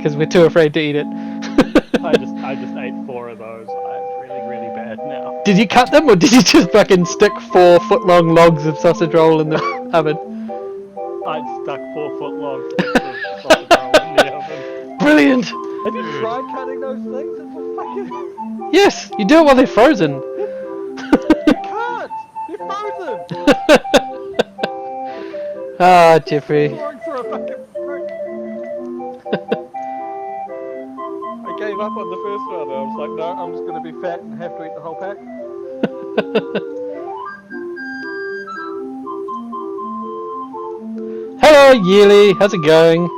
because we're too afraid to eat it. I just ate 4 of those. I'm really bad now. Did you cut them, or did you just fucking stick 4-foot-long logs of sausage roll in the oven? I stuck 4-foot-long sticks of sausage roll in the oven. Brilliant! Have you tried cutting those things? It's a fucking... Yes, you do it while they're frozen. You can't! They're frozen! Ah, Jeffrey. Going through a fucking brick. I gave up on the first one. I was like, no, I'm just going to be fat and have to eat the whole pack. Hello, Yearly. How's it going?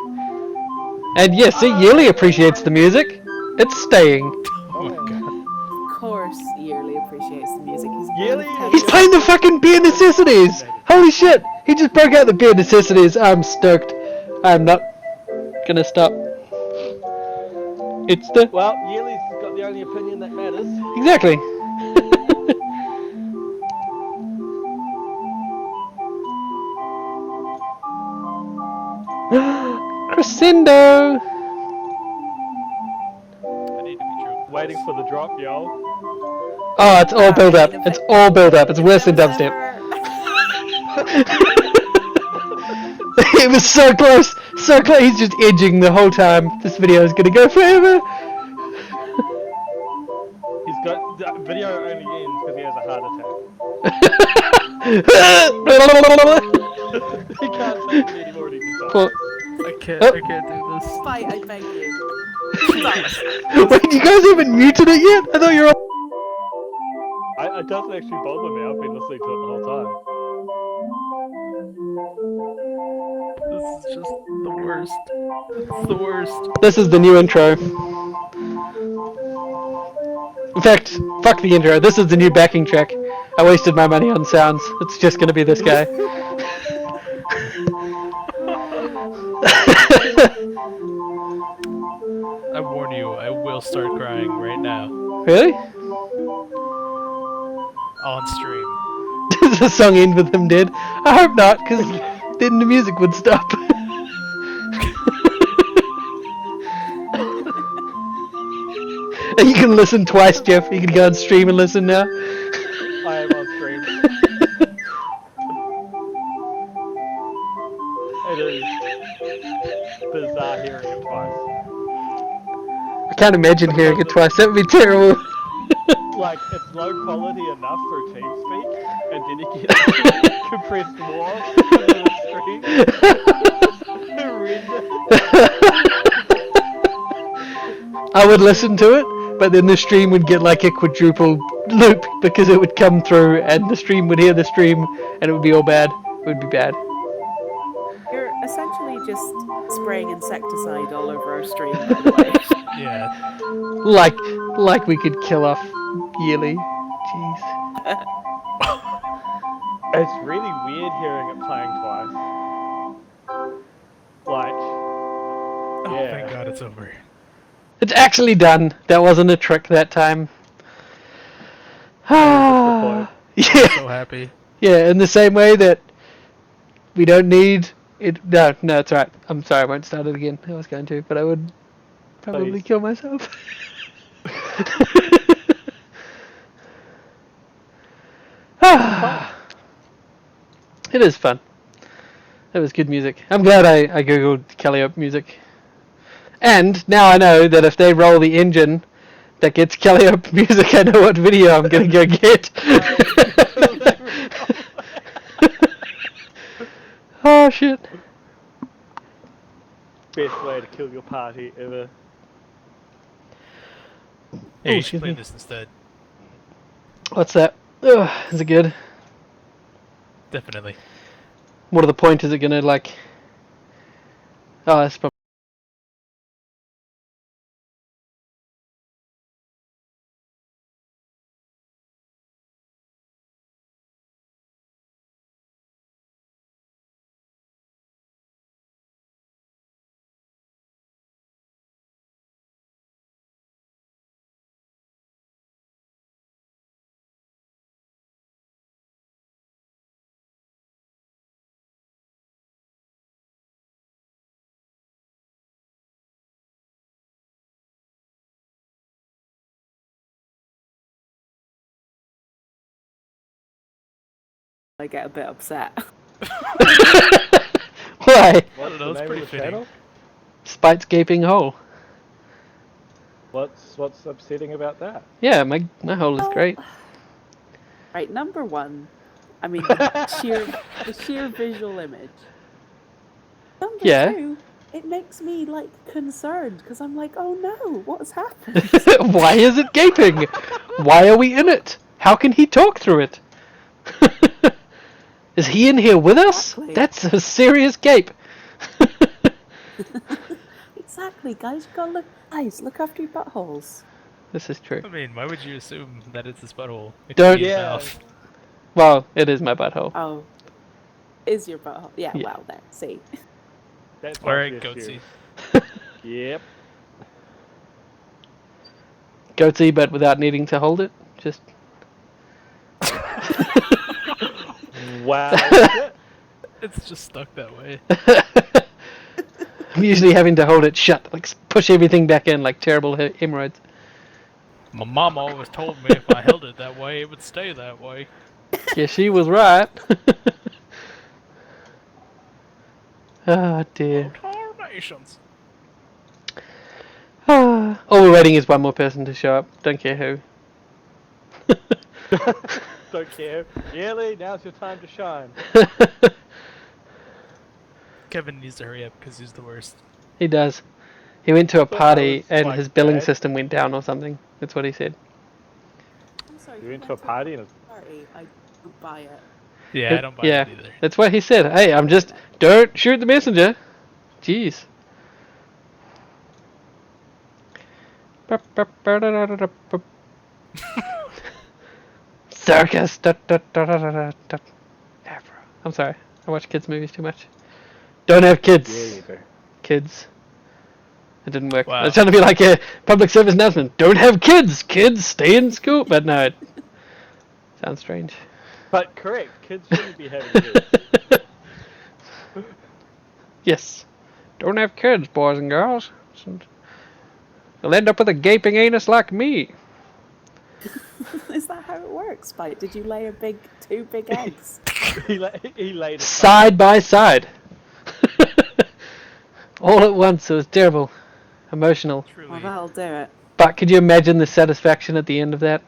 And yes, see, Yearly appreciates the music. It's staying. Oh my god. Of course, Yearly appreciates the music. Yearly He's playing the fucking Bare Necessities! Holy shit! He just broke out the Bare Necessities. I'm stoked. I'm not gonna stop. It's the... Well, Yearly's got the only opinion that matters. Exactly. Crescendo! I need to be true. Waiting for the drop, yo. Oh, it's all built up. It's all built up. It's worse than dubstep. It was so close. So close. He's just edging the whole time. This video is gonna go forever. He's got... The video only ends because he has a heart attack. He can't take it anymore, he can stop. Well, I can't do this. Spite, I beg you. wait, you guys haven't muted it yet? I thought you were all... It doesn't actually bother me. I've been listening to it the whole time. This is just the worst. It's the worst. This is the new intro. In fact, fuck the intro. This is the new backing track. I wasted my money on sounds. It's just gonna be this guy. I warn you, I will start crying right now. Really? On stream. Does the song end with him dead? I hope not, because then the music would stop. And you can listen twice, Jeff. You can go on stream and listen now. I am on stream. It is bizarre hearing it twice. I can't imagine hearing it twice. That would be terrible. Like, it's low quality enough through TeamSpeak, and then you get compressed more into the stream. I would listen to it, but then the stream would get like a quadruple loop because it would come through and the stream would hear the stream and it would be all bad. It would be bad. You're essentially just spraying insecticide all over our stream, by the way. Yeah. Like we could kill off Yearly. Jeez. It's really weird hearing it playing twice. Like, Oh, yeah. thank God it's over. It's actually done. That wasn't a trick that time. point. Yeah. So happy. Yeah, in the same way that we don't need it. No, it's alright. I'm sorry, I won't start it again. I was going to, but I would probably Please. kill myself. It is fun. It was good music. I'm glad I googled Calliope music. And now I know that if they roll the engine that gets Calliope music, I know what video I'm gonna go get. Oh shit. Best way to kill your party ever. Hey, you excuse should play me. this instead. What's that? Ugh, is it good? Definitely. What are the point? Is it gonna like... Oh, that's probably... I get a bit upset. Why? What's know, the it's name pretty of the fitting. channel? Spite's gaping hole. What's upsetting about that? Yeah, my hole is great. Right, number one. I mean, the sheer visual image. Number Yeah. two, it makes me like concerned because I'm like, oh no, what's happened? Why is it gaping? Why are we in it? How can he talk through it? Is he in here with us? Exactly. That's a serious gape. Exactly, guys. You gotta look. Guys, look after your buttholes. This is true. I mean, why would you assume that it's his butthole? It Don't- could be his Yeah. mouth. Well, it is my butthole. Oh, is your butthole? Yeah. Yeah. Well, there. See. That's Alright, obvious, goatsy. Yep. Goatsy, but without needing to hold it. Just. Wow. It's just stuck that way. I'm usually having to hold it shut, like push everything back in, like terrible hemorrhoids. My mom always told me if I held it that way, it would stay that way. Yeah, she was right. Oh dear. Carnations. All we're waiting is one more person to show up. Don't care who. Don't care. Yearly, now's your time to shine. Kevin needs to hurry up because he's the worst. He does. He went to a thought that party was, and like, his billing bad. system went down or something. That's what he said. I'm sorry. You went to a party and Party. I don't buy it. Yeah, I don't buy Yeah, it either. that's what he said. Hey, don't shoot the messenger. Jeez. Circus. I'm sorry. I watch kids' movies too much. Don't have kids. yeah, you do. Kids. It didn't work. Wow. I was trying to be like a public service announcement. Don't have kids. Kids, stay in school. But no, it sounds strange. But correct, kids shouldn't be having kids. Yes. Don't have kids, boys and girls. You'll end up with a gaping anus like me. Is that how it works, Spike? Did you lay two big eggs? he laid it. Side by side. All at once. It was terrible. Emotional. Truly. Well, that'll do it. But could you imagine the satisfaction at the end of that?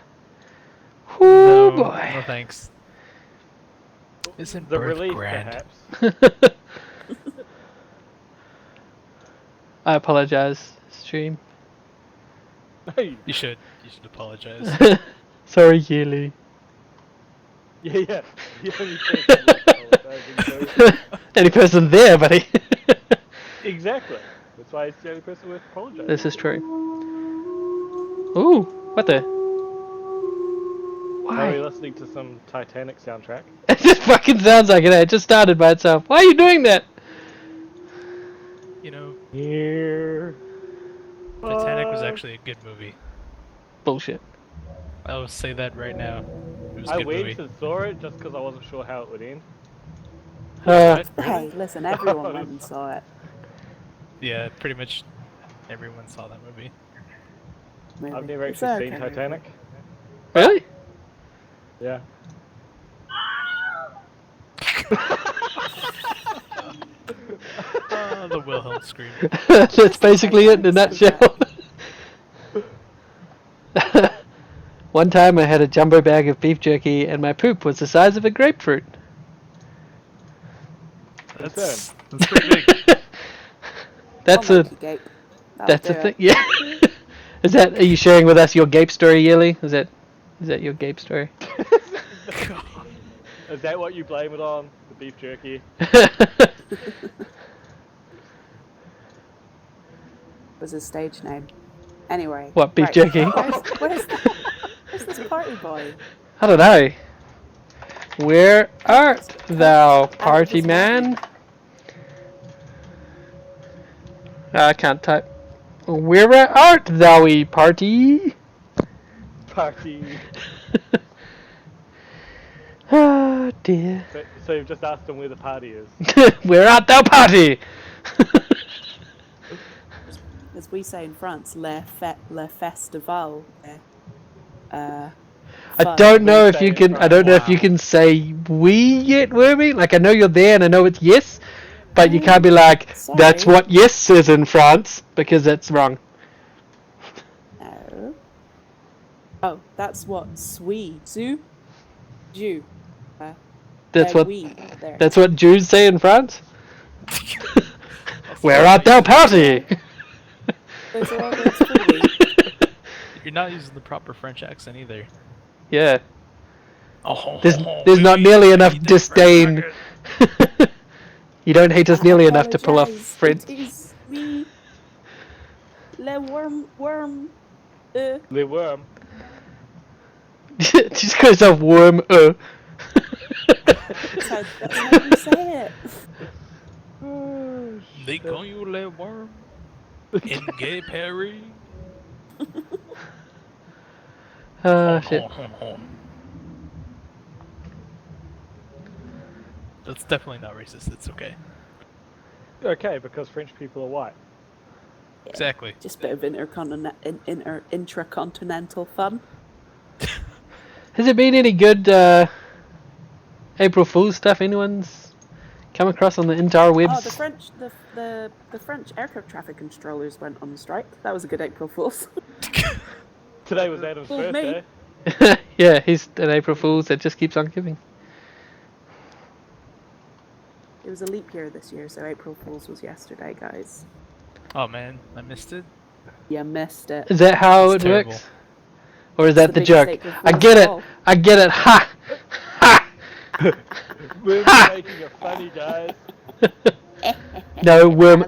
Oh no, boy. no thanks. Isn't The birth relief, grand? perhaps. I apologize, stream. You should apologize. Sorry, Yearly. Yeah. The only person apologizing, so- Any person there, buddy. Exactly. That's why it's the only person worth apologizing. This is true. Ooh, what the? Are we Why? listening to some Titanic soundtrack? It just fucking sounds like it. It just started by itself. Why are you doing that? You know, Here. Titanic was actually a good movie. Bullshit. I'll say that right now. It was a I good went movie. and saw it just because I wasn't sure how it would end. Hey, listen, everyone went and saw it. Yeah, pretty much everyone saw that movie. Movie. I've never It's actually okay seen movie. Titanic. Really? Yeah. The Wilhelm scream. That's basically it in a nutshell. One time I had a jumbo bag of beef jerky and my poop was the size of a grapefruit. That's pretty big. That's I'll a make you gape. That'll that's do a it. thing. Yeah. Are you sharing with us your gape story, Yearly? Is that your gape story? Is that what you blame it on? The beef jerky? Was his stage name. Anyway. What, beef right. jerky? Where's this party boy? I don't know. Where art thou, party man? I can't type. Where art thou, party? Party. Oh dear. So you've just asked him where the party is. Where art thou, party? As we say in France, le festival. I Fun. don't know We if say you it can. I right. don't know if you Wow. can say we yet, Wormy. Like I know you're there, and I know it's yes, but you can't be like that's Sorry. what yes says in France because that's wrong. No. Oh, that's what Swedes do. Jew. That's what We there. that's what Jews say in France. Also, Where you're art not thou, using- party? Those are all words for we. You're not using the proper French accent either. Yeah. Oh, There's not nearly enough eat that disdain. French You don't hate us I nearly enough to pull off apologize. French. It is me, le worm. The worm. Just goes off worm. That's how you say it. Oh, They shit. call you Le Worm in Gay Perry. Shit. That's definitely not racist. It's okay. Okay, because French people are white. Exactly. Just a bit of intracontinental fun. Has it been any good April Fool's stuff anyone's come across on the interwebs? Oh, the French aircraft traffic controllers went on strike. That was a good April Fool's. Today was Adam's Fooled me. birthday. Yeah, he's an April Fool's that just keeps on giving. It was a leap year this year, so April Fool's was yesterday, guys. Oh man, I missed it. You missed it. Is that how It's it terrible. works? Or is that the the biggest joke? April I Fool's get of it. all. I get it. Ha! Ha! We're Ha! making it funny, guys. No, worm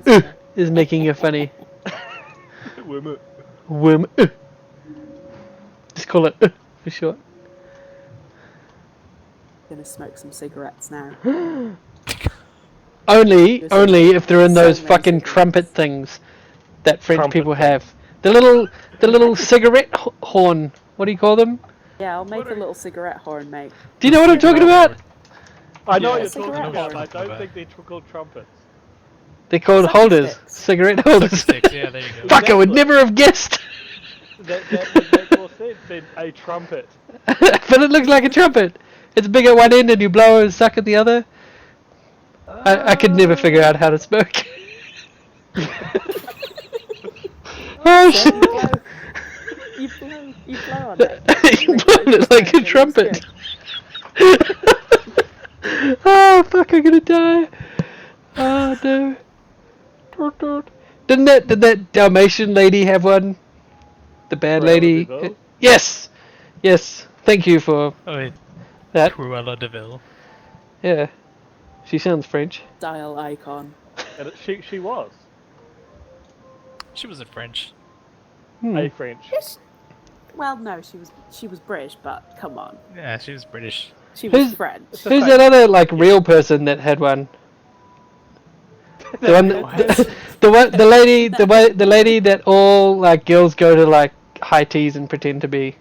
is making you funny. Worm. Worm. Just call it for short. Gonna smoke some cigarettes now. Only if they're in so those many fucking cigarettes. trumpet things that French Trumpet people things. have. The little cigarette horn. What do you call them? Yeah, I'll make a little cigarette horn, mate. Do you know what I'm talking about? I know Yeah, what you're talking cigarette about. horn. I don't think they're called trumpets. They're called Sucker holders. sticks. Cigarette holders. Sticks, yeah, there you go. Fuck, I would Exactly. never have guessed. That would make more sense than a trumpet. But it looks like a trumpet. It's big at one end and you blow and suck at the other. I could never figure out how to smoke. Oh There shit! you go. You blow on it. You blow it like a trumpet. Oh fuck! I'm gonna die. Oh no. Did that Dalmatian lady have one? The bad Cruella lady. de Vil? Yes. Yes. Thank you for Oh wait, that. Cruella de Vil. Yeah. She sounds French. Style icon. And she was She wasn't French. a French. Well, no, she was British, but come on, Yeah, she was British. she was Who's- French. Who's that other like real person that had one? The one, the lady that all like girls go to like high teas and pretend to be.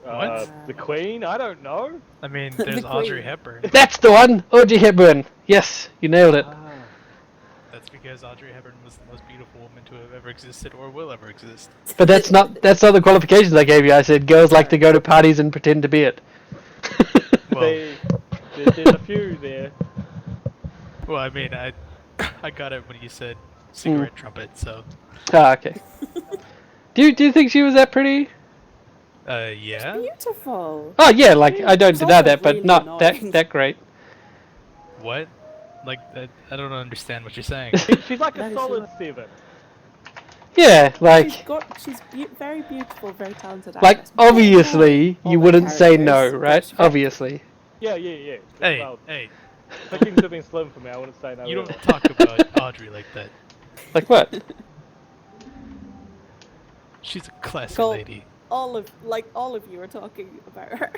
The Queen? I don't know. I mean, The there's Queen. Audrey Hepburn. That's the one, Audrey Hepburn. Yes, you nailed it. That's because Audrey Hepburn was the most beautiful woman to have ever existed or will ever exist. But that's not the qualifications I gave you. I said girls like to go to parties and pretend to be it. Well, There's a few there. well, I mean, I got it when you said cigarette trumpet. So, Ah, okay. Do you think she was that pretty? yeah. Beautiful. Oh yeah, like I don't It's deny also that, but really not annoying. that great. What? Like, I don't understand what you're saying. She's like a No, she solid was- 7. Yeah, like She's very beautiful, very talented. like actress. But obviously all you the wouldn't say no, characters, right? which- Obviously. Yeah. Hey, Well, hey, the Kings have been slim for me. I wouldn't say no. you don't either. talk about Audrey like that. Like what? She's a classy Cole- lady. all of you are talking about her.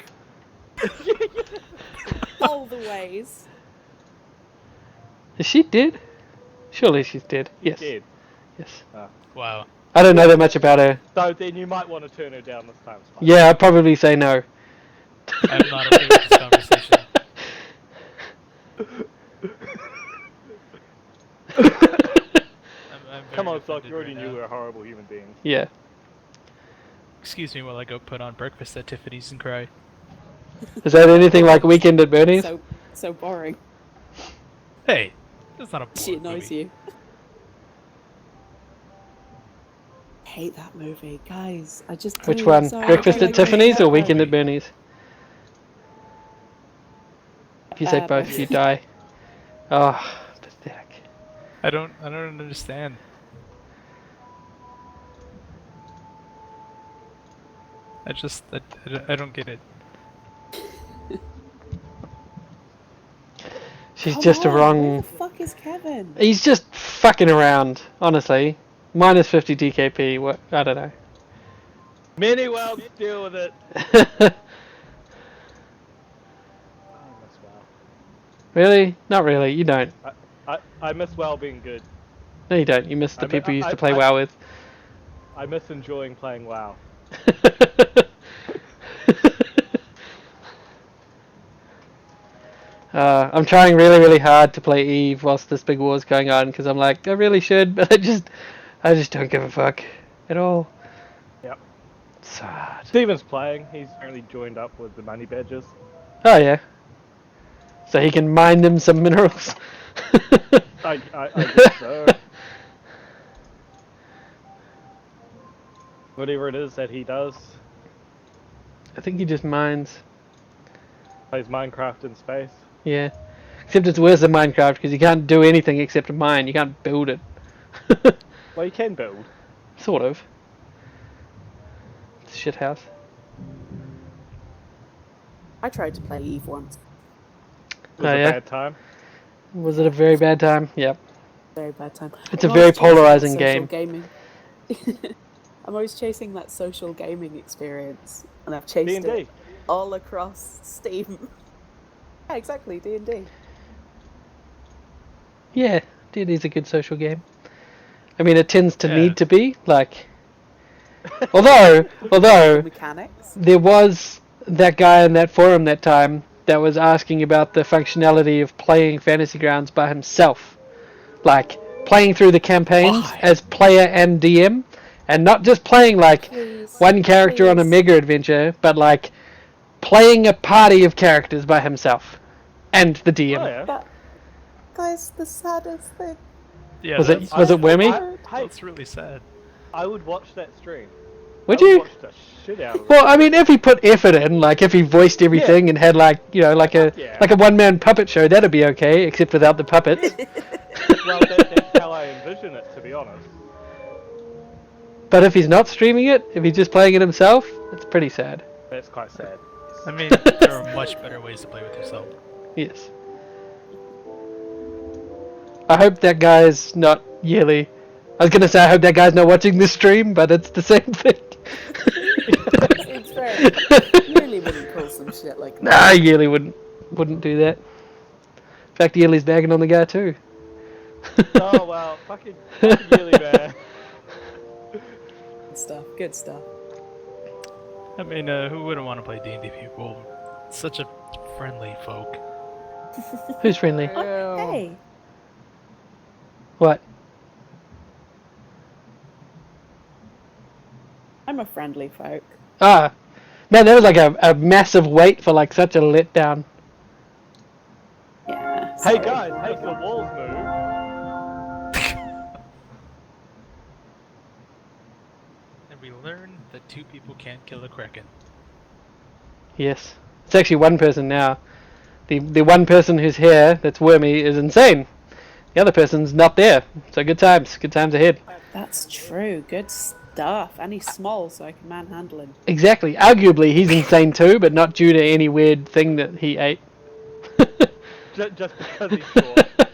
All the ways. Is she dead? Surely she's dead. Yes. Dead. Yes. Wow. I don't know that much about her. So then you might want to turn her down this time. Spike. Yeah, I'd probably say no. I'm not okay with this conversation. I'm very Come on, Sock. offended You already right knew now. we were horrible human beings. Yeah. Excuse me while I go put on breakfast at Tiffany's and cry. Is that anything like Weekend at Bernie's? So boring. Hey, that's not a She boring annoys movie. you. Hate that movie, guys. I just Which do. one? Sorry, Breakfast I at Tiffany's or hate Weekend that at Bernie's? If you say both, both. you die. Oh, pathetic. I don't understand. I don't get it. She's Come just a on, wrong. Where the fuck is Kevin? He's just fucking around, honestly. Minus 50 DKP, what? I don't know. Many worlds deal with it. I miss WoW. Really? Not really, you don't. I miss WoW being good. No, you don't. You miss the people you used to play WoW with. I miss enjoying playing WoW. I'm trying really, really hard to play Eve whilst this big war's going on because I'm like, I really should, but I just don't give a fuck at all. Yep. It's so hard. Steven's playing. He's apparently joined up with the money badgers. Oh yeah. So he can mine them some minerals. I guess so. Whatever it is that he does. I think he just mines. Plays Minecraft in space. Yeah. Except it's worse than Minecraft because you can't do anything except mine. You can't build it. Well, you can build. Sort of. It's a shit house. I tried to play Eve once. It was Oh, a yeah? bad time. Was it a very bad time? Yep. Very bad time. It's a I'm very always chasing that polarizing social game. Gaming. I'm always chasing that social gaming experience, and I've chased D&D. it all across Steam. Yeah, exactly, D&D. Yeah, D&D's a good social game. I mean, it tends to Yeah. need to be, like... although, Mechanics. there was that guy in that forum that time that was asking about the functionality of playing Fantasy Grounds by himself. Like, playing through the campaigns Why? as player and DM, and not just playing, like, Please, one character on a please. mega adventure, but, like, playing a party of characters by himself. And the DM. Oh yeah. That, guys, the saddest thing. Yeah, Was it that's, Wormy? Hey, that's really sad. I would watch that stream. Would I you? watch the shit out of it. Well, I mean, if he put effort in, like if he voiced everything and had like, you know, like a Yeah. like a one-man puppet show, that'd be okay, except without the puppets. Well, that's how I envision it, to be honest. But if he's not streaming it, if he's just playing it himself, it's pretty sad. That's quite sad. I mean, there are much better ways to play with yourself. Yes. I hope that guy's not yearly. I was gonna say I hope that guy's not watching this stream, but it's the same thing. It's fair. You really wouldn't pull some shit like that. Nah, yearly wouldn't do that. In fact, yearly's bagging on the guy too. Oh well, fucking really bad. Good stuff. Good stuff. I mean, who wouldn't want to play D&D people? Such a friendly folk. Who's friendly? Oh, hey. What? I'm a friendly folk. Ah, man, that was like a massive wait for like such a letdown. Yeah. Hey sorry. guys, if the walls move, And we learn that two people can't kill a kraken. Yes, it's actually one person now. The one person who's here that's wormy is insane. The other person's not there. So good times ahead. That's true. Good stuff. And he's small, so I can manhandle him. Exactly. Arguably, he's insane too, but not due to any weird thing that he ate. just because he's short. I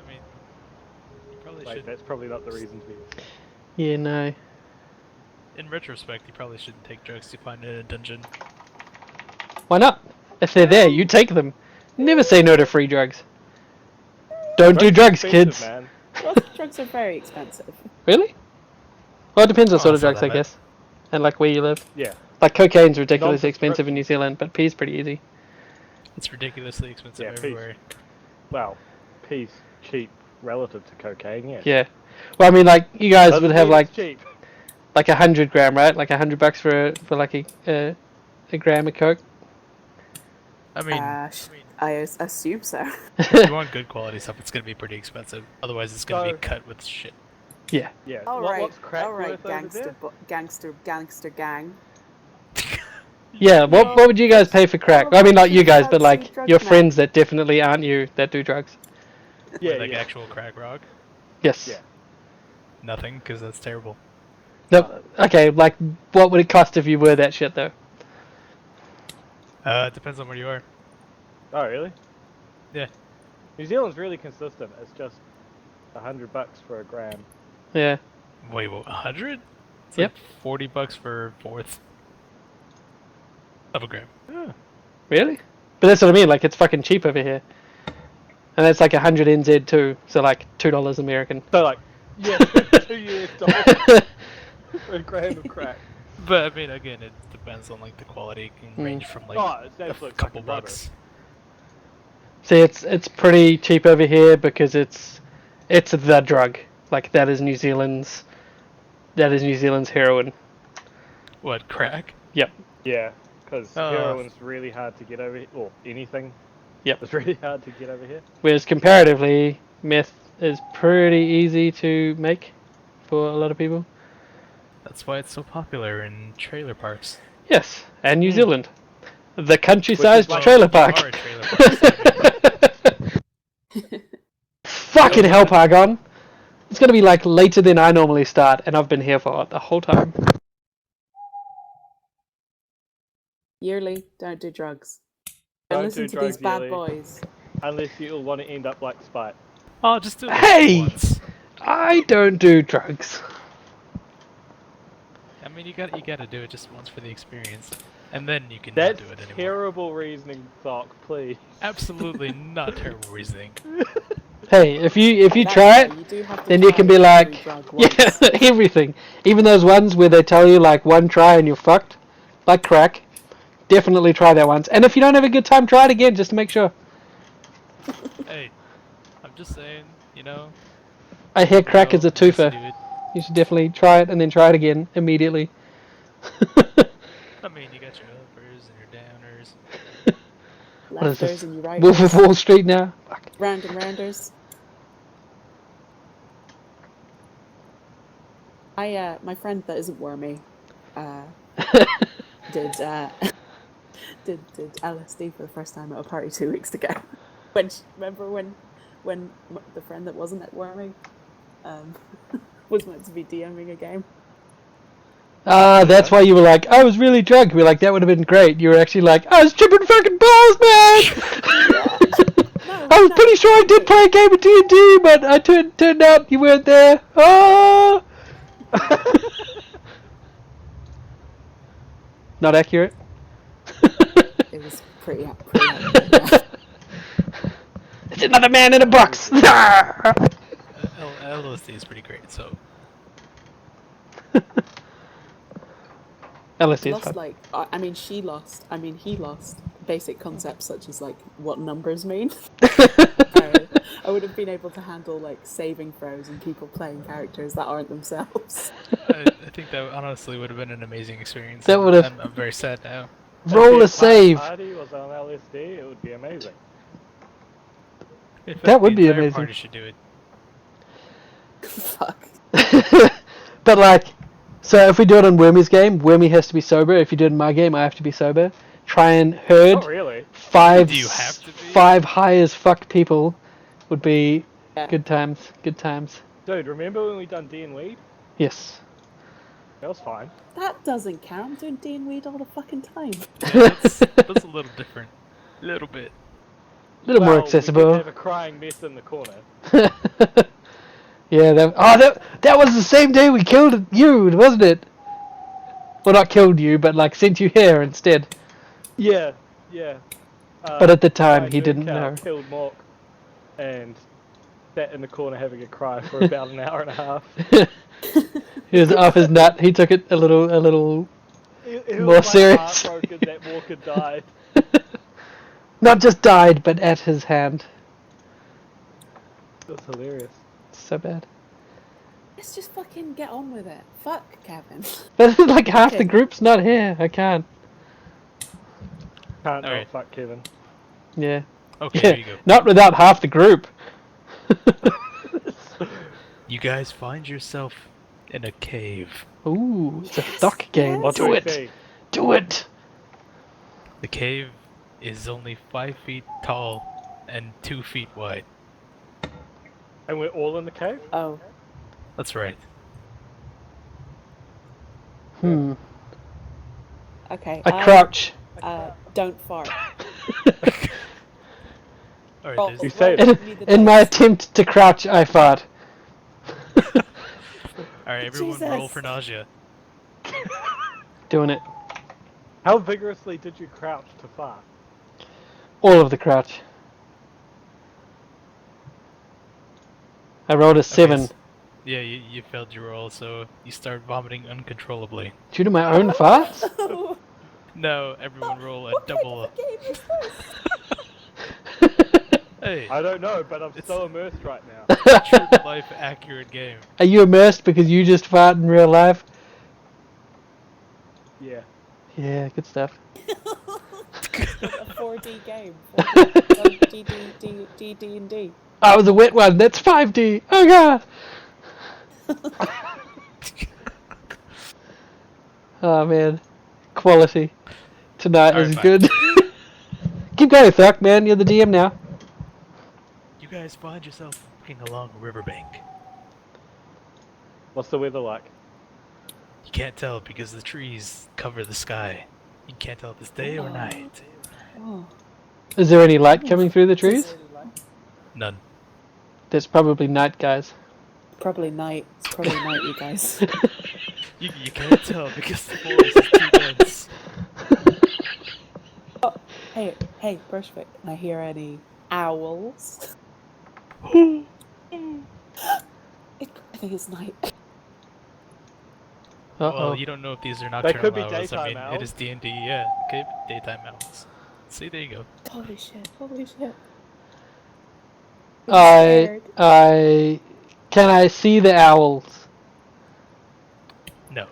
mean, you probably Like, should. that's probably not the reason to be. Yeah, no. In retrospect, you probably shouldn't take drugs you find in a dungeon. Why not? If they're there, you take them. Never say no to free drugs. Don't do drugs, Expensive, kids. Man. Drugs are very expensive. Really? Well, it depends on Oh, sort of I saw drugs, I that. guess. And like where you live. Yeah. Like cocaine's ridiculously Non-prescription. expensive in New Zealand, but pea's pretty easy. It's ridiculously expensive Yeah, peace. everywhere. Well, peace cheap relative to cocaine. Yeah. Yeah. Well, I mean, like you guys Doesn't would have mean like it's cheap. like 100 gram, right? Like $100 for like a gram of coke. I mean, I assume so. if you want good quality stuff, it's gonna be pretty expensive. Otherwise, it's gonna be cut with shit. Yeah. Yeah. All right, What's crack all right, worth over there? gangster gang. Yeah. What would you guys pay for crack? I mean, not you guys, but like Fancy your drug friends that definitely aren't you that do drugs. Yeah, like yeah. actual crack rock. Yes. Yeah. Nothing, because that's terrible. No. Okay. Like, what would it cost if you were that shit though? It depends on where you are. Oh, really? Yeah. New Zealand's really consistent. It's just $100 for a gram. Yeah. Wait, what? 100? It's Yep. like $40 for a fourth of a gram. Yeah. Really? But that's what I mean. Like, it's fucking cheap over here. And that's like 100 NZ too. So like $2 American. So like, yeah, $2 for a gram of crack. But I mean, again, it depends on like the quality. It can range from like Oh, it's a absolute couple fucking rubber. bucks. See, it's pretty cheap over here because it's the drug. Like that is New Zealand's heroin. What, crack? Yep. Yeah, because Oh. heroin's really hard to get over here, or anything. Yep. It's really hard to get over here. Whereas comparatively, meth is pretty easy to make for a lot of people. That's why it's so popular in trailer parks. Yes, and New Zealand, the country-sized Which is trailer you park. are a trailer park, so Fucking hell, Pargon! It's gonna be like later than I normally start, and I've been here for the whole time. Yearly, don't do drugs. Don't Don't listen do to these drugs, bad Yearly. boys. Unless you want to end up like Spite. oh, just do it Hey! once. I don't do drugs. I mean, you gotta do it just once for the experience, and then you can That's not do it anymore. terrible reasoning, Thok, please. Absolutely not terrible reasoning. Hey, if you That's try why it, you do have to then you try can be every like, drug yeah, once. everything. Even those ones where they tell you like one try and you're fucked, like crack. Definitely try that once. And if you don't have a good time, try it again just to make sure. Hey, I'm just saying, you know. I hear crack is a just do twofer. it. You should definitely try it and then try it again immediately. I mean, you got your uppers and your downers. What is Lefters this? and you right. Wolf of Wall Street now? Fuck. Round and rounders. My friend that isn't wormy, did LSD for the first time at a party 2 weeks ago. Remember when the friend that wasn't at wormy, was meant to be DMing a game. That's why you were like, I was really drunk. We were like, that would have been great. You were actually like, I was tripping fucking balls, man! I was pretty sure I did play a game of D&D, but I turned out you weren't there. Oh! Not accurate? It was pretty accurate, yeah. It's another man in a box! LSD is pretty great, so. LSD is Lost, fun. like, I mean, he lost basic concepts such as, like, what numbers mean. I would have been able to handle, like, saving throws and people playing characters that aren't themselves. I think that honestly would have been an amazing experience. That and would have- I'm very sad now. Roll a If save! party was on LSD, it would be amazing. In fact, That would the be entire amazing. Party should do it. Fuck. But like, so if we do it on Wormy's game, Wormy has to be sober. If you do it in my game, I have to be sober. Try and herd Not really. five Do you have to be? five high as fuck people would be Yeah. good times. Good times. Dude, remember when we done D and Weed? Yes. That was fine. That doesn't count. I'm doing D and Weed all the fucking time. Yeah, that's a little different. A little bit. A little more Well, we accessible. did have a crying mess in the corner. Yeah, that was the same day we killed you, wasn't it? Well, not killed you, but like sent you here instead. Yeah, yeah. But at the time, my he didn't cow know. Killed Mork and sat in the corner having a cry for about an hour and a half. He was off his nut. He took it a little. It More was serious. heartbroken that Walker died. Not just died, but at his hand. It was hilarious. So bad. let's just fucking get on with it. Fuck, Kevin. But like half the Okay. group's not here. I can't. Can't not Alright. fuck Kevin. Yeah. Okay, Yeah, here you go. not without half the group. You guys find yourself in a cave. Ooh, it's a Yes, duck game. yes. What Do do we it. see? Do it. The cave is only 5 feet tall and 2 feet wide. And we're all in the cave? Oh, That's right. Hmm. okay. I crouch. Don't fart. Alright, Roll- there's You say roll it. me the In my dice. attempt to crouch, I fart. Alright, everyone roll Jesus. for nausea. Doing it. How vigorously did you crouch to fart? All of the crouch. I rolled a 7. Okay, yeah, you failed your roll, so you start vomiting uncontrollably. Due to my own farts? Oh, No, everyone roll a what double. kind of a game is this? Hey, I don't know, but I'm It's- so immersed right now. true to life accurate game. Are you immersed because you just fart in real life? Yeah. Yeah, good stuff. A 4D game. 4D, D&D. Oh, it was a wet one. That's 5D. Oh god. Oh man, quality tonight Alright, is fine. good. Keep going, Thuck, man. You're the DM now. You guys find yourself walking along a riverbank. What's the weather like? You can't tell because the trees cover the sky. You can't tell if it's day or night. Oh. Is there any light coming through the trees? None. There's probably night, guys. Probably night. It's probably night, you guys. You can't tell because the forest is too dense. Hey, Brushwick, can I hear any owls? I think it's night. Uh-oh. Well, you don't know if these are They nocturnal could be owls. I daytime mean, owls. it is D&D, yeah. It could be daytime owls. See, there you go. Holy shit, holy shit. Can I see the owls? No.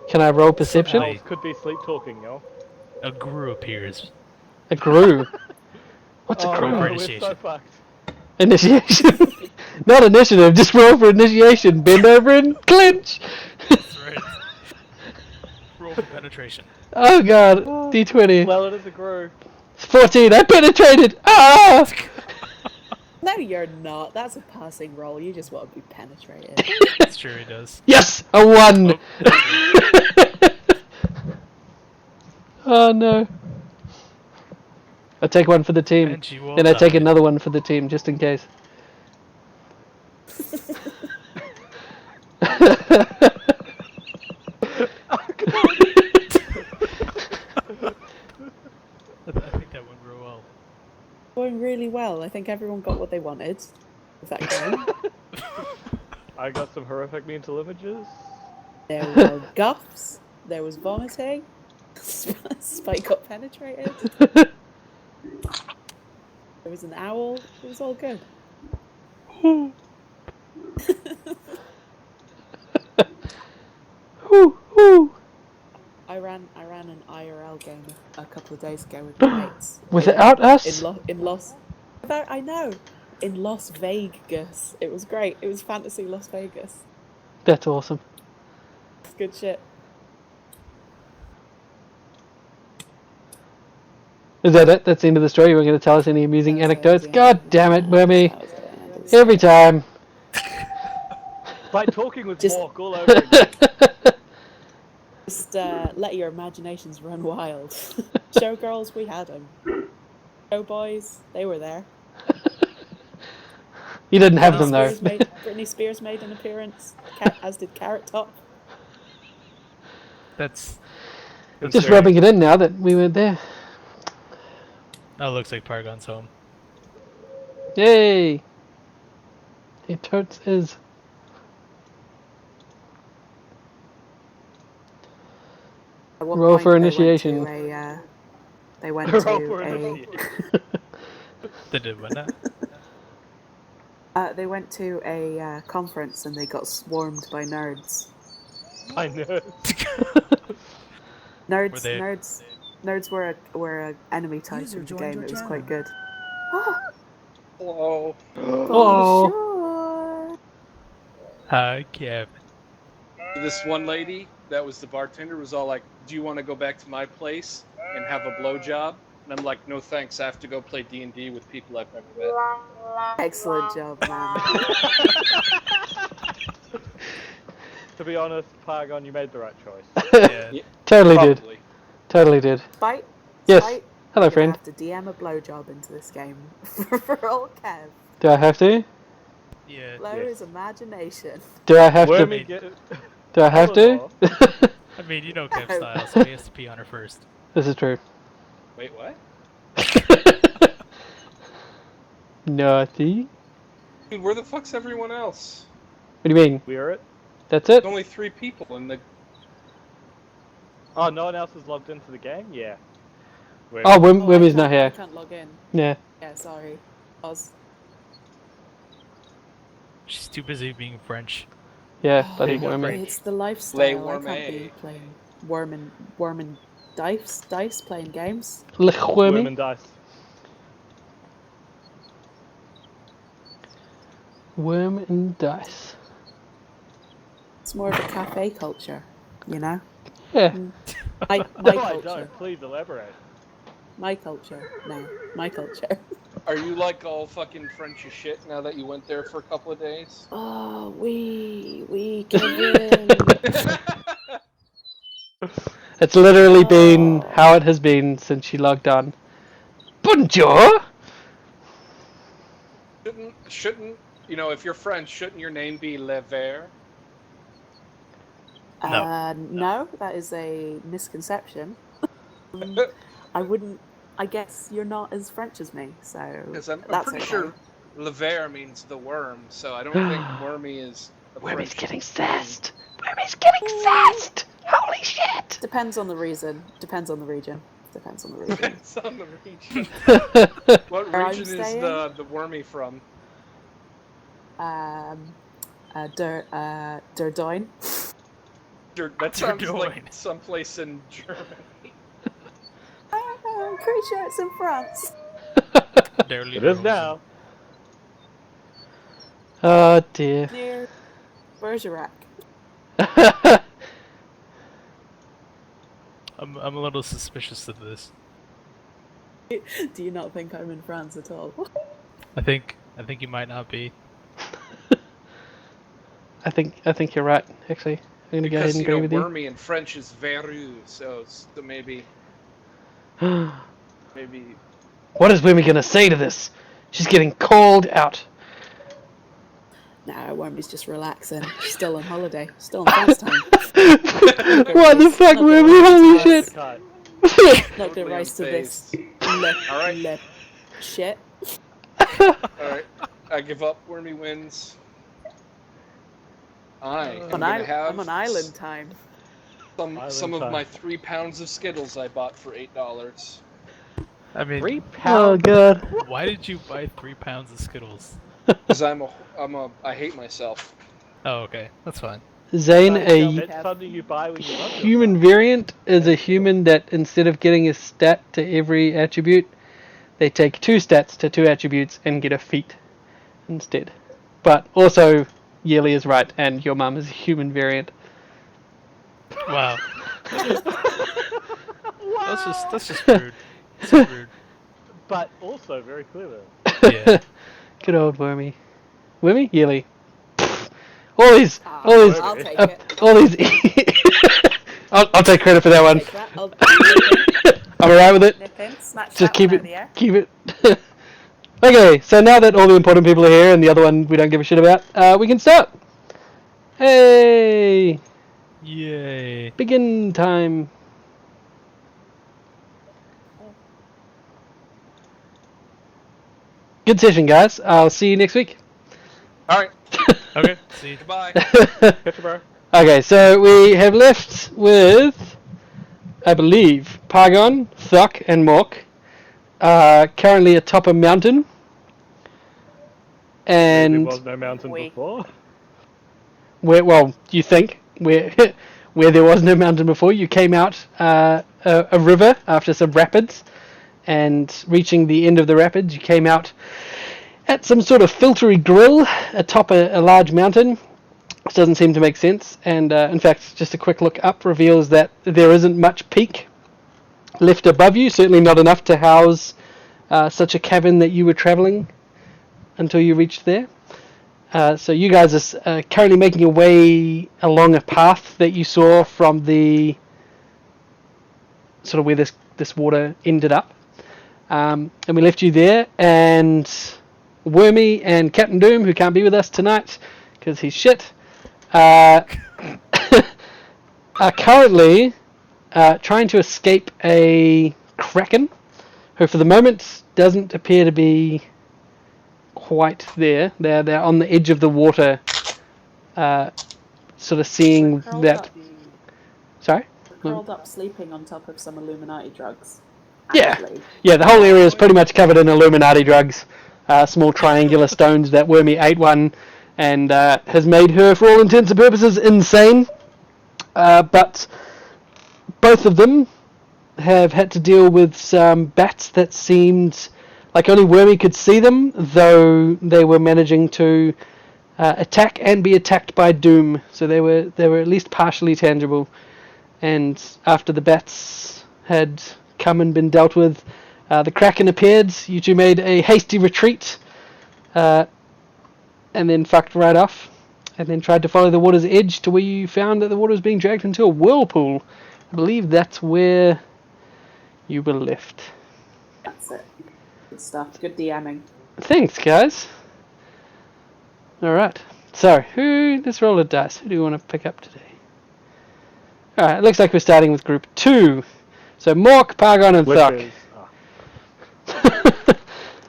Can I roll perception? Hey. Owls could be sleep talking, yo. A guru appears. A grew. What's a Oh, grew? no, for we're so initiation. fucked. Initiation. Not initiative, just roll for initiation. Bend over and clinch. That's right. Roll for penetration. Oh god, D20. Well, it is a grew. 14, I penetrated! Ah! No, you're not. That's a passing roll. You just want to be penetrated. That's true, he does. Yes! A 1! Oh. Oh no. I take one for the team. And you all Then I take died. another one for the team, just in case. I think that went real well. Going really well. I think everyone got what they wanted with that game. I got some horrific mental images. There were guffs. There was vomiting. Spike got penetrated. There was an owl. It was all good. Whew, whew. I ran an IRL game a couple of days ago with my mates. Without us? In Las. I know. In Las Vegas. It was great. It was fantasy Las Vegas. That's awesome. It's good shit. Is that it? That's the end of the story? You were going to tell us any amusing That was anecdotes? it, God yeah. damn it, Wormy. That was the end of the Every time. Like talking with Just- Mork all over again. Just let your imaginations run wild. Showgirls, we had them. Showboys, they were there. You didn't have them though. Britney Spears made an appearance, as did Carrot Top. That's Just rubbing it in now that we weren't there. Oh, looks like Paragon's home. Yay! It totes is. At one Roll point, for they went initiation. to they went Roll to for a initiation. They did what now? They went to a conference and they got swarmed by nerds. I know. Nerds, Were they- nerds were a enemy type User in the joined game. your It was channel. quite good. Hello. Oh. Bonjour. Hi, Kevin. This one lady that was the bartender was all like, "Do you want to go back to my place and have a blowjob?" And I'm like, "No thanks. I have to go play D&D with people I've never met." Excellent job, man. To be honest, Paragon, you made the right choice. Yeah. Yeah, Totally did. probably. Totally did. Spite. Yes. Spite, Hello, you're gonna friend. have to DM a blowjob into this game for old Kev. Do I have to? Yeah. Blow Yes. his imagination. Do I have Wormy to? get... Do I have to? I mean, you know Kev's style, so he has to pee on her first. This is true. Wait, what? Naughty. Dude, where the fuck's everyone else? What do you mean? We're it. That's it? There's only 3 people in the. Oh, no one else has logged into the game? Yeah. We're Oh, it. Wimmy's not I here. can't log in. Yeah. Yeah, sorry. Oz. She's too busy being French. Yeah, Oh, bloody Hey, what Wimmy. break? It's the lifestyle. Play I can't be Wormy. playing worm and dice playing games. Lich Worm Wimmy. and dice. Worm and dice. It's more of a cafe culture, you know. Yeah. My No, I culture. don't. Please elaborate. My culture. No, my culture. Are you like all fucking French as shit now that you went there for a couple of days? Oh, we Kevin. It's literally been how it has been since she logged on. Bonjour! Shouldn't you know, if you're French, shouldn't your name be Le Vert? No, that is a misconception. I wouldn't. I guess you're not as French as me, so Because I'm that's pretty okay. sure Le Vert means the worm, so I don't think Wormy is a Wimmy's French getting name. sassed! Wimmy's getting sassed! Holy shit! Depends on the reason. Depends on the region. Depends on the region. It's on the region. What Where I'm region is staying? the Wormy from? Dordogne. That sounds Dordogne. like someplace in Germany. I'm pretty sure it's in France. It is now. Oh dear. Near Bergerac. I'm a little suspicious of this. Do you not think I'm in France at all? I think you might not be. I think you're right, actually. I'm gonna go ahead Because, and you agree know, with you. Wormy in French is veru, so maybe... Maybe... What is Wimmy gonna say to this? She's getting called out. Nah, Wormy's just relaxing. She's still on holiday. Still on France time. What the fuck, Not Wimmy? gonna Holy rise shit! to Cut. Not gonna Totally rise to this. Alright. Le shit. Alright, I give up. Wormy wins. I am gonna have I'm on island time. some Island of time. my 3 pounds of Skittles I bought for $8. I mean, 3 Oh pounds. god. why did you buy 3 pounds of Skittles? Because I hate myself. Oh, okay, that's fine. Zane, Sorry, a Kelvin. It's something you buy when you love human yourself. variant is a human that instead of getting a stat to every attribute, they take 2 stats to 2 attributes and get a feat instead. But also, Yearly is right, and your mum is a human variant. Wow. That's just rude. So rude. But also very clever. Yeah. Good old Wormy. Wormy? Yearly. All these, I'll take it. all these. I'll take credit for that one. Take that. I'll nip in, I'm alright with it. nip in, snatch Just that keep one out it, of the air. keep it. Okay, so now that all the important people are here and the other one we don't give a shit about, we can start. Hey, Yay. begin time. Good session, guys. I'll see you next week. Alright, Okay, see you. goodbye. Catch you, bro. Okay, so we have left with, I believe, Paragon, Thuck, and Mork. Currently atop a mountain. and There was no mountain Wait. before. well, you think where where there was no mountain before, you came out a river after some rapids, and reaching the end of the rapids, you came out at some sort of filtery grill atop a large mountain, which doesn't seem to make sense. And in fact, just a quick look up reveals that there isn't much peak left above you, certainly not enough to house such a cavern that you were traveling until you reached there. So you guys are currently making your way along a path that you saw from the sort of where this water ended up. And we left you there, and Wormy and Captain Doom, who can't be with us tonight because he's shit, are currently trying to escape a kraken, who for the moment doesn't appear to be quite there. They're on the edge of the water, sort of seeing We're curled that. up- Sorry? we're curled up sleeping on top of some Illuminati drugs. Yeah. Actually. Yeah, the whole area is pretty much covered in Illuminati drugs. Small triangular stones that Wormy ate one and has made her, for all intents and purposes, insane. But both of them have had to deal with some bats that seemed like only Wormy could see them, though they were managing to attack and be attacked by Doom. So they were at least partially tangible. And after the bats had come and been dealt with, the Kraken appeared. You two made a hasty retreat, and then fucked right off, and then tried to follow the water's edge to where you found that the water was being dragged into a whirlpool. I believe that's where you were left. That's it. Good stuff. Good DMing. Thanks, guys. Alright, so let's roll a dice. Who do you want to pick up today? Alright, it looks like we're starting with group 2. So Mork, Pargon, and Which Thok. is...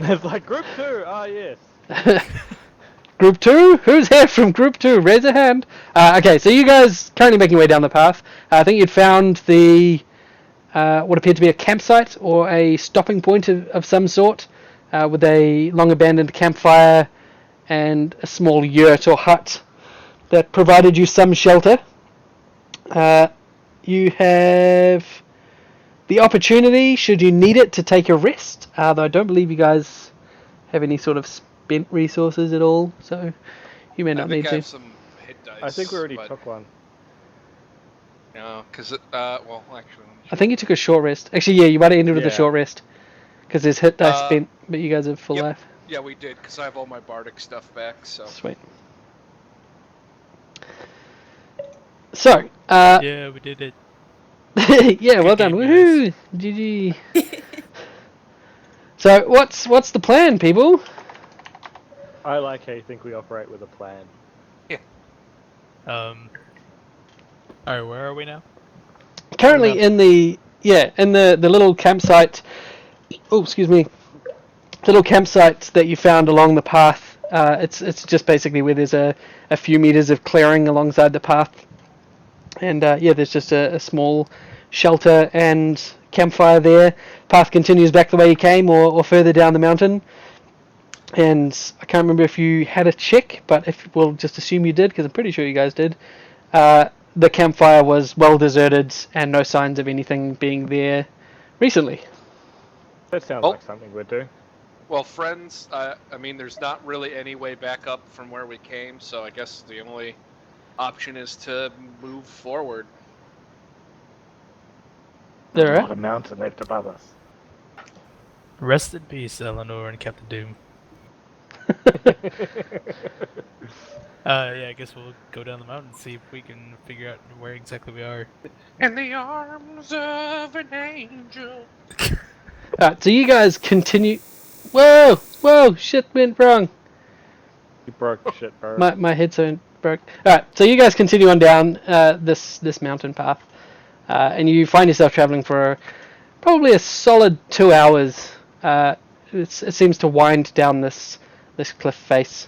It's like group 2, yes. Group 2? Who's here from Group 2? Raise a hand. Okay, so you guys currently making your way down the path. I think you'd found the what appeared to be a campsite or a stopping point of some sort, with a long abandoned campfire and a small yurt or hut that provided you some shelter. You have the opportunity, should you need it, to take a rest, though I don't believe you guys have any sort of spent resources at all, so you may not need I to. have some hit dice. I think we already but, took one. No, because well, actually, I think you took a short rest. Actually, yeah, you might have ended with a Yeah. short rest, because there's hit dice Uh, spent, but you guys have full yep. life. yeah, we did because I have all my bardic stuff back. So Sweet. So, Yeah, we did it. yeah, well done. game, Woohoo! GG. So, what's the plan, people? I like how you think we operate with a plan. Alright, where are we now? Currently in the little campsite. Oh, excuse me. Little campsite that you found along the path. It's just basically where there's a few meters of clearing alongside the path, and there's just a small shelter and campfire there. Path continues back the way you came, or further down the mountain. And I can't remember if you had a check, but we'll just assume you did, because I'm pretty sure you guys did. The campfire was well deserted and no signs of anything being there recently. That sounds Oh. like something we'd do. well, friends. I mean, there's not really any way back up from where we came, so I guess the only option is to move forward. There, Not a mountain left above us. Rest in peace, Eleanor and Captain Doom. Yeah, I guess we'll go down the mountain and see if we can figure out where exactly we are. In the arms of an angel. Alright, so you guys continue. Whoa! Shit went wrong. You broke the shit, bro. My headset broke. Alright, so you guys continue on down this mountain path, and you find yourself traveling for probably a solid 2 hours. It seems to wind down this cliff face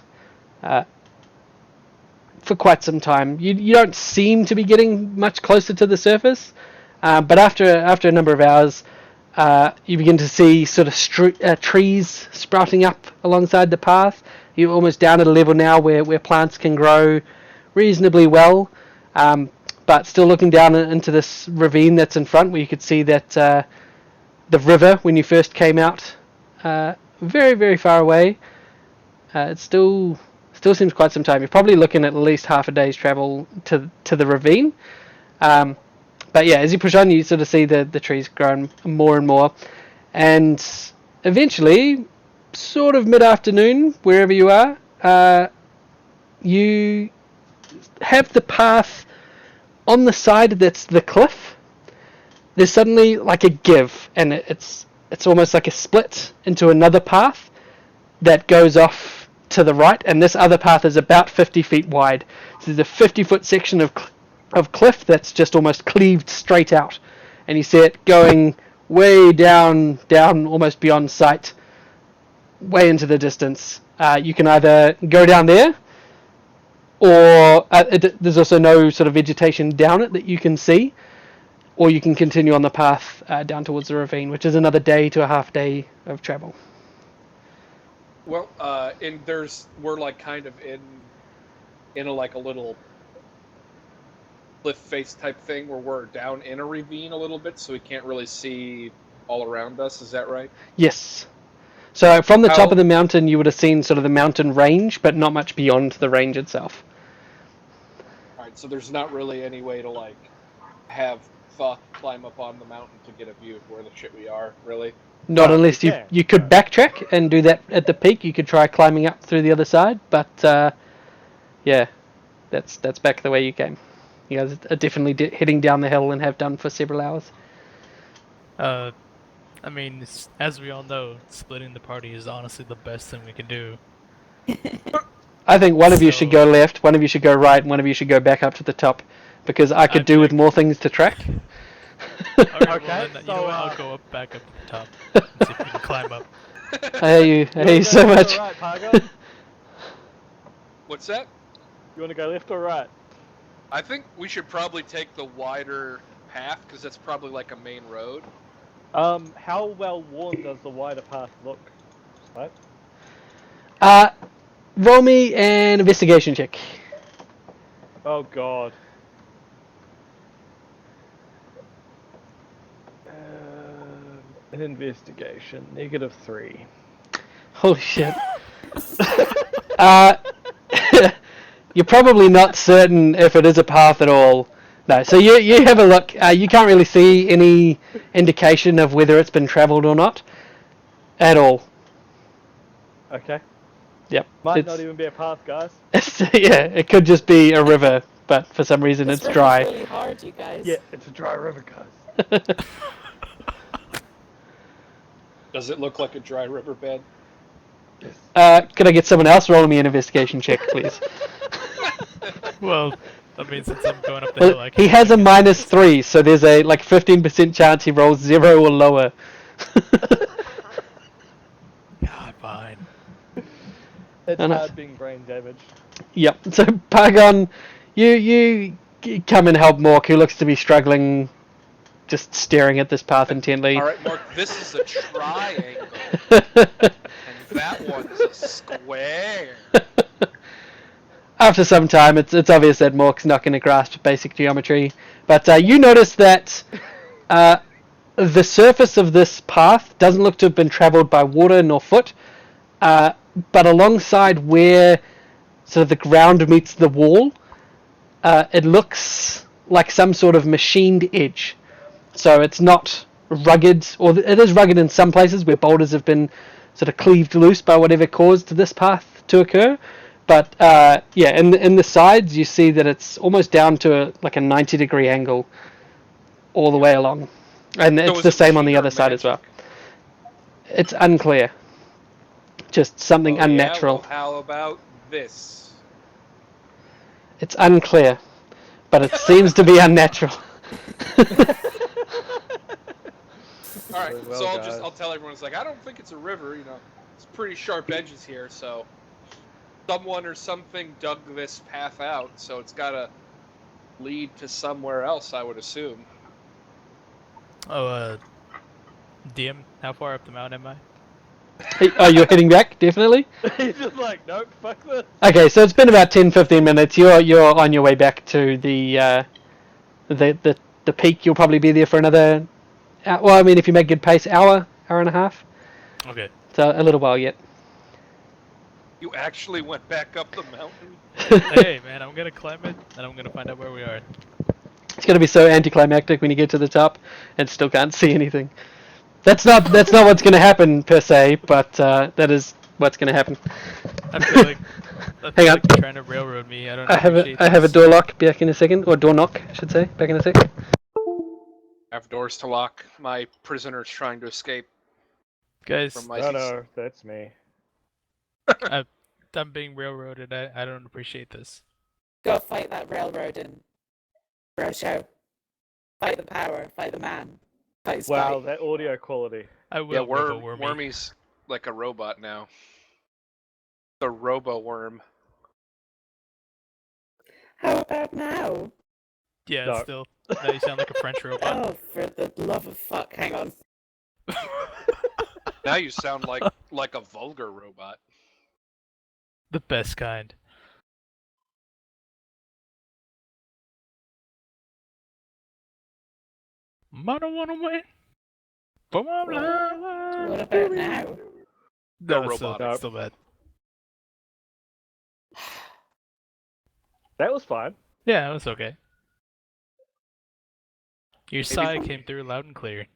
for quite some time. You don't seem to be getting much closer to the surface, but after a number of hours, you begin to see sort of trees sprouting up alongside the path, you're almost down at a level now where plants can grow reasonably well, but still looking down into this ravine that's in front, where you could see that the river when you first came out, very, very far away. It still seems quite some time. You're probably looking at least half a day's travel to the ravine. But yeah, as you push on, you sort of see the trees growing more and more, and eventually, sort of mid-afternoon, wherever you are, you have the path on the side that's the cliff. There's suddenly like a give, and it's almost like a split into another path that goes off to the right, and this other path is about 50 feet wide. So there's a 50-foot section of cliff that's just almost cleaved straight out, and you see it going way down almost beyond sight, way into the distance. You can either go down there, or there's also no sort of vegetation down it that you can see, or you can continue on the path down towards the ravine, which is another day to a half day of travel. Well, and we're like kind of in a little cliff face type thing where we're down in a ravine a little bit, so we can't really see all around us. Is that right? Yes. So from the top of the mountain, you would have seen sort of the mountain range, but not much beyond the range itself. All right, so there's not really any way to like have Thoth climb up on the mountain to get a view of where the shit we are, really. Not unless you could backtrack and do that at the peak. You could try climbing up through the other side, but yeah, that's back the way you came. You guys are definitely heading down the hill and have done for several hours. I mean, as we all know, splitting the party is honestly the best thing we can do. I think one of you should go left, one of you should go right, and one of you should go back up to the top, because I could do with more things to track. Alright, Okay, well then, you know what, I'll go back up to the top and see if we can climb up. I hate you so much. Right, Pargon? What's that? You want to go left or right? I think we should probably take the wider path, because that's probably like a main road. How well worn does the wider path look? Right? Roll me an investigation check. Oh god. An investigation, -3. Holy shit. You're probably not certain if it is a path at all. No, so you have a look. You can't really see any indication of whether it's been travelled or not. At all. Okay. Yep. Might not even be a path, guys. Yeah, it could just be a river, but for some reason it's dry. It's really hard, you guys. Yeah, it's a dry river, guys. Does it look like a dry riverbed? Could I get someone else rolling me an investigation check, please? Well, I mean, since I'm going up the hill, I can... He has a -3, so there's a like 15% chance he rolls 0 or lower. God, fine. It's Oh, no. hard being brain damaged. Yep. So Pargon, you come and help Mork, who looks to be struggling, just staring at this path intently. All right, Mark, this is a triangle, and that one's a square. After some time, it's obvious that Mork's not going to grasp basic geometry, but you notice that the surface of this path doesn't look to have been travelled by water nor foot, but alongside where sort of the ground meets the wall, it looks like some sort of machined edge. So it's not rugged, or it is rugged in some places where boulders have been sort of cleaved loose by whatever caused this path to occur. But yeah, in the sides you see that it's almost down to like a 90-degree angle all the way along, and So it's is the it same on the cheater other side as well. magic? It's unclear, just something Oh, unnatural. Yeah? Well, how about this? It's unclear, but it seems to be unnatural. All right, Very well, so guys. I'll tell everyone, it's like, I don't think it's a river, you know. It's pretty sharp edges here, so someone or something dug this path out, so it's got to lead to somewhere else, I would assume. Oh, DM, how far up the mountain am I? Oh, you're heading back, definitely? He's just like, nope, fuck this. Okay, so it's been about 10-15 minutes. You're on your way back to the peak. You'll probably be there for another. Well, I mean, if you make good pace, hour and a half. Okay. So a little while yet. You actually went back up the mountain? Hey, man, I'm gonna climb it, and I'm gonna find out where we are. It's gonna be so anticlimactic when you get to the top and still can't see anything. That's not what's gonna happen per se, but that is what's gonna happen. I feel like Hang on. you're trying to railroad me. I don't I appreciate have a this. door lock back in a second, or door knock, I should say, back in a sec. I have doors to lock. My prisoner's trying to escape Guys, from my... No, that's me. I'm being railroaded. I don't appreciate this. Go fight that railroading bro show. Fight the power, fight the man. Fight Spite. Wow, that audio quality. I will. Yeah, Wormy. Wormy's like a robot now. The Robo-Worm. How about now? Yeah, No. still. Now you sound like a French robot. Oh, for the love of fuck, hang on. Now you sound like a vulgar robot. The best kind. I don't wanna win. But I'm What about now? No, it's still, robotic. still bad. That was fine. Yeah, it was okay. Your sigh came through loud and clear.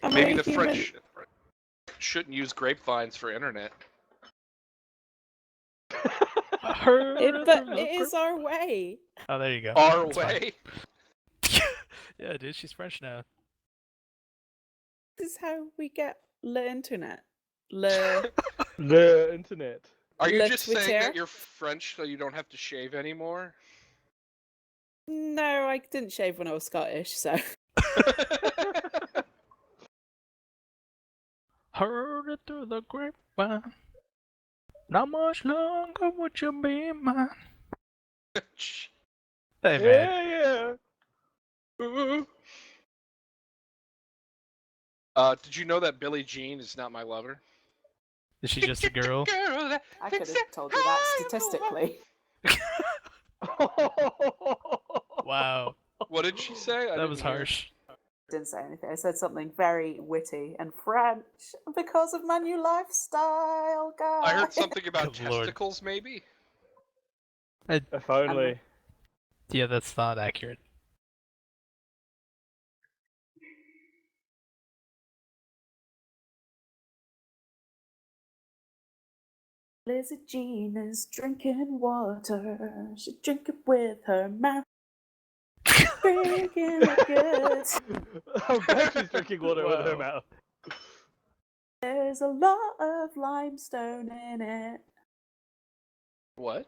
Maybe the French shouldn't use grapevines for internet. But it is our way. Oh, there you go. Our That's fine. way. Yeah, dude, she's French now. This is how we get the internet. Le The internet. Are you Le just Twitter? saying that you're French so you don't have to shave anymore? No, I didn't shave when I was Scottish, so Heard it through the grapevine. Not much longer would you be mine. Hey, man. Yeah. Did you know that Billie Jean is not my lover? Is she just a girl? I could have told you that statistically. Wow, What did she say? that was harsh. Didn't say anything. I said something very witty and French because of my new lifestyle, guys. I heard something about Good lord. testicles, maybe? If only. Yeah, that's not accurate. Lizzie Jean is drinking water. She drink it with her mouth. Drinking it good. I'm glad she's drinking water with her Wow. mouth. There's a lot of limestone in it. What?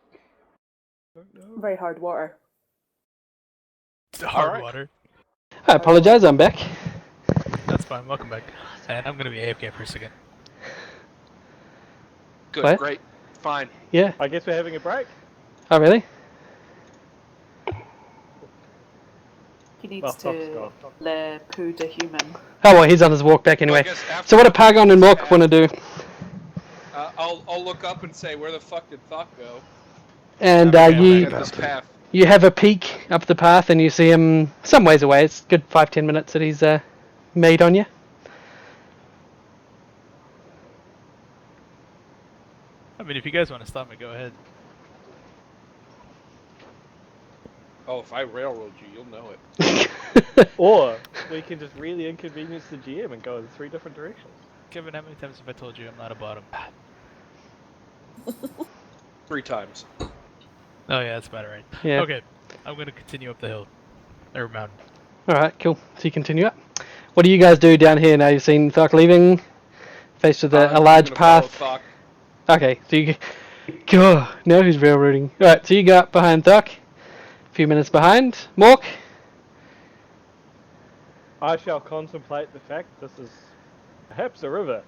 Very hard water. Hard Alright. water. I apologize, I'm back. That's fine. Welcome back. And I'm gonna be AFK for a second. Good, What? great, fine. Yeah. I guess we're having a break. Oh, really? He needs Well, Fox to gone. le poo de human. Oh, well, he's on his walk back anyway. I guess after So what do the Pagon and Mork path, want to do? I'll look up and say, where the fuck did Thought go? And After we you look at this path. you have a peek up the path and you see him some ways away. It's a good 5-10 minutes that he's made on you. I mean, if you guys want to stop me, go ahead. Oh, if I railroad you, you'll know it. Or we can just really inconvenience the GM and go in 3 different directions. Kevin, how many times have I told you I'm not a bottom? 3 times. Oh yeah, that's about right. Yeah. Okay, I'm gonna continue up the hill. Or mountain. Alright, cool. So you continue up. What do you guys do down here now? You've seen Thok leaving, faced with a I'm large gonna follow path. Thok. Okay, so you go. Now who's railroading? Alright, so you go up behind Thok. A few minutes behind. Mork. I shall contemplate the fact this is perhaps a river.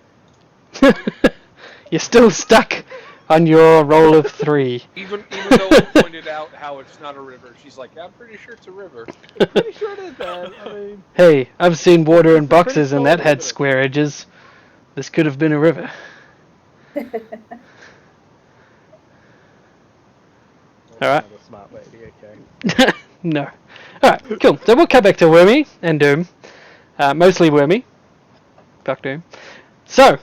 You're still stuck on your roll of 3. Even though we pointed out how it's not a river, she's like, I'm pretty sure it's a river. Pretty sure it is, man. I mean, Hey, I've seen water in This is pretty boxes and that solid had evidence. square edges. This could have been a river. Alright. Not a smart lady, okay. No. Alright, cool. So we'll cut back to Wormy and Doom. Mostly Wormy. Fuck Doom. So,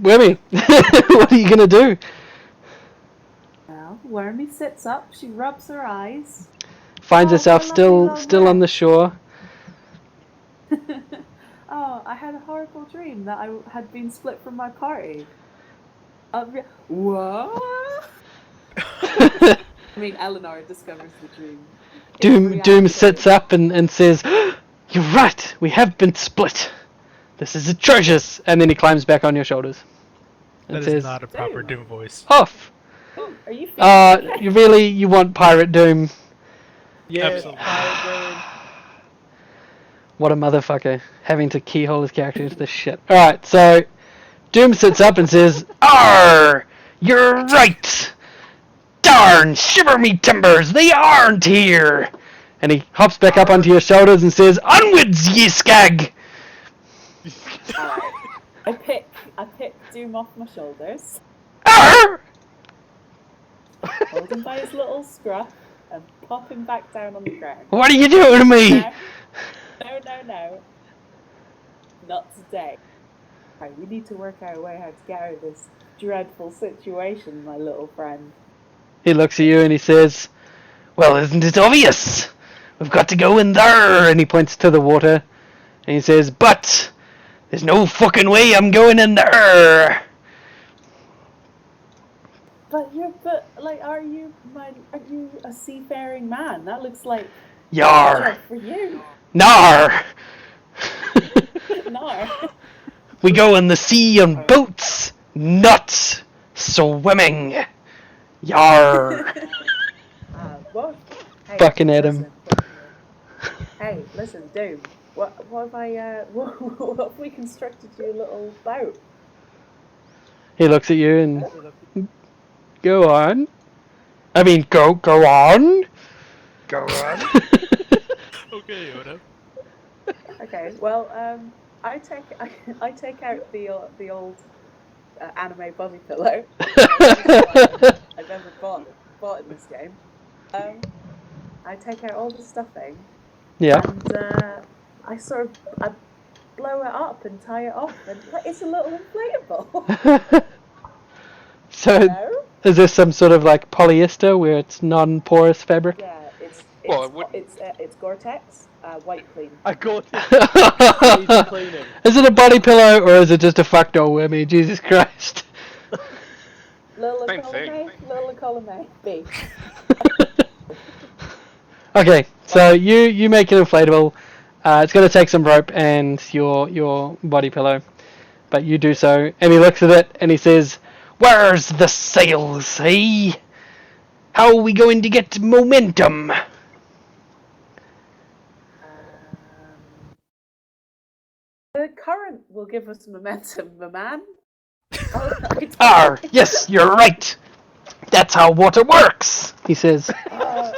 Wormy, what are you gonna do? Well, Wormy sits up, she rubs her eyes. Finds Oh, herself my still lovely still on the shore. Oh, I had a horrible dream that I had been split from my party. What? I mean, Eleanor discovers the dream. Doom sits up and says, "You're right, we have been split. This is atrocious." And then he climbs back on your shoulders and That says, is not a proper Doom. Doom voice. "Off." Are you feeling okay? You want Pirate Doom? Yes, Absolutely. Pirate What a motherfucker, having to keyhole his character into this shit. Alright, so Doom sits up and says, "Arr! You're right! Darn, shiver me timbers, they aren't here!" And he hops back up onto your shoulders and says, "Onwards, ye skag!" Alright. I pick Doom off my shoulders, Arr! hold him by his little scruff, and pop him back down on the ground. What are you doing to me? No. Not today. Right, we need to work out a way how to get out of this dreadful situation, my little friend. He looks at you and he says, "Well, isn't it obvious? We've got to go in there." And he points to the water. And he says, "But there's no fucking way I'm going in there." Are you a seafaring man? That looks like a Yar. job for you. Nar. No. We go in the sea on boats, not swimming. Yar. What? Hey, Fucking at him. Hey, listen, Doom. What if we constructed you a little boat? He looks at you and go on. I mean, go on. Go on. Okay, Yoda. Okay, well, I take out the old anime body pillow I've ever bought in this game. I take out all the stuffing. Yeah. And I blow it up and tie it off, and it's a little inflatable. So, No? is this some sort of like polyester where it's non-porous fabric? Yeah, it's Well, it wouldn't- it's Gore-Tex, white clean. I got it. Easy cleaning. Is it a body pillow or is it just a fuck doll wormy? Jesus Christ. Little Same column thing. A, little column A, B. Okay, so you make it inflatable. It's going to take some rope and your body pillow, but you do so. And he looks at it and he says, "Where's the sails, eh? How are we going to get momentum?" The current will give us momentum, my man. Yes, you're right. That's how water works, he says. Yeah.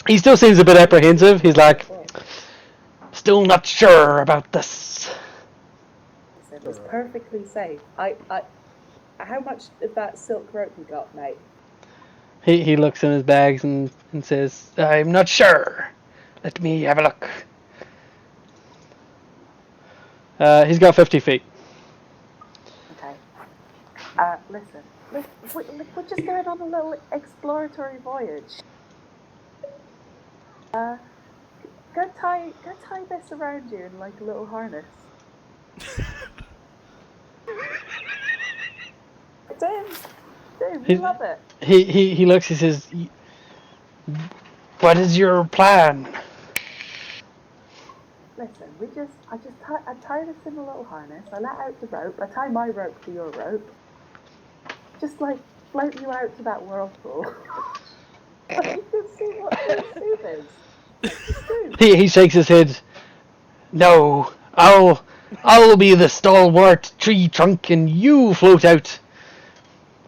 He still seems a bit apprehensive. He's like, "Still not sure about this." It's perfectly safe. How much of that silk rope you got, mate? He looks in his bags and says, "I'm not sure. Let me have a look." He's got 50 feet. Okay. Listen, we're just going on a little exploratory voyage. Go tie this around you in like a little harness. Dude, you love it. He looks, he says, "What is your plan?" Listen, I tie this in a little harness. I let out the rope. I tie my rope to your rope. Just like float you out to that whirlpool. You can see what the soup is. He shakes his head. "No, I'll be the stalwart tree trunk and you float out."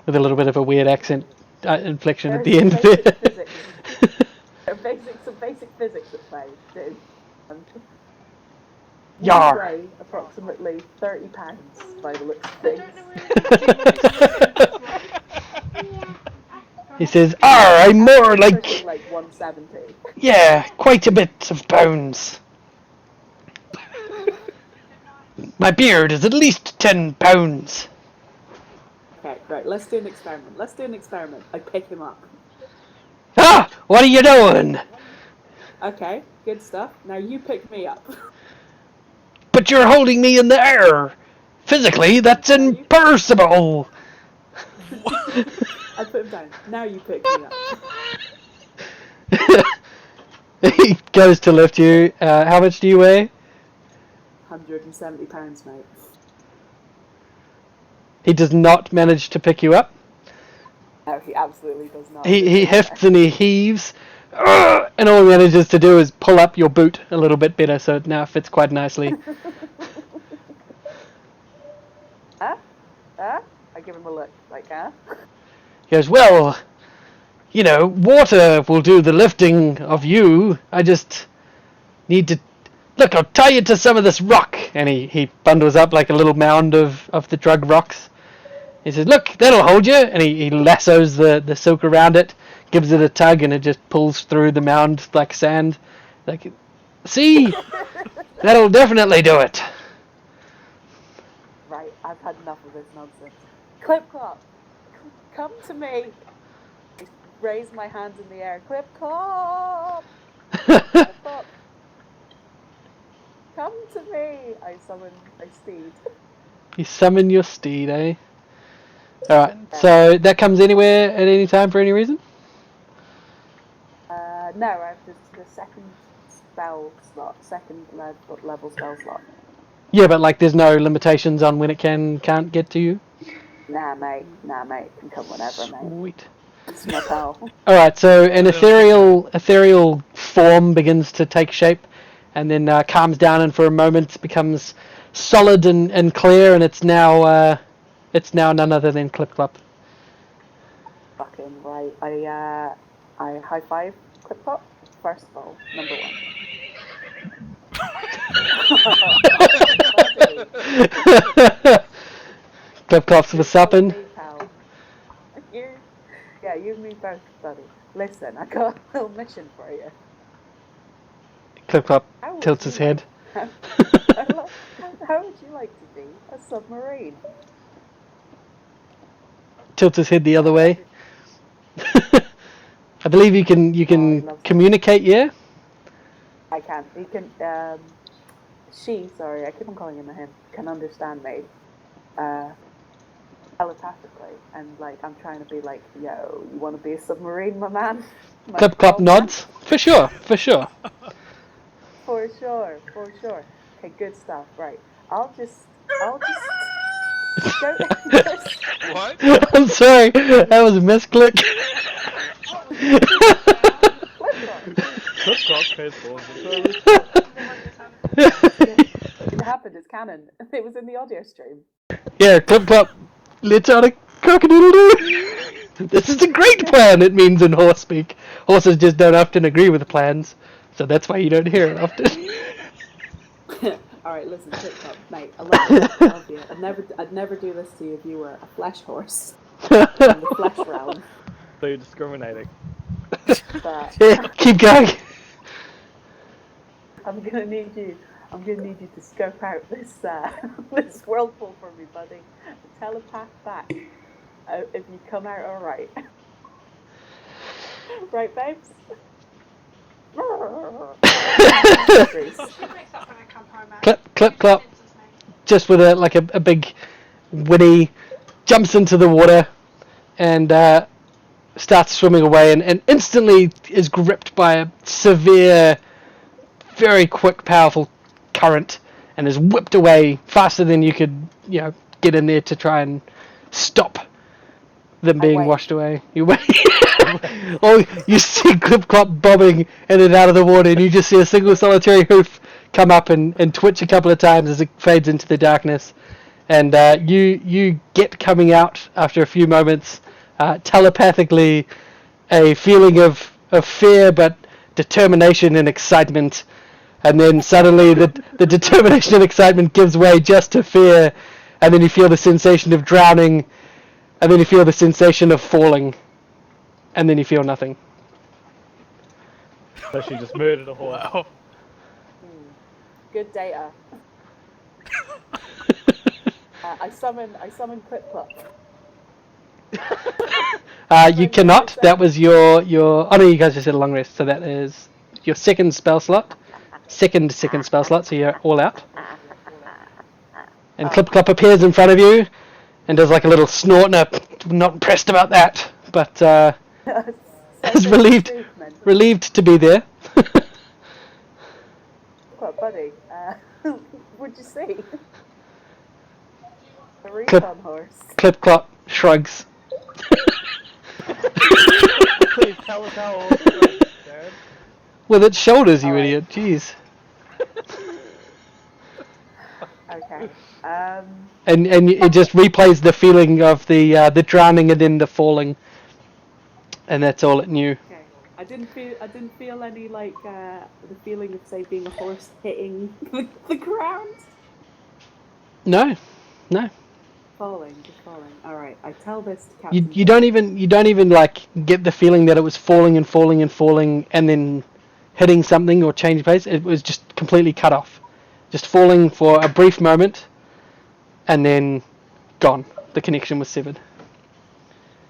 With a little bit of a weird accent inflection at the end of it. Some basic physics at play, dude. You Yar. weigh approximately 30 pounds by the looks of things. He says, I'm more Pushing like, like 170. yeah, quite a bit of pounds. My beard is at least 10 pounds. Okay, right, let's do an experiment. I pick him up. Ah, what are you doing? Okay, good stuff. Now you pick me up. But you're holding me in the air. Physically, that's impossible. I put him down. Now you pick me up. He goes to lift you. How much do you weigh? 170 pounds, mate. He does not manage to pick you up. No, he absolutely does not. He hefts and he heaves. And all he manages to do is pull up your boot a little bit better, so it now fits quite nicely. Huh? Huh? I give him a look, like, huh? He goes, well, you know, water will do the lifting of you. I just need to... Look, I'll tie you to some of this rock. And he bundles up like a little mound of the drug rocks. He says, look, that'll hold you. And he lassos the silk around it, gives it a tug, and it just pulls through the mound like sand. Like, see? That'll definitely do it. Right, I've had enough of this nonsense. Clip Clop, come to me. I raise my hands in the air. Clip Clop! Clip Clop. Come to me. I summon a steed. You summon your steed, eh? Alright, so that comes anywhere at any time for any reason? No, I have the second spell slot, second level spell slot. Yeah, but like there's no limitations on when it can't get to you? Nah, mate, it can come whenever, mate. Sweet. It's my pal. Alright, so an ethereal form begins to take shape and then calms down, and for a moment becomes solid and clear, and it's now none other than Clip Clop. Fucking right. I high five Clip Clop. First of all, number one. Clip Clop's was supping. Yeah, you and me both, buddy. Listen, I got a little mission for you. Clip Clop tilts his head. How would you like to be a submarine? Tilts his head the other way. I believe you can communicate, yeah? I can. He can. Sorry, I keep on calling him a him. Can understand me. Telepathically, and like I'm trying to be like, yo, you want to be a submarine, my man? Clip Clop nods. For sure. For sure. Okay, good stuff. Right. I'll just. What? I'm sorry, that was a misclick. Clip Clop pays for It happened. It's canon. It was in the audio stream. Yeah, Clip Clop lets out a cock-a-doodle-doo. This is a great plan, it means in horse speak. Horses just don't often agree with plans, so that's why you don't hear it often. Alright, listen, Clip Clop, mate, I love you. I love you. I'd never do this to you if you were a flesh horse. In the flesh realm. So you're discriminating. But Yeah, keep going. I'm gonna need you to scope out this this whirlpool for me, buddy. Telepath back. If you come out alright. Right, babes? Clip Clop, just with a big whinny, jumps into the water and starts swimming away, and instantly is gripped by a severe, very quick, powerful current, and is whipped away faster than you could, get in there to try and stop them being washed away. You wait. Oh, you see Clip Clop bobbing in and out of the water, and you just see a single solitary hoof come up and twitch a couple of times as it fades into the darkness. And you get coming out after a few moments, telepathically, a feeling of fear, but determination and excitement and then suddenly the determination and excitement gives way just to fear, and then you feel the sensation of drowning, and then you feel the sensation of falling, and then you feel nothing. So she just murdered a horse. Wow. Good data. I summon Clip Clop. You cannot. That was your. Oh no, you guys just had a long rest, so that is your second spell slot. Second spell slot, so you're all out. And Clip Clop appears in front of you, and does like a little snort. No, not impressed about that, but is relieved to be there. What, buddy? What'd you see? A recon horse. Clip Clop shrugs. Please tell us how old it is, Dad. With its shoulders, you Alright. idiot. Jeez. Okay. And it just replays the feeling of the drowning and then the falling, and that's all it knew. Okay. I didn't feel any like the feeling of say being a horse hitting the ground. No. Falling. All right. I tell this to Captain. You don't even like get the feeling that it was falling and then hitting something or changing pace. It was just completely cut off, just falling for a brief moment, and then gone. The connection was severed.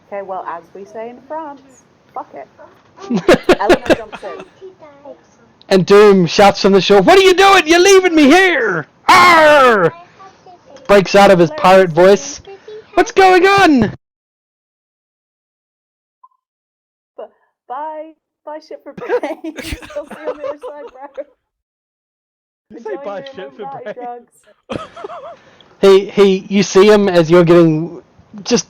Okay. Well, as we say in France, fuck it. Eleanor jumps in. And Doom shouts from the shore, "What are you doing? You're leaving me here!" Arr! Breaks out of his pirate voice. What's going on? Bye, ship for brains. I'll see you on the other side, bro. You say buy shit for Illuminati brains. drugs. You see him as you're getting just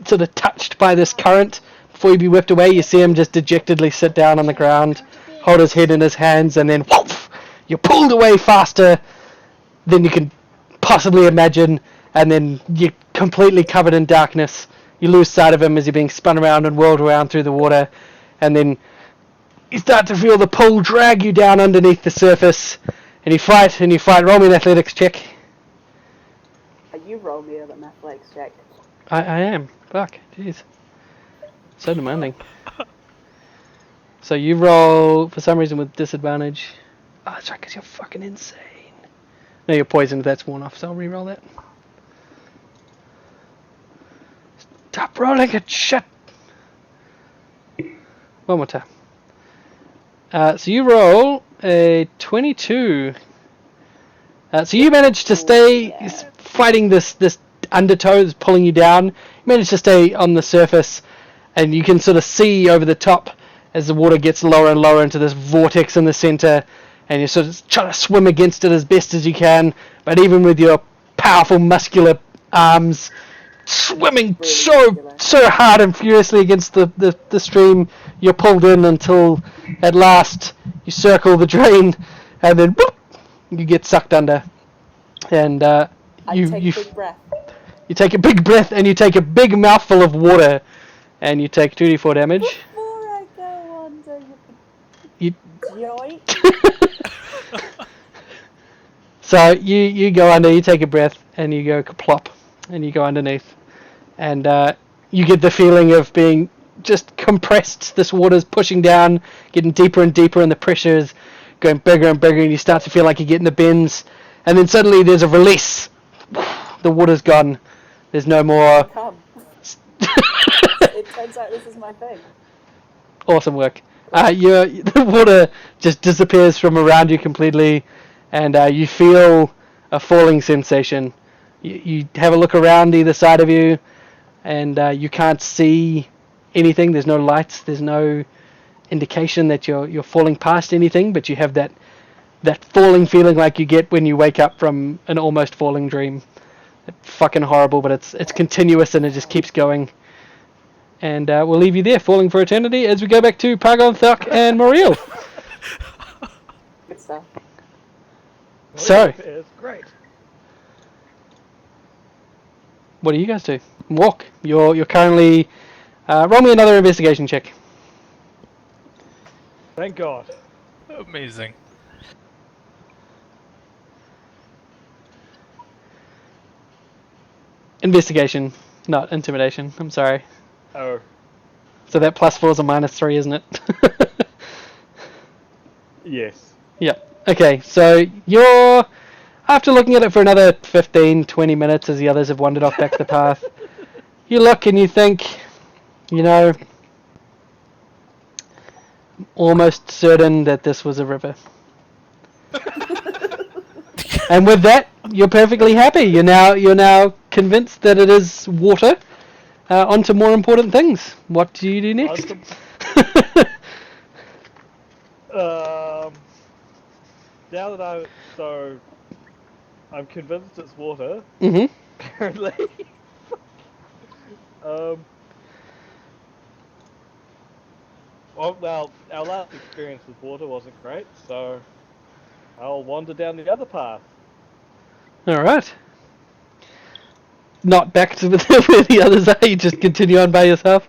sort of touched by this current. Before you be whipped away, you see him just dejectedly sit down on the ground, hold his head in his hands, and then whoof, you're pulled away faster than you can possibly imagine, and then you're completely covered in darkness. You lose sight of him as you're being spun around and whirled around through the water, and then you start to feel the pull drag you down underneath the surface, and you fight. Roll me an athletics check. You roll me an athletics check. I am. Fuck. Jeez. So demanding. So you roll, for some reason, with disadvantage. Oh, that's right, because you're fucking insane. No, you're poisoned. That's worn off, so I'll re-roll that. Stop rolling it, shit! One more time. So you roll a 22. So you managed to stay fighting this undertow that's pulling you down. You managed to stay on the surface, and you can sort of see over the top as the water gets lower and lower into this vortex in the center, and you're sort of trying to swim against it as best as you can, but even with your powerful muscular arms swimming so hard and furiously against the stream, you're pulled in until at last you circle the drain, and then boop, you get sucked under, and you take a big breath. You take a big breath and you take a big mouthful of water, and you take 2d4 damage. Before I go under, You yoink. So you go under, you take a breath, and you go plop, and you go underneath, and you get the feeling of being just compressed. This water's pushing down, getting deeper and deeper, and the pressure is going bigger and bigger, and you start to feel like you're getting the bends, and then suddenly there's a release. The water's gone. There's no more. Come. It turns out this is my thing. Awesome work. The water just disappears from around you completely, and you feel a falling sensation. You have a look around either side of you, and you can't see anything. There's no lights. There's no indication that you're falling past anything, but you have that falling feeling like you get when you wake up from an almost falling dream. It's fucking horrible, but it's continuous and it just keeps going. And we'll leave you there, falling for eternity, as we go back to Pagon, Thok, and Moriel. Good stuff. So, It's great. what do you guys do? Walk. You're currently. Roll me another investigation check. Thank God. Amazing. Investigation, not intimidation. I'm sorry. Oh, So that +4 is a -3, isn't it? yes. Yep. Okay, so you're... After looking at it for another 15, 20 minutes as the others have wandered off back the path, you look and you think, you know, almost certain that this was a river. And with that, you're perfectly happy. You're now convinced that it is water. On to more important things. What do you do next? Now that I'm convinced it's water. Mm-hmm. Apparently. Well, our last experience with water wasn't great, so I'll wander down the other path. All right. Not back to where the others are. You just continue on by yourself.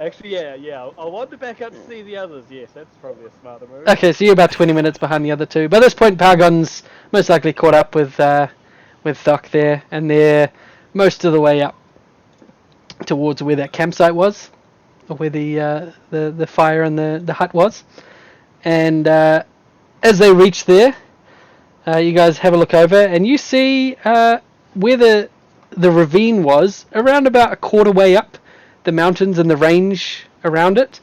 Actually, yeah. I'll wander back up to see the others. Yes, that's probably a smarter move. Okay, so you're about 20 minutes behind the other two. By this point, Paragon's most likely caught up with Thok there, and they're most of the way up towards where that campsite was, or where the fire and the hut was. And as they reach there, you guys have a look over, and you see where the ravine was, around about a quarter way up the mountains and the range around it.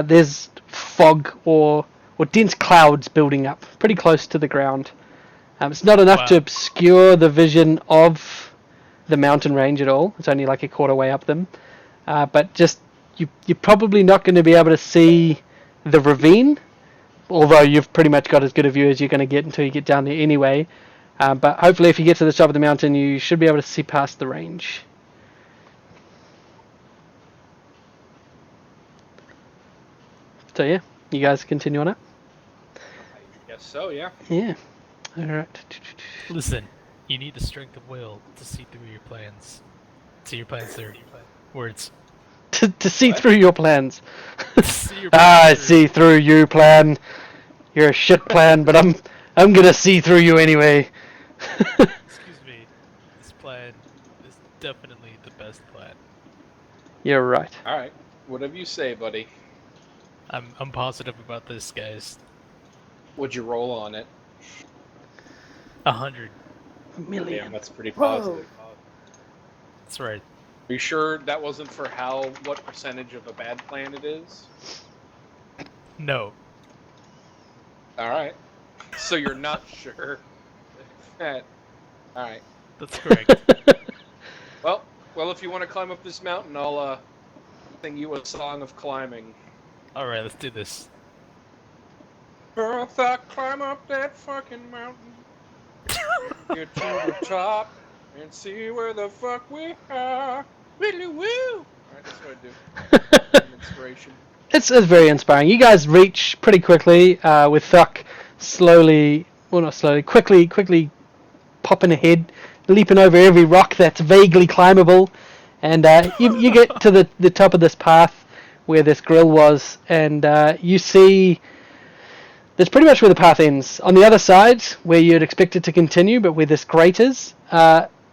There's fog or dense clouds building up pretty close to the ground. It's not enough to obscure the vision of the mountain range at all. It's only like a quarter way up them. But just you're probably not going to be able to see the ravine, although you've pretty much got as good a view as you're going to get until you get down there anyway. But hopefully if you get to the top of the mountain, you should be able to see past the range. So yeah, you guys continue on up? I guess so, yeah. Yeah. Alright. Listen, you need the strength of will to see through your plans. See your plans through. Words. To see through your plans. See your I plans through. see through you, plan. You're a shit plan, but I'm gonna see through you anyway. Excuse me. This plan is definitely the best plan. You're right. Alright. Whatever you say, buddy. I'm positive about this, guys. Would you roll on it? 100. Million. Damn, that's pretty Whoa. positive. That's right. Are you sure that wasn't for what percentage of a bad plan it is? No. Alright. So you're not sure. Alright. That's correct. Well, if you want to climb up this mountain, I'll sing you a song of climbing. Alright, let's do this. If I climb up that fucking mountain, get to the top, and see where the fuck we are. Really woo! Alright, that's what I do. Inspiration. It's very inspiring. You guys reach pretty quickly, with Thuck quickly popping ahead, leaping over every rock that's vaguely climbable, and you get to the top of this path where this grill was, and you see that's pretty much where the path ends. On the other side, where you'd expect it to continue, but where this grate is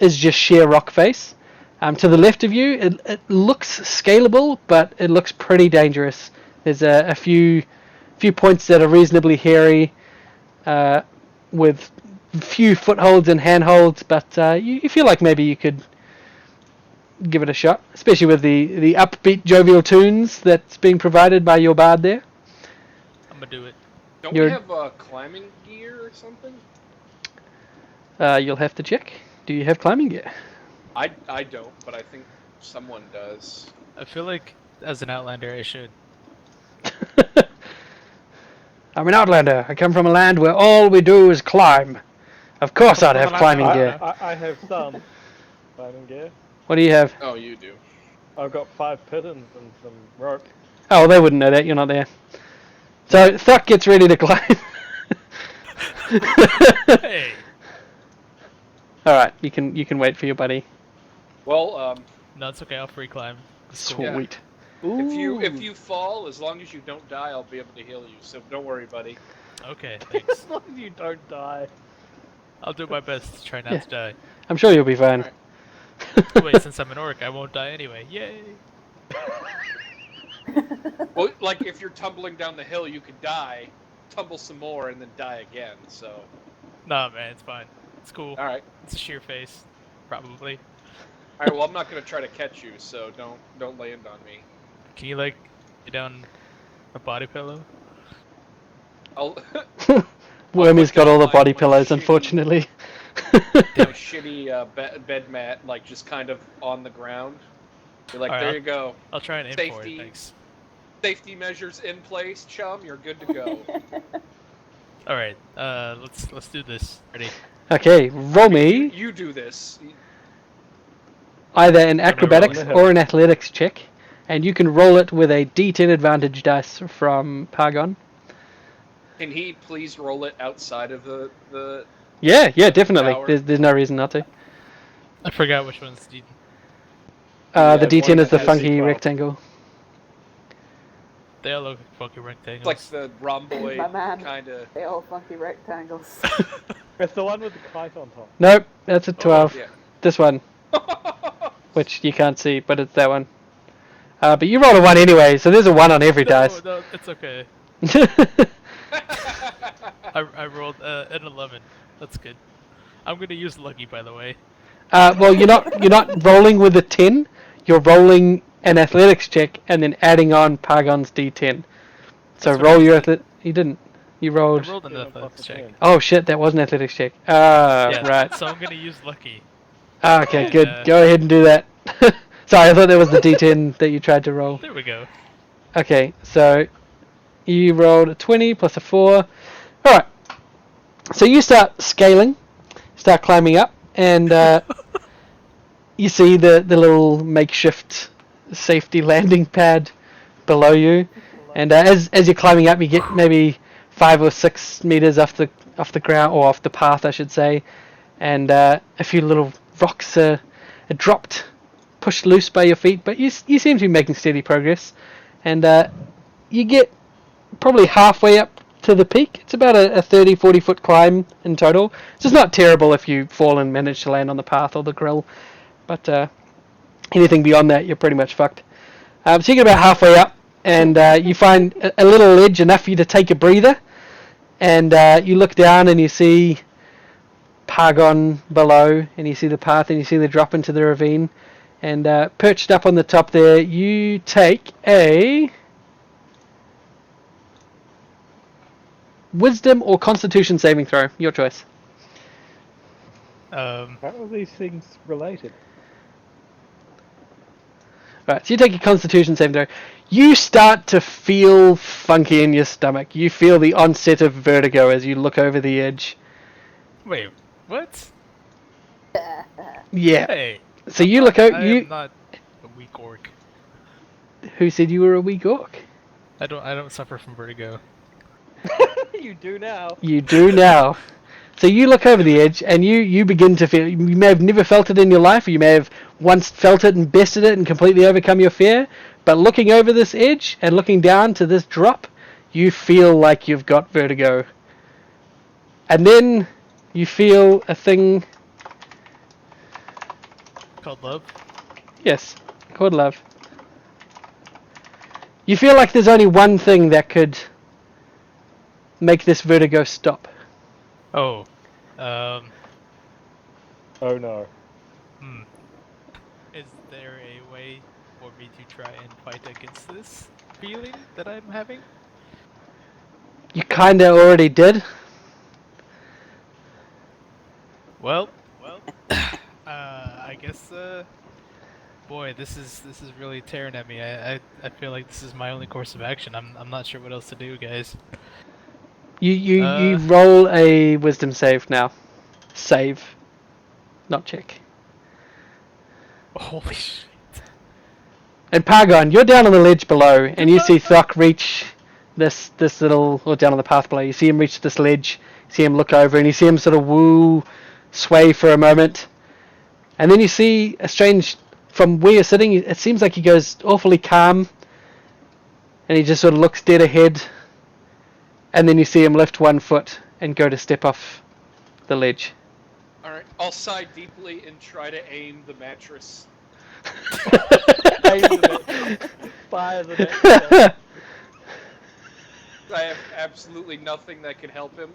just sheer rock face. To the left of you, it looks scalable, but it looks pretty dangerous. There's a few points that are reasonably hairy, with few footholds and handholds, but you feel like maybe you could give it a shot, especially with the upbeat, jovial tunes that's being provided by your bard there. I'm gonna do it. Don't we have climbing gear or something? You'll have to check. Do you have climbing gear? I don't, but I think someone does. I feel like, as an Outlander, I should. I'm an Outlander. I come from a land where all we do is climb. Of course I'd have climbing gear. I have some climbing gear. What do you have? Oh, you do. I've got 5 pittons and some rope. Oh, they wouldn't know that. You're not there. So Thuck gets ready to climb. Hey! Alright, you can wait for your buddy. Well, No, it's okay. I'll free climb. Sweet. if you fall, as long as you don't die, I'll be able to heal you. So don't worry, buddy. Okay, thanks. As long as you don't die. I'll do my best to try not Yeah. to die. I'm sure you'll be fine. Alright. Wait, since I'm an orc, I won't die anyway. Yay! Well, like if you're tumbling down the hill, you could die, tumble some more, and then die again. So, Nah, man, it's fine. It's cool. all right, It's a sheer face, probably. all right. Well, I'm not gonna try to catch you, so don't land on me. Can you like get down a body pillow? I'll Wormy's got all the my- body my pillows, shitty- unfortunately. my shitty bed mat, like just kind of on the ground. You're like, All right, there you go. I'll try and aim for Safety. it. Thanks. Safety measures in place, chum. You're good to go. All right, let's do this. Ready? Okay, roll me You do this. either an acrobatics roll it. or an athletics check, and you can roll it with a D10 advantage dice from Paragon. Can he please roll it outside of the? Yeah, definitely. Tower. There's no reason not to. I forgot which one's D. The one D10 is that the has funky C12. rectangle. They all look like funky It's rectangles. like the rhomboid My man. kind of. They all funky rectangles. It's the one with the kite on top. Nope, that's a 12. Yeah. This one, which you can't see, but it's that one. But you rolled a 1 anyway, so there's a 1 on every dice. No, it's okay. I rolled an 11. That's good. I'm gonna use lucky, by the way. Well, you're not rolling with a 10. You're rolling an athletics check and then adding on Paragon's D10. So That's what roll I your said. athletics. You didn't. You I rolled. rolled an Yeah, athletics plus a check. 10. Oh shit, that was an athletics check. Yeah, Right. So I'm gonna use lucky. Okay, good. Yeah. Go ahead and do that. Sorry, I thought that was the D10 that you tried to roll. There we go. Okay, so you rolled a 20 plus a 4. Alright. So you start scaling, start climbing up, and you see the little makeshift safety landing pad below you. And as you're climbing up, you get maybe 5 or 6 meters off the ground, or off the path, I should say. And a few little rocks are dropped, pushed loose by your feet, but you seem to be making steady progress. And you get probably halfway up to the peak. It's about a 30-40 foot climb in total. It's just not terrible if you fall and manage to land on the path or the grill. But anything beyond that, you're pretty much fucked. So you get about halfway up, and you find a little ledge enough for you to take a breather. And you look down and you see Paragon below, and you see the path, and you see the drop into the ravine. And perched up on the top there, you take a Wisdom or Constitution saving throw. Your choice. How are these things related? Right, so you take a Constitution saving throw. You start to feel funky in your stomach. You feel the onset of vertigo as you look over the edge. Wait, what? Yeah. Hey, So you look out. I You am not a weak orc. who said you were a weak orc? I don't suffer from vertigo. You do now. You do now. So you look over the edge, and you begin to feel. You may have never felt it in your life, or you may have once felt it and bested it and completely overcome your fear. But looking over this edge and looking down to this drop, you feel like you've got vertigo. And then you feel a thing. Called love. Yes, called love. You feel like there's only one thing that could make this vertigo stop. Oh, Oh no. Is there a way for me to try and fight against this feeling that I'm having? You kinda already did. Well, I guess. Boy, this is really tearing at me. I feel like this is my only course of action. I'm not sure what else to do, guys. You roll a wisdom save now. Save. Not check. Holy shit! And Paragon, you're down on the ledge below, and you see Thok reach this little, or down on the path below. You see him reach this ledge. You see him look over, and you see him sort of sway for a moment, and then you see a strange. From where you're sitting, it seems like he goes awfully calm, and he just sort of looks dead ahead. And then you see him lift one foot and go to step off the ledge. Alright, I'll sigh deeply and try to aim the mattress. Aim the net, fire the net. I have absolutely nothing that can help him.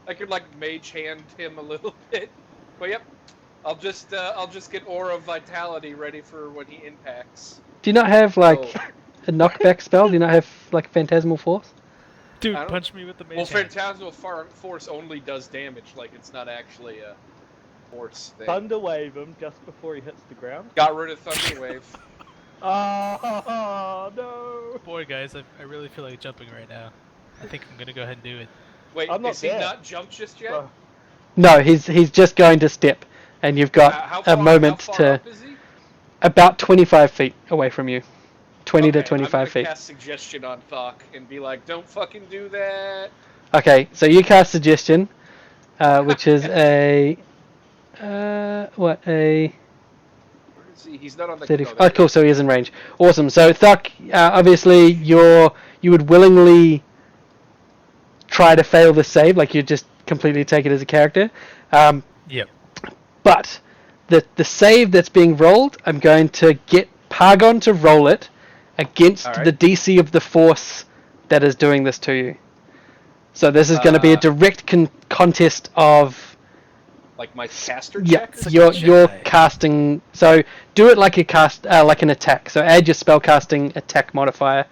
I could like mage hand him a little bit. But yep, I'll just get Aura of Vitality ready for when he impacts. Do you not have like So- a knockback spell? Do you not have like Phantasmal Force? Dude, I don't- punch me with the mage Well, hand. Phantasmal Force only does damage, like it's not actually a force thing. Thunder wave him just before he hits the ground. Got rid of Thunder Wave. Oh no! Boy, guys, I really feel like jumping right now. I think I'm gonna go ahead and do it. Wait, I'm not is he there. not jumped just yet? Oh. No, he's just going to step, and you've got How a moment how far to up is he? about 25 feet away from you. 20 to Okay, 25 I'm feet. gonna cast Suggestion on Thok and be like, don't fucking do that. Okay, so you cast Suggestion, which is a what a Where is he? He's not on the 30. no, Oh, there he cool. is. So he is in range. Awesome. So Thok, obviously you would willingly try to fail the save, like you just completely take it as a character. Yep. But the save that's being rolled, I'm going to get Pargon to roll it against Alright. the DC of the force that is doing this to you. So this is going to be a direct contest of Like my caster yeah, check? Such a you're Jedi. casting. So do it like a cast, like an attack. So add your spellcasting attack modifier.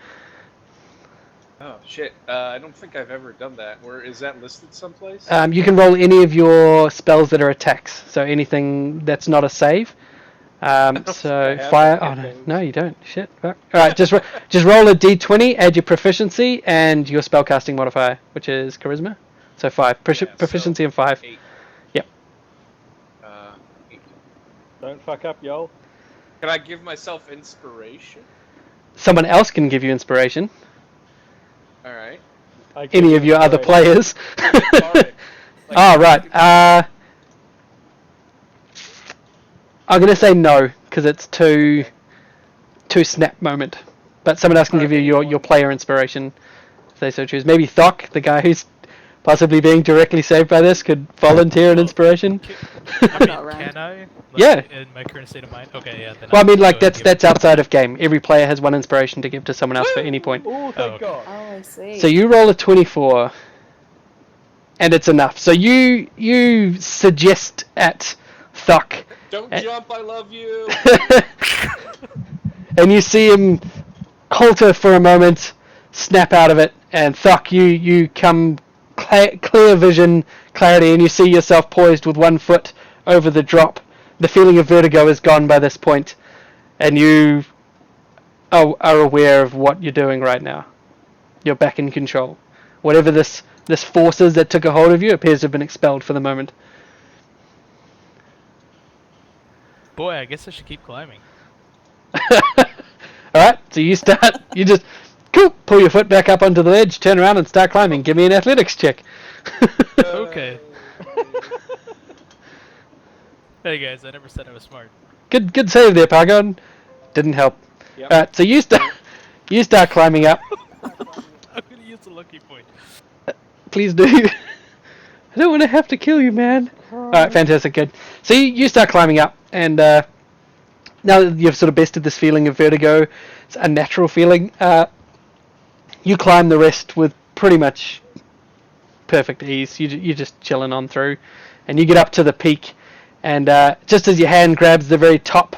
Oh shit! I don't think I've ever done that. Where is that listed someplace? You can roll any of your spells that are attacks. So anything that's not a save. don't think I So have fire. any Oh of no, those. no, you don't. Shit. Fuck. All right, just just roll a d20, add your proficiency and your spellcasting modifier, which is charisma. So 5. Yeah, so Proficiency in 5. 8. Yep. 8. Don't fuck up, yo. Can I give myself inspiration? Someone else can give you inspiration. All right. I give Any you of your other inspiration. players. Bardic. Like, Oh, right. I'm going to say no, because it's too snap moment. But someone else can give you your player inspiration, if they so choose. Maybe Thok, the guy who's possibly being directly saved by this, could volunteer an inspiration. I mean, Not around. can I? Like, Yeah. In my current state of mind? Okay, yeah. Then Well, I mean, I'll like, go ahead and that's give it. outside of game. Every player has one inspiration to give to someone else for any point. Oh, thank okay. God. Oh, I see. So you roll a 24, and it's enough. So you suggest at Thok, Don't jump, I love you. and you see him halter for a moment, snap out of it, and Thok, you come clear vision, clarity, and you see yourself poised with one foot over the drop. The feeling of vertigo is gone by this point, and you are aware of what you're doing right now. You're back in control. Whatever this force is that took a hold of you appears to have been expelled for the moment. Boy, I guess I should keep climbing. Alright, so you just pull your foot back up onto the ledge, turn around and start climbing. Give me an athletics check. Okay. Hey guys, I never said I was smart. Good save there, Pargon. Didn't help. Yep. Alright, so you start climbing up. I'm gonna use the lucky point. Please do. I don't want to have to kill you, man. Alright, fantastic, good. So you start climbing up, and now that you've sort of bested this feeling of vertigo, it's a natural feeling, you climb the rest with pretty much perfect ease. You're just chilling on through, and you get up to the peak, and just as your hand grabs the very top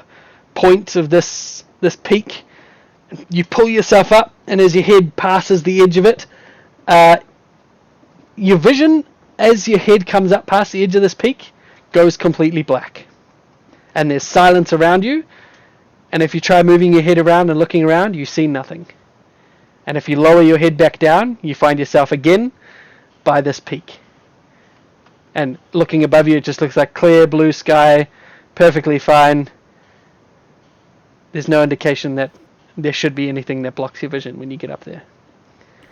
point of this peak, you pull yourself up, and as your head passes the edge of it, your vision, as your head comes up past the edge of this peak, goes completely black. And there's silence around you, and if you try moving your head around and looking around, you see nothing. And if you lower your head back down, you find yourself again by this peak. And looking above you, it just looks like clear blue sky, perfectly fine. There's no indication that there should be anything that blocks your vision when you get up there.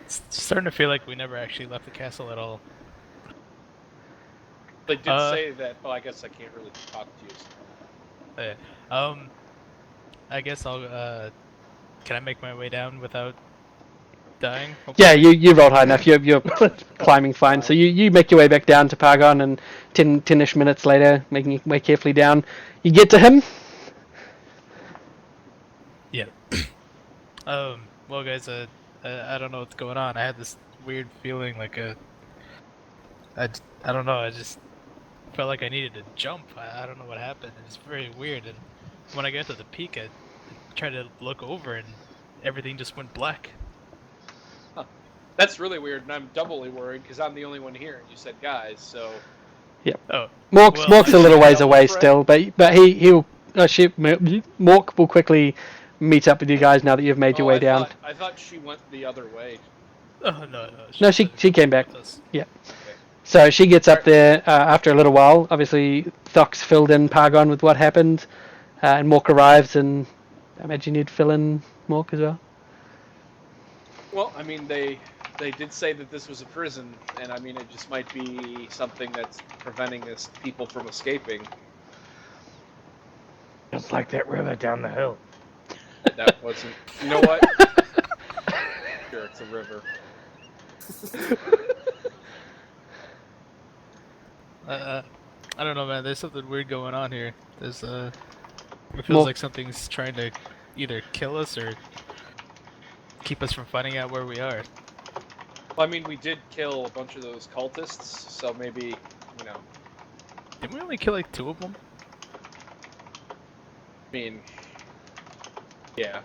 It's starting to feel like we never actually left the castle at all. They did say that. Oh, I guess I can't really talk to you. I guess I'll. Can I make my way down without dying? Yeah, you rolled high enough. You're climbing fine. So you make your way back down to Pargon, and 10-ish minutes later, making your way carefully down, you get to him. Yeah. Well, guys, I don't know what's going on. I had this weird feeling like I don't know. I just felt like I needed to jump. I don't know what happened. It's very weird. And when I got to the peak, I tried to look over, and everything just went black. That's really weird, and I'm doubly worried because I'm the only one here, and you said guys, so... Oh, Mork's a little ways double away threat. still, but Mork will quickly meet up with you guys now that you've made your way down. I thought she went the other way. oh no. No, she came back. with us. Yeah. So she gets up there after a little while. Obviously, Thox filled in Pargon with what happened, and Mork arrives, and I imagine you'd fill in Mork as well. Well, I mean, they did say that this was a prison, and I mean, it just might be something that's preventing this people from escaping. Just like that river down the hill. That wasn't... You know what? Sure, it's a river. I don't know, man. There's something weird going on here. There's it feels Well- like something's trying to either kill us or keep us from finding out where we are. Well, I mean, we did kill a bunch of those cultists, so maybe, you know... Didn't we only kill like 2 of them? I mean... Yeah.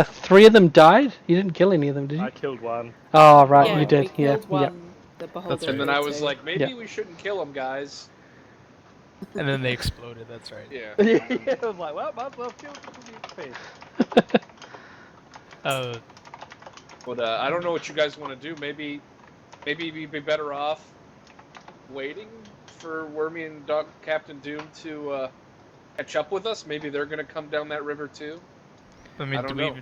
3 of them died. You didn't kill any of them, did you? I killed one. Oh, right, yeah, you did. We Yeah, killed one, the beholder. That's right. And then I was too. like, maybe Yeah. we shouldn't kill them, guys. And then they exploded. That's right. Yeah. Yeah, I was like, well, might as well kill the face. But I don't know what you guys want to do. Maybe we'd be better off waiting for Wormy and Captain Doom to catch up with us. Maybe they're gonna come down that river too. I mean, I don't know.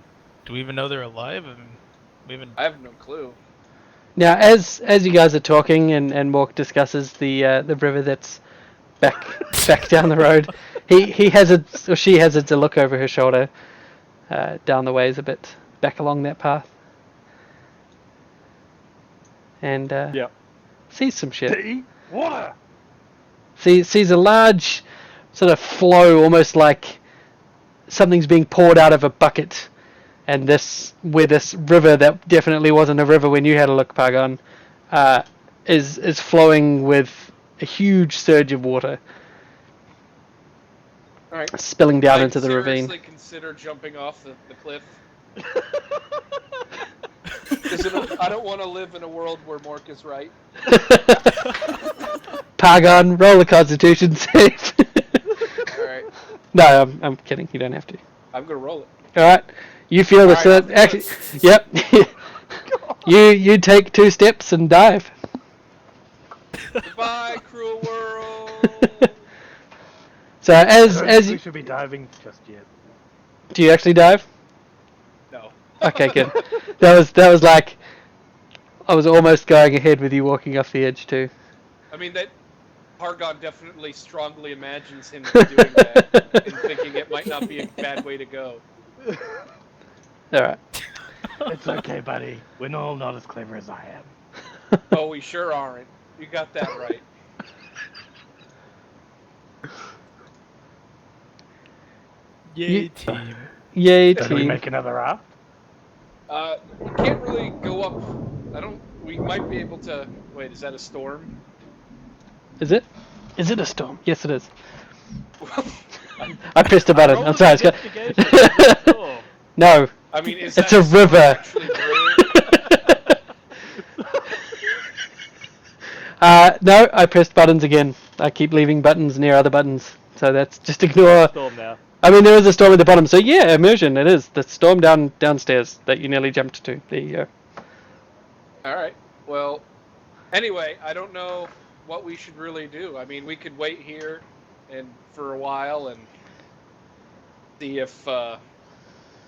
do we even know they're alive? I mean, we haven't. I have no clue. Now, as you guys are talking, and Mork discusses the river that's back down the road, he hazards, or she hazards a look over her shoulder down the ways a bit back along that path, and Yep. sees some shit. Tea? Water! Sees a large sort of flow, almost like something's being poured out of a bucket, and this river that definitely wasn't a river when you had a look, Pargon, is flowing with a huge surge of water, All right. spilling down I'd into the ravine. seriously consider jumping off the cliff. I don't want to live in a world where Mork is right. Pargon, roll a Constitution save. All right. No, I'm kidding. You don't have to. I'm gonna roll it. All right. You feel the All right, surge. I'll do Actually, it. yep. you take 2 steps and dive. Goodbye, cruel world. So I as don't think you we should be diving just yet. do you actually dive? No. Okay, good. That was like I was almost going ahead with you walking off the edge too. I mean, that Pargon definitely strongly imagines him doing that and thinking it might not be a bad way to go. All right. It's okay, buddy. We're all not as clever as I am. Oh, we sure aren't. You got that right. Yay, team! Yay, Should we team. make another raft? We can't really go up. We might be able to. Wait, is that a storm? Is it? Is it a storm? Yes, it is. I pressed a button. I'm sorry. No. I mean, is It's that a storm river. actually brewing? No, I pressed buttons again. I keep leaving buttons near other buttons, so that's just ignore. Storm now. I mean, there is a storm at the bottom, so yeah, immersion. It is the storm downstairs that you nearly jumped to. There you go. All right. Well, anyway, I don't know what we should really do. I mean, we could wait here and for a while and see if the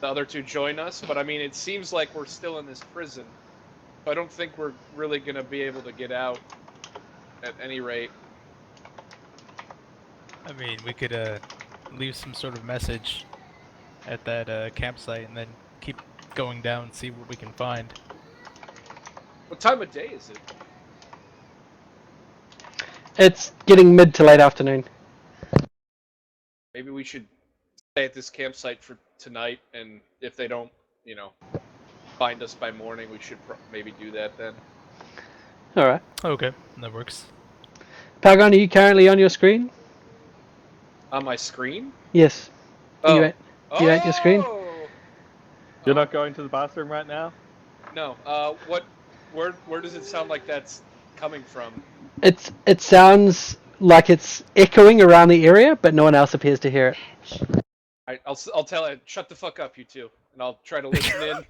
other 2 join us. But I mean, it seems like we're still in this prison. So I don't think we're really gonna be able to get out. At any rate. I mean, we could leave some sort of message at that campsite and then keep going down and see what we can find. What time of day is it? It's getting mid to late afternoon. Maybe we should stay at this campsite for tonight, and if they don't, find us by morning, we should maybe do that then. Alright. Okay, that works. Paragon, are you currently on your screen? On my screen? Yes. Oh. You at your screen? You're not going to the bathroom right now? No. Where does it sound like that's coming from? It sounds like it's echoing around the area, but no one else appears to hear it. I'll tell it. Shut the fuck up, you two, and I'll try to listen in.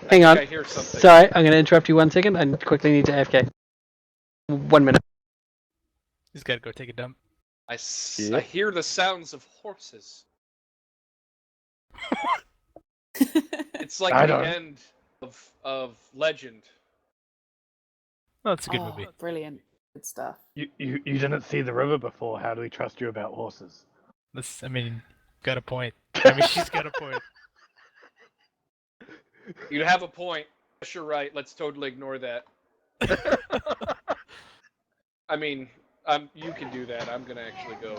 Hang on. I hear something. Sorry, I'm going to interrupt you 1 second. I quickly need to AFK. 1 minute. He's gotta go take a dump. I hear the sounds of horses. It's like the end of Legend. Oh, that's a good movie. Brilliant. Good stuff. You didn't see the river before. How do we trust you about horses? Got a point. I mean, she's got a point. You have a point. Yes, you're right. Let's totally ignore that. I mean, you can do that. I'm gonna actually go.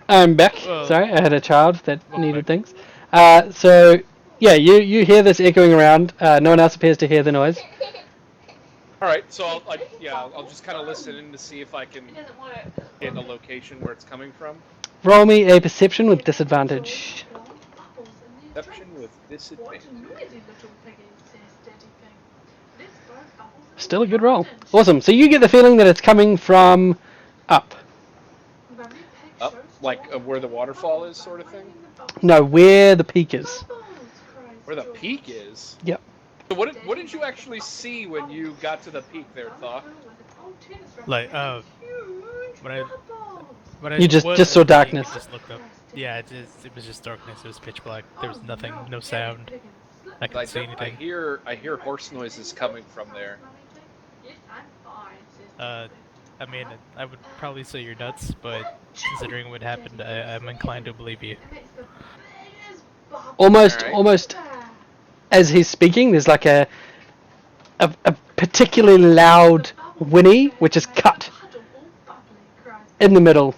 I'm back. Well, Sorry, I had a child that needed things. So, yeah, you hear this echoing around. No one else appears to hear the noise. Alright, so I'll just kind of listen in to see if I can get a location where it's coming from. Roll me a perception with disadvantage. Perception with disadvantage. Still a good roll. Awesome. So you get the feeling that it's coming from up. Up? Like where the waterfall is, sort of thing? No, where the peak is. Where the peak is? Yep. So what did you actually see when you got to the peak there, Thaw? Like, when I You just was saw at the peak, darkness. I just looked up. Yeah, it was just darkness. It was pitch black. There was nothing, no sound. I couldn't see anything. I hear horse noises coming from there. I mean, I would probably say you're nuts, but considering what happened, I'm inclined to believe you. Almost as he's speaking, there's like a particularly loud whinny, which is cut in the middle,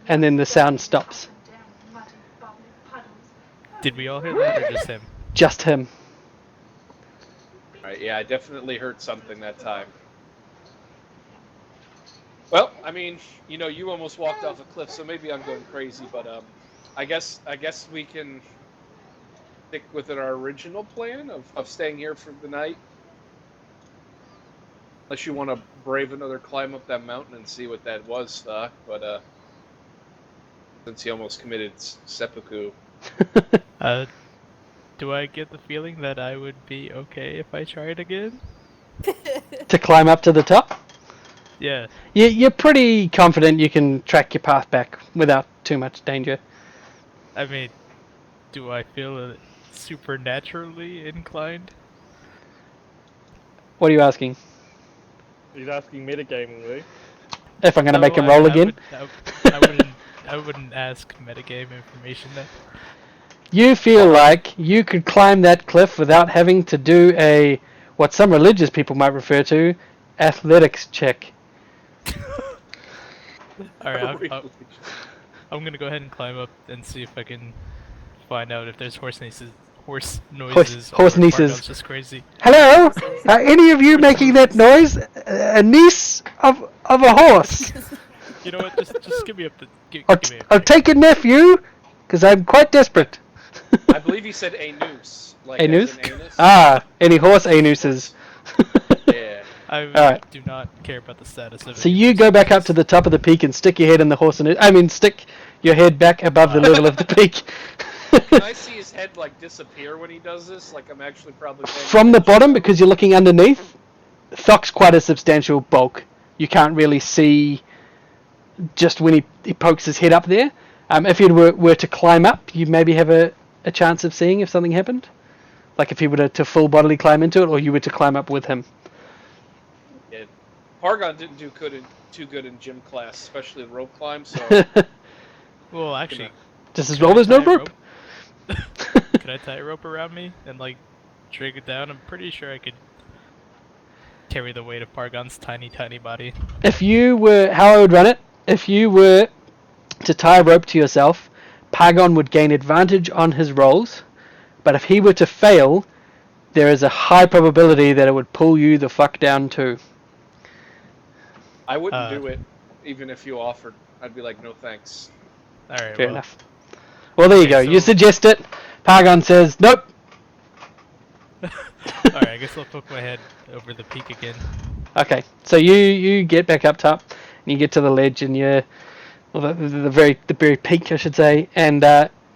and then the sound stops. Did we all hear that, or just him? Just him. Alright, yeah, I definitely heard something that time. Well, I mean, you almost walked off a cliff, so maybe I'm going crazy, but I guess we can stick with our original plan of staying here for the night. Unless you want to brave another climb up that mountain and see what that was, but since he almost committed seppuku. Do I get the feeling that I would be okay if I tried again? To climb up to the top? Yeah. You're pretty confident you can track your path back without too much danger. I mean, do I feel supernaturally inclined? What are you asking? He's asking metagamingly. If I'm going to No, make him roll again? I wouldn't ask metagame information then. You feel like you could climb that cliff without having to do what some religious people might refer to, athletics check. Alright, I'm gonna go ahead and climb up and see if I can find out if there's horse noises. Horse noises. It's just crazy. Hello? Are any of you making that noise? A niece of a horse? You know what? Just give me up the. Give me I'll take a nephew, because I'm quite desperate. I believe he said a noose. Like A noose? as in anus. Ah, any horse anuses. Yeah. I Alright. do not care about the status of it. So you go back up to the top of the peak and stick your head in the horse stick your head back above the level of the peak. Can I see his head disappear when he does this? Like I'm actually probably paying From the attention. bottom, because you're looking underneath, Thok's quite a substantial bulk. You can't really see just when he pokes his head up there. If you were to climb up, you maybe have a chance of seeing if something happened. Like if he were to full bodily climb into it, or you were to climb up with him. Yeah. Pargon didn't do too good in gym class, especially the rope climb. So Well, actually, Just as well there's no rope. Could I tie a rope around me and like drag it down? I'm pretty sure I could carry the weight of Pargon's tiny body. If you were, how I would run it, if you were to tie a rope to yourself, Pargon would gain advantage on his rolls, but if he were to fail, there is a high probability that it would pull you the fuck down too. I wouldn't do it, even if you offered. I'd be like, no thanks. Alright, Fair well, enough. Well, there you go. Okay, You so- suggest it. Pargon says, nope. alright, I guess I'll poke my head over the peak again. Okay, so you get back up top, and you get to the ledge, and you're, well, the very peak, I should say, and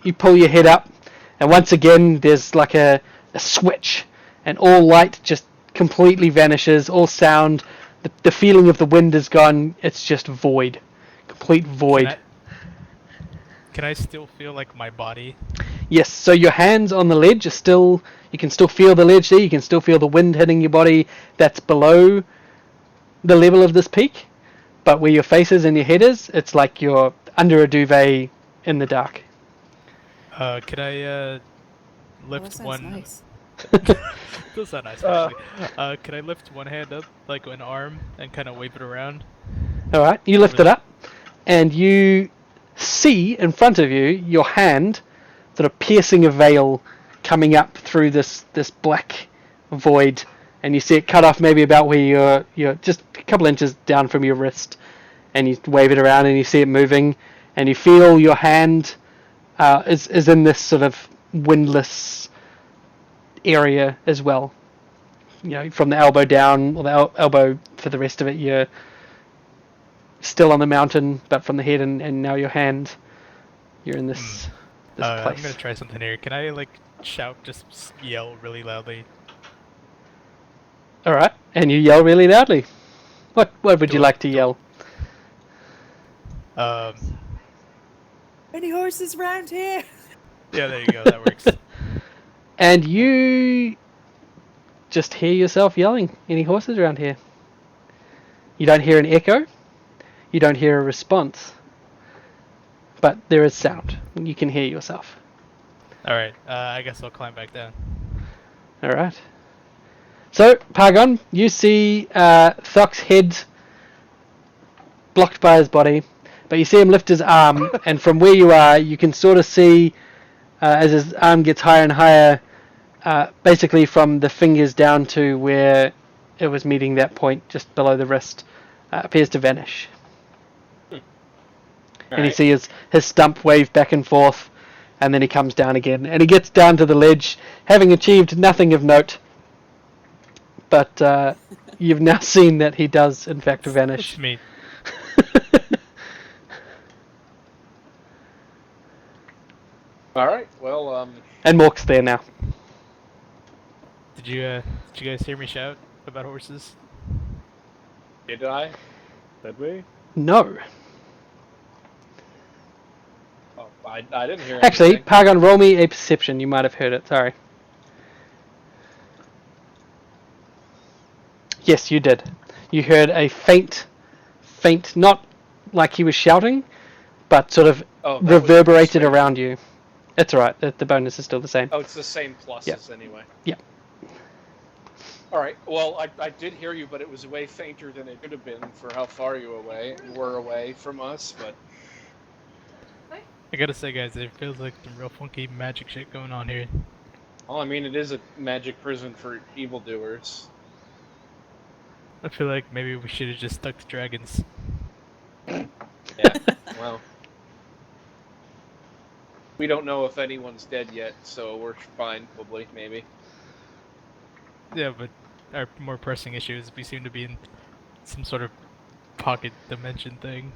you pull your head up, and once again there's like a switch, and all light just completely vanishes, all sound, the feeling of the wind is gone. It's just void, complete void. Can I still feel like my body? Yes, so your hands on the ledge are still, you can still feel the ledge there, you can still feel the wind hitting your body that's below the level of this peak, but where your face is and your head is, it's like you're under a duvet in the dark. Could I Oh, lift that sounds one? nice. Does sound nice actually. Could I lift one hand up, like an arm, and kind of wave it around? Alright, you lift it up, and you see in front of you your hand sort of piercing a veil coming up through this black void, and you see it cut off maybe about where you're just a couple inches down from your wrist, and you wave it around and you see it moving, and you feel your hand is in this sort of windless area as well. You know, from the elbow down, or the elbow for the rest of it, you're still on the mountain, but from the head and now your hand, you're in this I'm place. gonna try something here. Can I like shout, just yell really loudly? All right, and you yell really loudly. What would you like to yell? Any horses around here? Yeah, there you go. That works. And you just hear yourself yelling. Any horses around here? You don't hear an echo. You don't hear a response. But there is sound. You can hear yourself. All right. I guess I'll climb back down. All right. So, Pargon, you see Thok's head blocked by his body, but you see him lift his arm, and from where you are, you can sort of see as his arm gets higher and higher, basically from the fingers down to where it was meeting that point just below the wrist, appears to vanish. And you see his stump wave back and forth, and then he comes down again, and he gets down to the ledge, having achieved nothing of note. But you've now seen that he does, in fact, vanish. It's me. All right. Well, And Mork's there now. Did you guys hear me shout about horses? did I? Did we? No. Oh, I didn't hear Actually, anything. Pargon, roll me a perception. You might have heard it. Sorry. Yes, you did. You heard a faint, not like he was shouting, but sort of Oh, that was reverberated strange. around you. It's alright. The bonus is still the same. Oh, it's the same pluses Yeah. anyway. Yeah. All right. Well, I did hear you, but it was way fainter than it could have been for how far you were away from us. But I gotta say, guys, it feels like some real funky magic shit going on here. well, I mean, it is a magic prison for evildoers. I feel like maybe we should have just stuck to dragons. Yeah. Well, we don't know if anyone's dead yet, so we're fine. Probably, maybe. Yeah, but our more pressing issue is we seem to be in some sort of pocket dimension thing.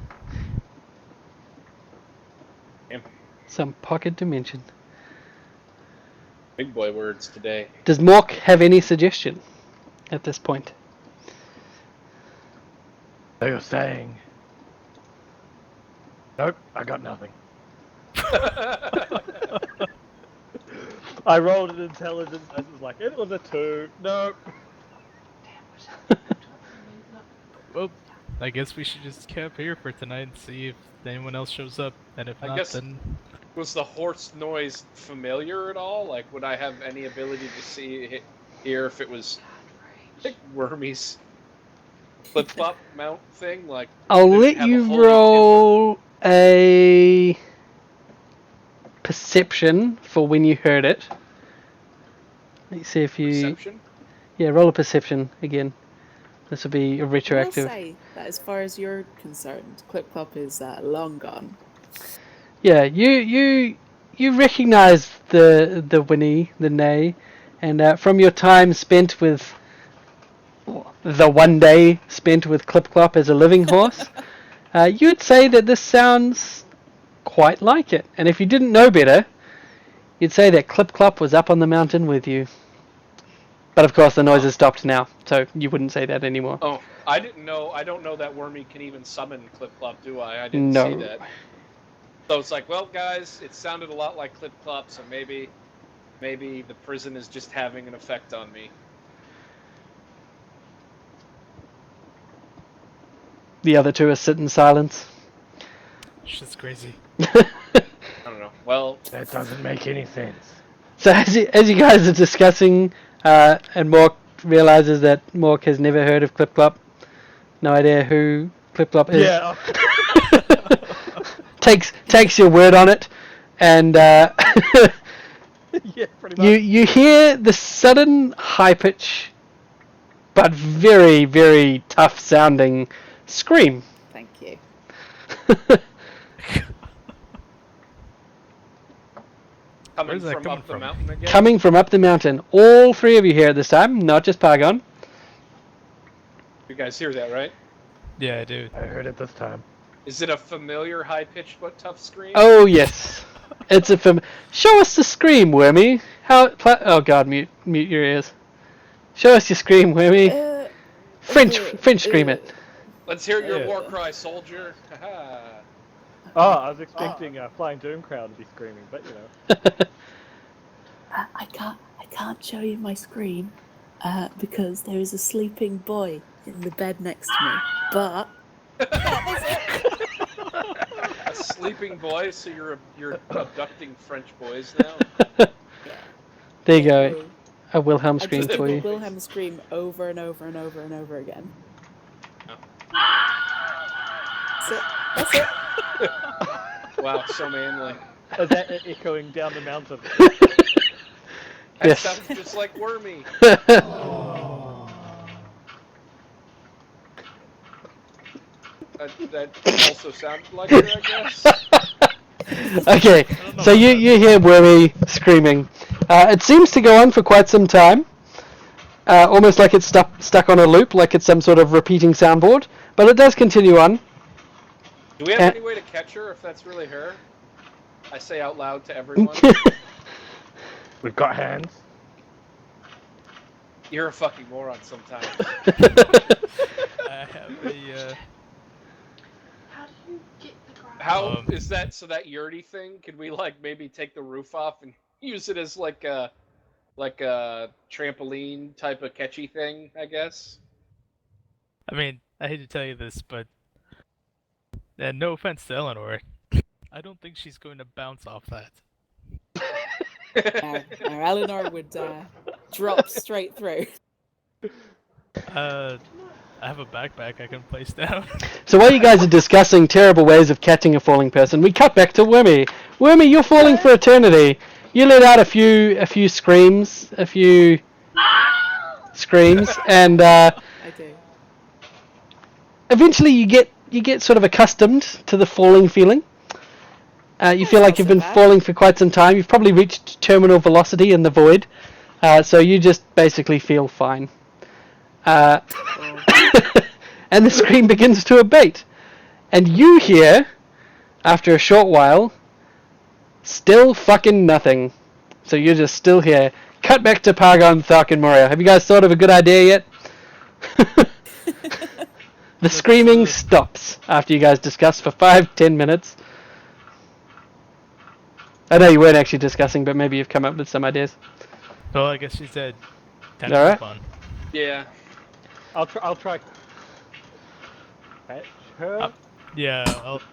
Some pocket dimension. Big boy words today. Does Mork have any suggestion at this point? They were saying. Nope, I got nothing. I rolled an intelligence and it was like, it was a 2. Nope. Well, I guess we should just camp here for tonight and see if anyone else shows up. And if I not, guess- then Was the horse noise familiar at all? Like, would I have any ability to hear if it was like Wormy's flip-flop mount thing? Like, I'll did it let have a you holy roll a perception for when you heard it. Let's see if you... perception? Yeah, roll a perception again. This will be a I will retroactive. say that as far as you're concerned, Clip Clop is long gone. Yeah, you recognise the whinny, the neigh, and from your time spent with the one day spent with Clip Clop as a living horse, you'd say that this sounds quite like it. And if you didn't know better, you'd say that Clip Clop was up on the mountain with you. But of course, the noise has stopped now, so you wouldn't say that anymore. Oh, I didn't know. I don't know that Wormy can even summon Clip-Clop, do I? I didn't No. see that. So it's like, well, guys, it sounded a lot like Clip-Clop, so maybe the prison is just having an effect on me. The other two are sit in silence. shit's crazy. I don't know. Well, That doesn't make any sense. So as you guys are discussing, and Mork realizes that Mork has never heard of Clip Clop, no idea who Clip Clop is. Yeah. takes your word on it, and Yeah, pretty much. you hear the sudden high pitch, but very very tough sounding scream. Thank you. coming Where's that from coming up the from? mountain again. Coming from up the mountain. All three of you here at this time, not just Pargon. You guys hear that, right? Yeah, I do. I heard it this time. Is it a familiar, high-pitched but tough scream? Oh yes, it's a Show us the scream, Wormy. Oh God, mute your ears. Show us your scream, Wormy. French scream it. Let's hear your Yeah. war cry, soldier. Haha. Oh, I was expecting Flying Doom Crowd to be screaming, but you know. I can't show you my screen because there is a sleeping boy in the bed next to me. But A sleeping boy, so you're abducting French boys now? There you go. A Wilhelm I scream just did for the you. Wilhelm scream over and over and over and over again. That's it. Wow, so manly. Is that echoing down the mountain? That Yes. sounds just like Wormy. That also sounded like her, I guess. Okay, so you hear Wormy screaming. It seems to go on for quite some time. Almost like it's stuck on a loop, like it's some sort of repeating soundboard. But it does continue on. Do we have any way to catch her if that's really her? I say out loud to everyone. We've got hands. You're a fucking moron sometimes. I have a. How do you get the ground? How is that? So that yurty thing? Could we like maybe take the roof off and use it as like a trampoline type of catchy thing? I guess. I mean, I hate to tell you this, but no offense to Eleanor, I don't think she's going to bounce off that. Our Eleanor would drop straight through. I have a backpack I can place down. So while you guys are discussing terrible ways of catching a falling person, we cut back to Wormy. Wormy, you're falling for eternity. You let out a few screams, and I do. eventually you get sort of accustomed to the falling feeling. You feel like you've been falling for quite some time. You've probably reached terminal velocity in the void, so you just basically feel fine. And the scream begins to abate, and you hear, after a short while, still fucking nothing. So you're just still here. Cut back to Pargon, Thark, and Moria. Have you guys thought of a good idea yet? The screaming stops after you guys discuss for 5-10 minutes. I know you weren't actually discussing, but maybe you've come up with some ideas. Well, I guess she's dead. Time All to right. move on. Yeah. I'll try. fetch her? Yeah,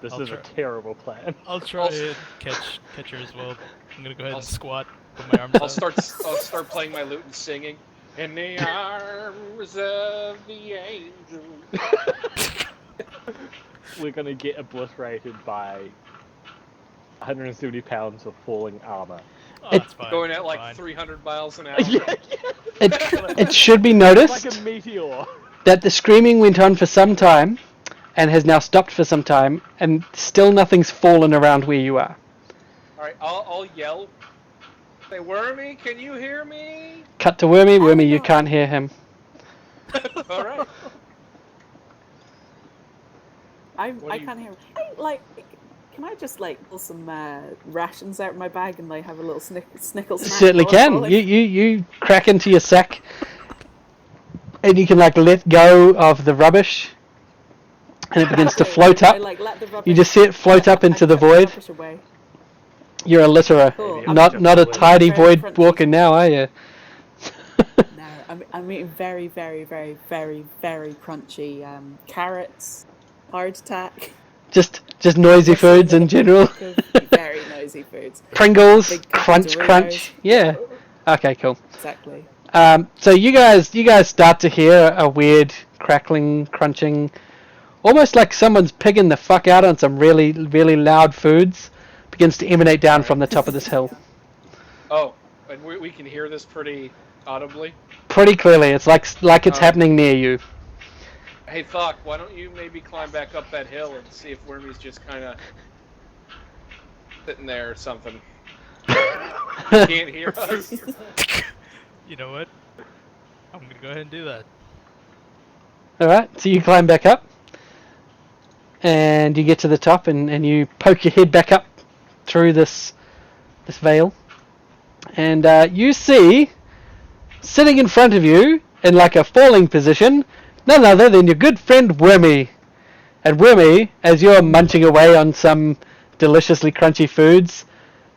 This I'll is try, a terrible plan. I'll try Also- and catch her as well. I'm gonna go ahead I'll and s- squat, put my arms I'll out. start playing my lute and singing. In the arms of the angel. We're gonna get obliterated by 170 pounds of falling armor. Oh, that's fine. Going at that's like fine. 300 miles an hour. It should be It's noticed like a meteor. that the screaming went on for some time and has now stopped for some time, and still nothing's fallen around where you are. Alright, I'll yell. Say, Wormy, can you hear me? Cut to Wormy. Wormy, you can't hear him. Alright. I What do you- can't hear. Hey, can I just pull some rations out of my bag and have a little snickle snack? Certainly while I'm can. falling? You crack into your sack, and you can let go of the rubbish, and it begins to float I, up. let the rubbish, You just see it float up into the chuck void. rubbish away. You're a litterer, Cool. not a tidy Very void crunchy. walker now, are you? No, I'm eating very, very, very, very, very crunchy carrots, hardtack. Just noisy Mostly foods in general. Very noisy foods. Pringles, Big pack of crunch. Yeah. Okay, cool. Exactly. So you guys start to hear a weird crackling, crunching, almost like someone's pigging the fuck out on some really, really loud foods. Begins to emanate down from the top of this hill. Oh, and we can hear this pretty audibly. Pretty clearly, it's like it's happening near you. Hey, Thok, why don't you maybe climb back up that hill and see if Wormy's just kind of sitting there or something? Can't hear us. You know what? I'm gonna go ahead and do that. Alright, so you climb back up. And you get to the top and you poke your head back up through this veil. And you see, sitting in front of you, in a falling position, none other than your good friend Wormy. And Wormy, as you're munching away on some deliciously crunchy foods,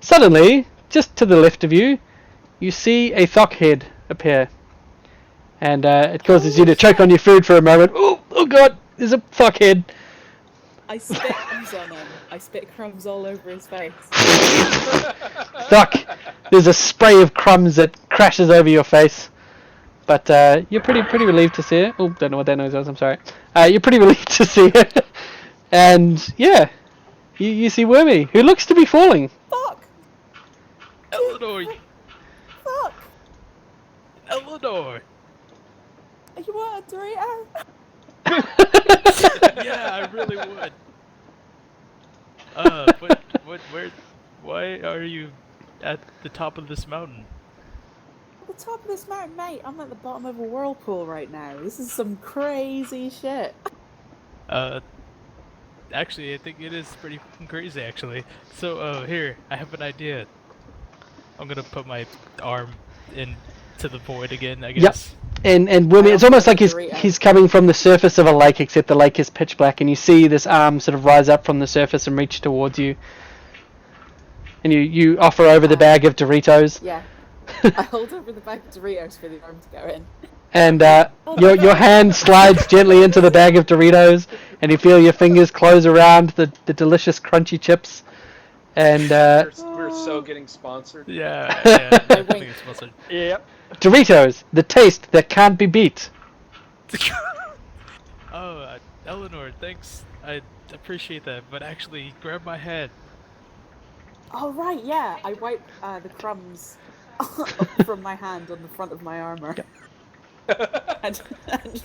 suddenly, just to the left of you, you see a Thok head appear. And it causes you to choke on your food for a moment. Oh god, there's a Thok head. I spit crumbs on him. I spit crumbs all over his face. Thok, there's a spray of crumbs that crashes over your face. But you're pretty relieved to see it. Oh, don't know what that noise was, I'm sorry. You're pretty relieved to see it. And yeah, you see Wormy, who looks to be falling. Fuck! Eleanor! Fuck! Eleanor! You want a Dorito? Yeah, I really would. Why are you at the top of this mountain? At the top of this mountain, mate. I'm at the bottom of a whirlpool right now. This is some crazy shit. Actually, I think it is pretty fucking crazy, actually. So, here, I have an idea. I'm gonna put my arm into the void again, I guess. And Wormy, it's almost like he's coming from the surface of a lake, except the lake is pitch black, and you see this arm sort of rise up from the surface and reach towards you. And you offer over the bag of Doritos. Yeah. I hold over the bag of Doritos for the arm to go in. And your hand slides gently into the bag of Doritos, and you feel your fingers close around the delicious crunchy chips. And We're so getting sponsored. Yeah, I think wink. it's supposed to... Yep. Doritos, the taste that can't be beat. Oh, Eleanor, thanks. I appreciate that, but actually, grab my head. Oh, right, yeah. I wipe the crumbs from my hand on the front of my armor. and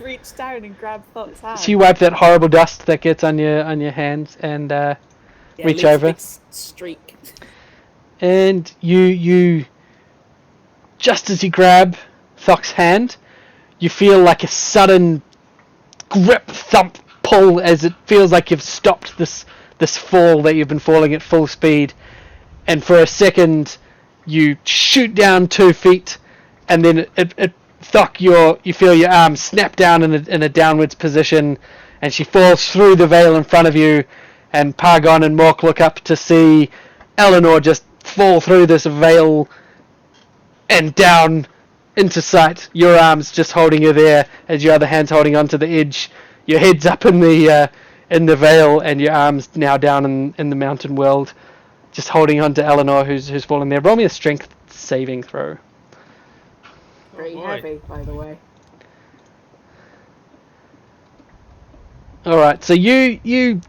reach down and grab Thok's hand. So you wipe that horrible dust that gets on your hands and Yeah, reach leaves over. a big streak. And you just as you grab Thok's hand, you feel like a sudden grip, thump, pull as it feels like you've stopped this fall that you've been falling at full speed. And for a second, you shoot down 2 feet, and then it Thok, you feel your arm snap down in a downwards position, and she falls through the veil in front of you, and Pargon and Mork look up to see Eleanor just fall through this veil and down into sight. Your arms just holding you there as your other hand's holding onto the edge. Your head's up in the in the Vale, and your arms now down in the mountain world, just holding on to Eleanor, who's fallen there. Roll me a strength saving throw. Pretty boy. heavy, by the way. All right, so you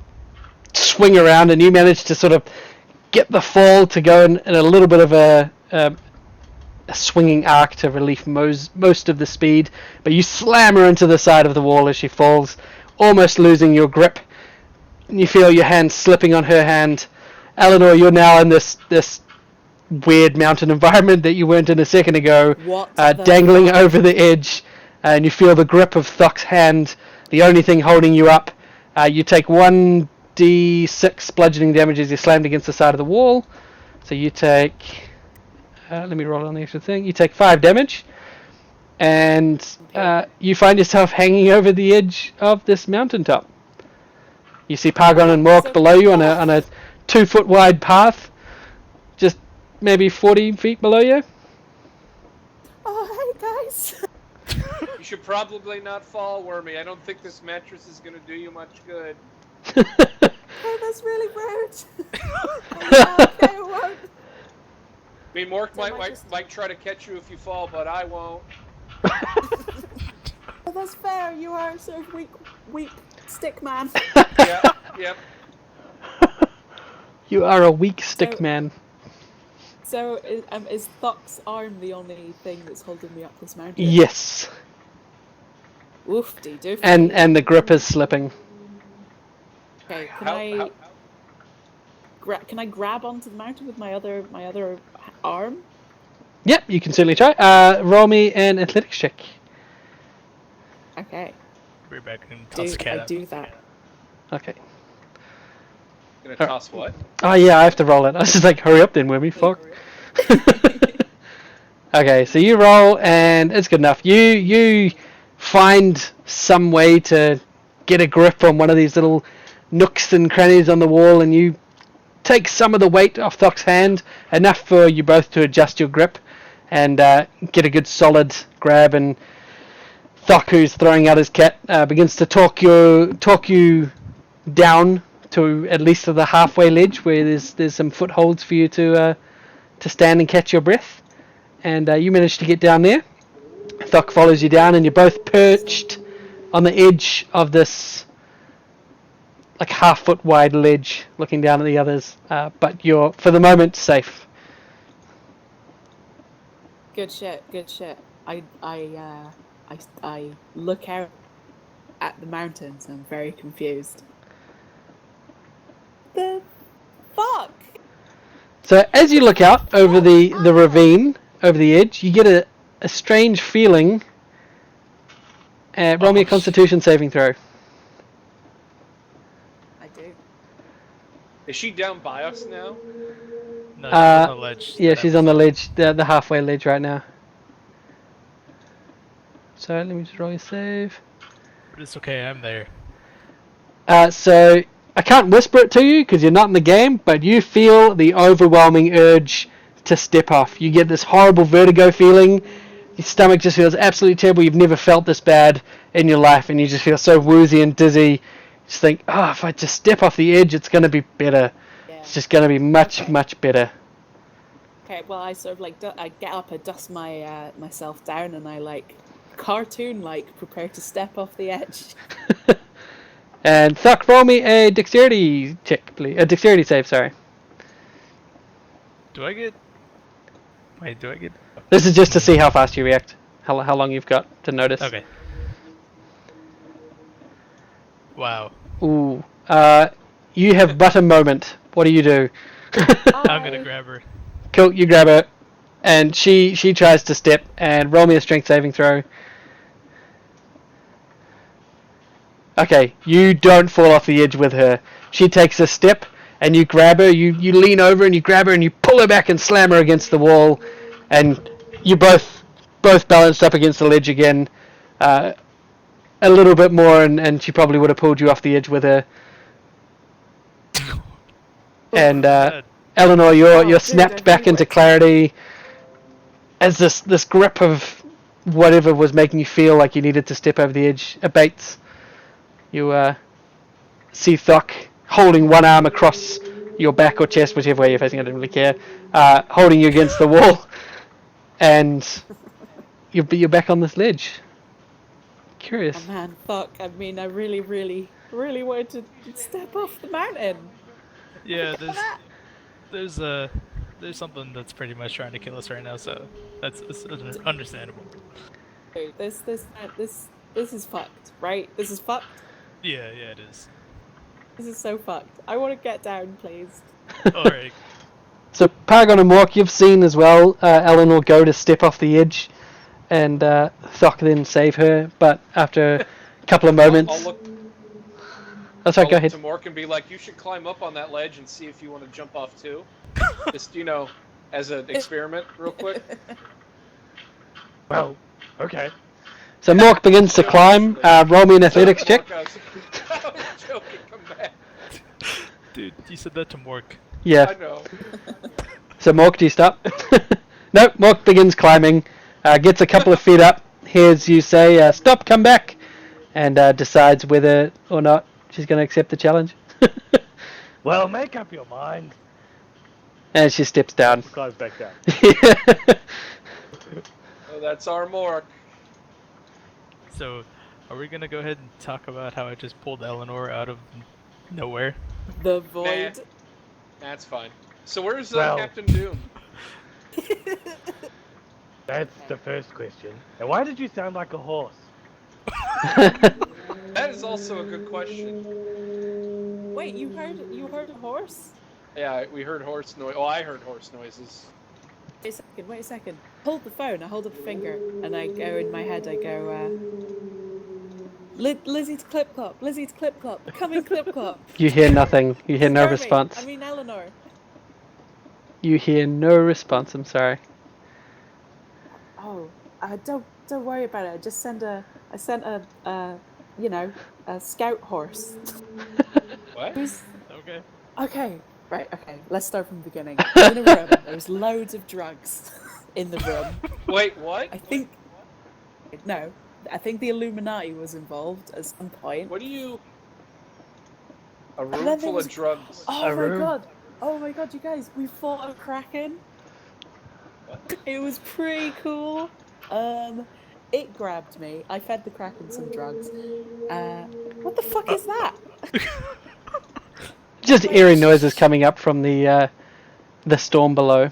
swing around and you manage to sort of get the fall to go in a little bit of a swinging arc to relieve most of the speed, but you slam her into the side of the wall as she falls, almost losing your grip. And you feel your hand slipping on her hand. Eleanor, you're now in this weird mountain environment that you weren't in a second ago, What the dangling fuck? over the edge, and you feel the grip of Thuck's hand, the only thing holding you up. You take 1d6 bludgeoning damage as you're slammed against the side of the wall. So you take... let me roll on the extra thing. You take 5 damage, and you find yourself hanging over the edge of this mountaintop. You see Pargon and Mork below you on a 2-foot wide path, just maybe 40 feet below you. Oh, hey guys! You should probably not fall, Wormy. I don't think this mattress is going to do you much good. Oh, that's really rude. Yeah, okay, it won't. I mean, Mork So might try to catch you if you fall, but I won't. Oh, that's fair. You are sort of weak stick man. Yep. You are a weak stick So- man. So, is Thuck's arm the only thing that's holding me up this mountain? Yes, Woofty doofy. and the grip is slipping. Okay, How- can I grab onto the mountain with my other arm? Yep, you can certainly try. Roll me an athletics check. Okay, We're back and toss the cat I out. do that. Okay. Gonna toss what? Oh yeah, I have to roll it. I was just like, hurry up then, Wimmy. Fuck. Okay, so you roll and it's good enough. You find some way to get a grip on one of these little nooks and crannies on the wall, and you take some of the weight off Thuck's hand, enough for you both to adjust your grip and get a good solid grab. And Thuck, who's throwing out his cat, begins to talk you down to at least to the halfway ledge where there's some footholds for you to stand and catch your breath. And you manage to get down there. Thuck follows you down, and you're both perched on the edge of this like half-foot wide ledge, looking down at the others. But you're, for the moment, safe. Good shit. I look out at the mountains. I'm very confused. The fuck? So as you look out over the ravine, over the edge, you get a strange feeling. Roll me a Constitution saving throw. I do. Is she down by us now? No, she's on the ledge. Yeah, she's on the ledge, the halfway ledge right now. So let me just roll your save. But it's okay, I'm there. So I can't whisper it to you because you're not in the game, but you feel the overwhelming urge to step off. You get this horrible vertigo feeling. Your stomach just feels absolutely terrible. You've never felt this bad in your life, and you just feel so woozy and dizzy. You just think, oh, if I just step off the edge, it's going to be better. Yeah. It's just going to be much, much better. Okay, well, I sort of like I get up, I dust myself down, and I like cartoon prepare to step off the edge. And Thuck, roll me a dexterity check, please. A dexterity save, sorry. Do I get... Wait, do I get... This is just to see how fast you react. How long you've got to notice. Okay. Wow. Ooh. You have but a moment. What do you do? I'm gonna grab her. Cool, you grab her. And she tries to step, and roll me a strength saving throw. Okay, you don't fall off the edge with her. She takes a step, and you grab her, you lean over and you grab her and you pull her back and slam her against the wall, and you both balanced up against the ledge again. A little bit more, and she probably would have pulled you off the edge with her. And God. Eleanor, you're dude, snapped I back knew into it. clarity as this grip of whatever was making you feel like you needed to step over the edge abates. You see Thok holding one arm across your back or chest, whichever way you're facing. I don't really care. Holding you against the wall, and you're back on this ledge. Curious. Oh man, fuck. I mean, I really, really, really wanted to step off the mountain. Yeah, there's something that's pretty much trying to kill us right now, so that's understandable. Dude, this is fucked, right? This is fucked. Yeah, it is. This is so fucked. I want to get down, please. Alright. So Paragon and Mork, you've seen as well. Eleanor go to step off the edge, and Thok then save her. But after a couple of moments, I'll look, oh, sorry, I'll go look ahead. to Mork and be like, you should climb up on that ledge and see if you want to jump off too. Just, as an experiment, real quick. Well, okay. So Mork begins to climb. Roll me an athletics check. I was joking, come back. Dude, you said that to Mork. Yeah. I know. So Mork, do you stop? No, Mork begins climbing. Gets a couple of feet up. Hears you say, "Stop, come back," and decides whether or not she's going to accept the challenge. Well, make up your mind. And she steps down. Climbs back down. Oh, that's our Mork. So, are we gonna go ahead and talk about how I just pulled Eleanor out of nowhere? The void. That's fine. So where's Well- Captain Doom? That's the first question. And why did you sound like a horse? That is also a good question. Wait, you heard a horse? Yeah, we heard horse noise. Oh, I heard horse noises. Wait a second. Hold the phone. I hold up a finger, and I go in my head. I go, Lizzie to Clip Clop. Lizzie to Clip Clop. Come in, Clip Clop. You hear nothing. You hear no Jeremy, response. I mean Eleanor. You hear no response. I'm sorry. Oh, don't worry about it. I sent a scout horse. What? Okay. Okay, right, okay. Let's start from the beginning. In a room, there's loads of drugs in the room. Wait, what? I think the Illuminati was involved at some point. What do you... A And room then full there was- of drugs. Oh my god, you guys, we fought a kraken. It was pretty cool. It grabbed me. I fed the kraken some drugs. What the fuck is that? Just eerie noises coming up from the storm below.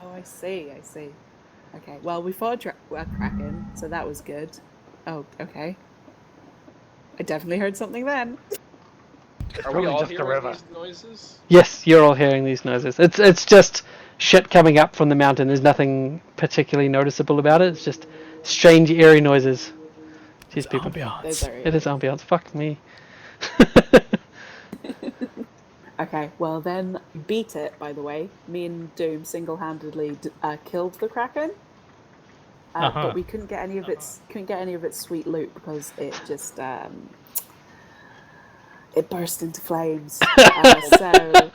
Oh, I see. Okay, well, we fought a kraken, so that was good. Oh, okay. I definitely heard something then. Are we probably all just a hearing river. these noises? Yes, you're all hearing these noises. It's just shit coming up from the mountain. There's nothing particularly noticeable about it. It's just strange, eerie noises. Jeez, people. Ambiance. Those are It is ambiance. Fuck me. Okay, well then, beat it, by the way. Me and Doom single-handedly killed the kraken. But we couldn't get any of its sweet loot because it just it burst into flames. So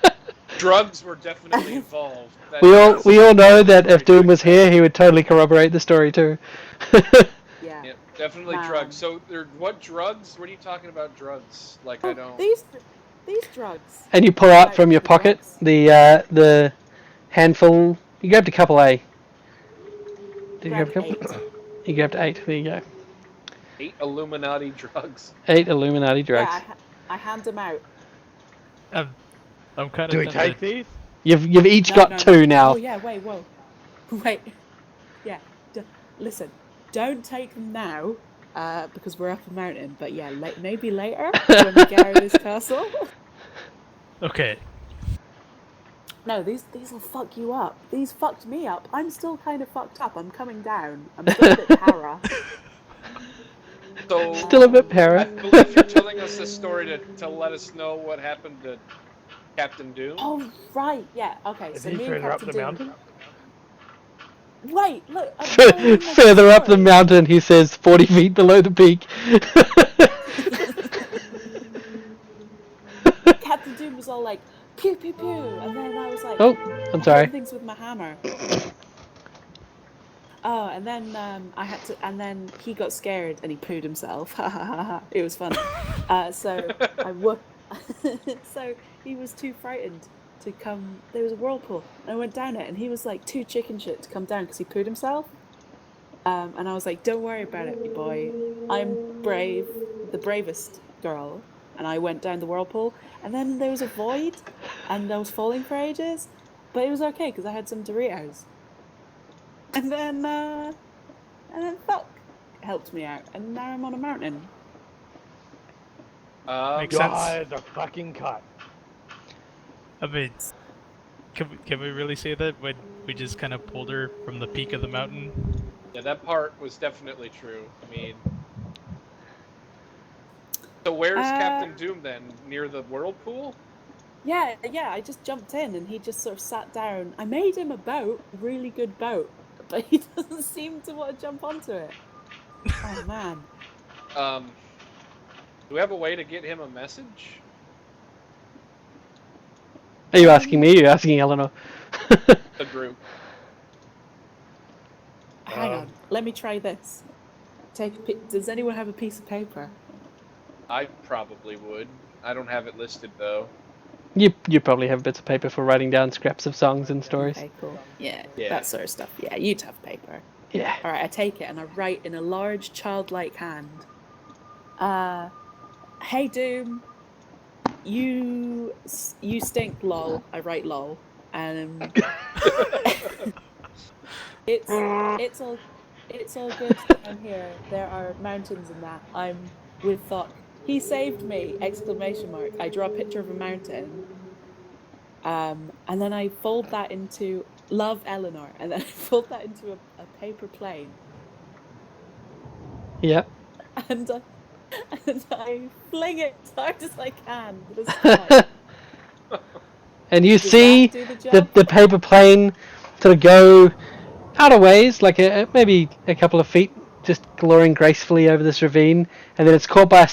Drugs were definitely involved. That We all know that if Doom was here, he would totally corroborate the story too. yeah. Yeah, definitely Man. drugs. So, what drugs? What are you talking about drugs? Like, I don't... These drugs. And you pull out from your pocket the handful. You grabbed a couple, eh? Did you grab a couple? 8. You grabbed 8. There you go. 8 Illuminati drugs. 8 Illuminati drugs. Yeah, I hand them out. I'm kind Do of we take these? You've each No, got no, 2 no. now. Oh yeah, wait, whoa. Wait. Yeah, listen, don't take them now, because we're up a mountain, but yeah, maybe later, when we get out of this castle. Okay. No, these will fuck you up. These fucked me up. I'm still kind of fucked up. I'm coming down. I'm still a bit para. So, Still a bit I para. believe you're telling us this story to let us know what happened to Captain Doom. Oh, right, yeah, okay, Is so he me and further up Captain the Doom... mountain? Wait, look, I'm telling you my Further up the story. mountain, he says, 40 feet below the peak. Captain Doom was all like, pew, pew, pew, and then I was like... Oh, I'm sorry. Things with my hammer. Oh, and then I had to, and then he got scared and he pooed himself. Ha ha ha ha! It was funny. So so he was too frightened to come. There was a whirlpool, and I went down it, and he was like too chicken shit to come down because he pooed himself. And I was like, "Don't worry about it, boy. I'm brave, the bravest girl." And I went down the whirlpool, and then there was a void, and I was falling for ages, but it was okay because I had some Doritos. And then Fuck helped me out, and now I'm on a mountain. Makes sense. God, the fucking cut. I mean, can we really say that when we just kind of pulled her from the peak of the mountain? Yeah, that part was definitely true. I mean, so where's Captain Doom then? Near the whirlpool? Yeah, I just jumped in, and he just sort of sat down. I made him a boat, really good boat, but he doesn't seem to want to jump onto it. Oh man. Do we have a way to get him a message? Are you asking me? Or are you asking Eleanor? The group. Hang on, let me try this. Does anyone have a piece of paper? I probably would. I don't have it listed though. You probably have bits of paper for writing down scraps of songs and stories. Okay, cool. Yeah, Yeah. that sort of stuff. Yeah, you'd have paper. Yeah. All right, I take it and I write in a large childlike hand. Hey Doom, you stink, lol. I write lol, and it's all good down here. There are mountains and that. I'm with Fuck. He saved me! Exclamation mark. I draw a picture of a mountain. And then I fold that into love Eleanor, and then I fold that into a paper plane, Yeah. and I fling it as hard as I can to the sky. And you Does see that do the job? the paper plane sort of go out a ways, like maybe a couple of feet, just glowing gracefully over this ravine, and then it's caught by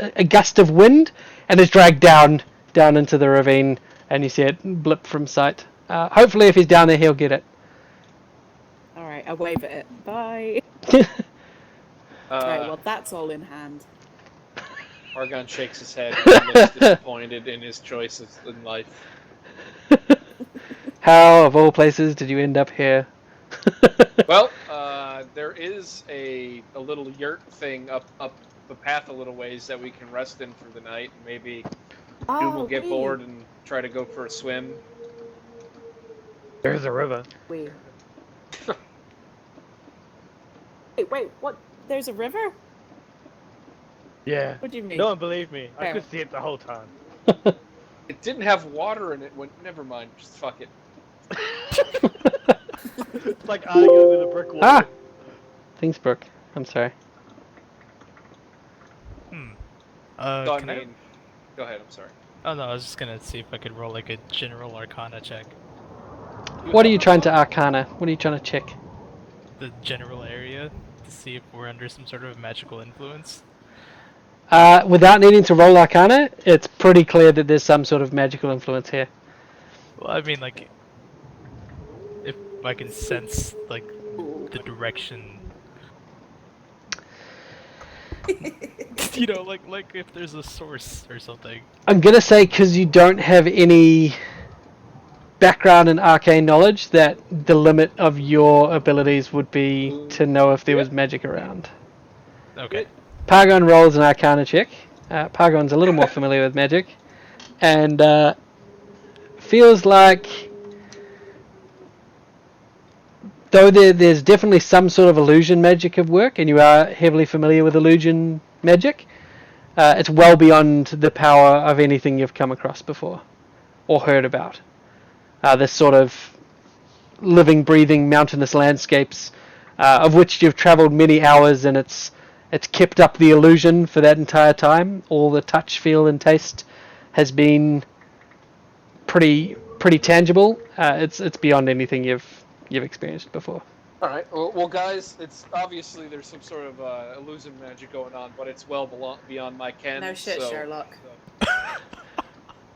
a gust of wind and is dragged down into the ravine, and you see it blip from sight. Hopefully, if he's down there, he'll get it. All right, I wave at it. Bye. Right, well, that's all in hand. Argon shakes his head and looks disappointed in his choices in life. How, of all places, did you end up here? Well, there is a little yurt thing up the path a little ways that we can rest in for the night. Maybe Doom will get bored and try to go for a swim. There's a river. Wait, what? There's a river? Yeah. What do you mean? No one believed me. I Fair. could see it the whole time. It didn't have water in it when. Never mind. Just fuck it. It's like arguing with a brick wall. Ah! Things broke. I'm sorry. So, I Can I? mean, go ahead. I'm sorry. Oh no, I was just gonna see if I could roll like a general Arcana check. What are you trying to arcana? What are you trying to check? The general area to see if we're under some sort of magical influence. Without needing to roll arcana, it's pretty clear that there's some sort of magical influence here. Well, I mean, like, if I can sense like the direction. You know, like if there's a source or something. I'm gonna say, because you don't have any background in arcane knowledge, that the limit of your abilities would be to know if there was magic around. Okay. Pargon rolls an arcana check. Pargon's a little more familiar with magic, and feels like, though there's definitely some sort of illusion magic at work, and you are heavily familiar with illusion magic, it's well beyond the power of anything you've come across before or heard about. This sort of living, breathing, mountainous landscapes, of which you've travelled many hours, and it's kept up the illusion for that entire time. All the touch, feel, and taste has been pretty tangible. It's beyond anything you've experienced before. All right. Well, guys, it's obviously there's some sort of illusion magic going on, but it's well beyond my ken. No shit, so, Sherlock.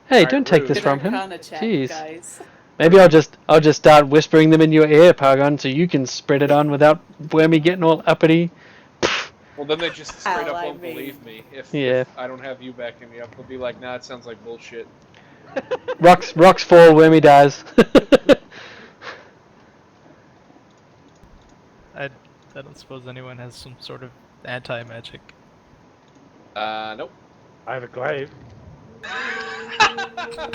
Hey, Alright, don't take rude. this Good from him. Arcana check, Jeez. guys. Maybe I'll just start whispering them in your ear, Paragon, so you can spread it on without Wormy getting all uppity. Well, then they just straight Hell, up I won't mean- believe me if Yeah. I don't have you backing me up. They'll be like, nah, it sounds like bullshit. Rocks fall, Wormy dies. I don't suppose anyone has some sort of anti-magic. Nope. I have a glaive. I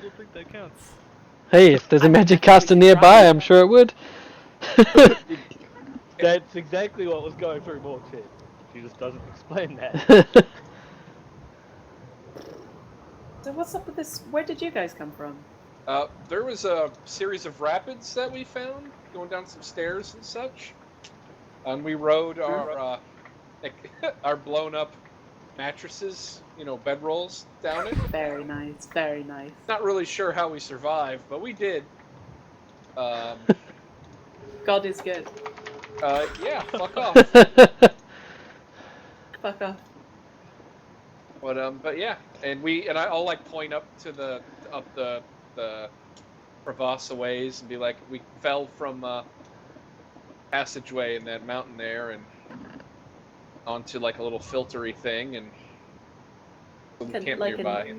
don't think that counts. Hey, if there's a I think magic that could caster be nearby, right. I'm sure it would. That's exactly what was going through Mork's head. She just doesn't explain that. So what's up with this? Where did you guys come from? There was a series of rapids that we found going down some stairs and such, and we rode our our blown up mattresses, bedrolls down it. Very nice, very nice. Not really sure how we survived, but we did. God is good. Yeah, fuck off. Fuck off. But yeah, I'll like point up to the crevasse ways and be like, we fell from passageway in that mountain there and onto like a little filtery thing and camp nearby.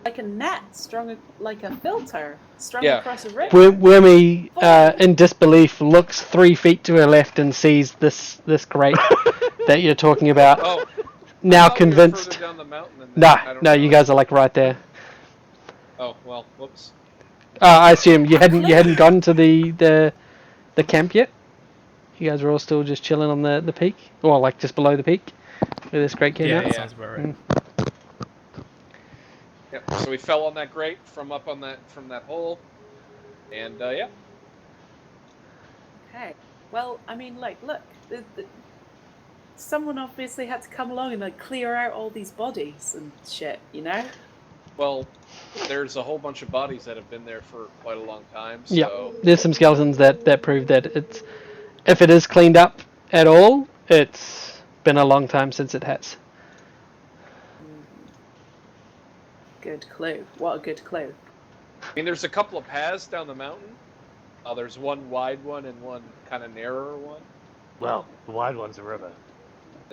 Like a net strung like a filter strung Yeah. across a river. Wormy, in disbelief, looks 3 feet to her left and sees this grate that you're talking about. Oh, Now I thought we were convinced. further down the mountain than that. I don't No, you know. guys are like right there. Oh well, whoops. I assume you hadn't gone to the camp yet. You guys were all still just chilling on the peak, or like just below the peak, where this grate came Yeah, out. that sounds about right. Yep. So we fell on that grate from that hole, and yeah. Okay. Well, I mean, like, look, someone obviously had to come along and like clear out all these bodies and shit, Well, there's a whole bunch of bodies that have been there for quite a long time. So Yeah, there's some skeletons that prove that if it is cleaned up at all, it's been a long time since it has. Good clue. What a good clue. I mean, there's a couple of paths down the mountain. There's one wide one and one kind of narrower one. Well, the wide one's a river.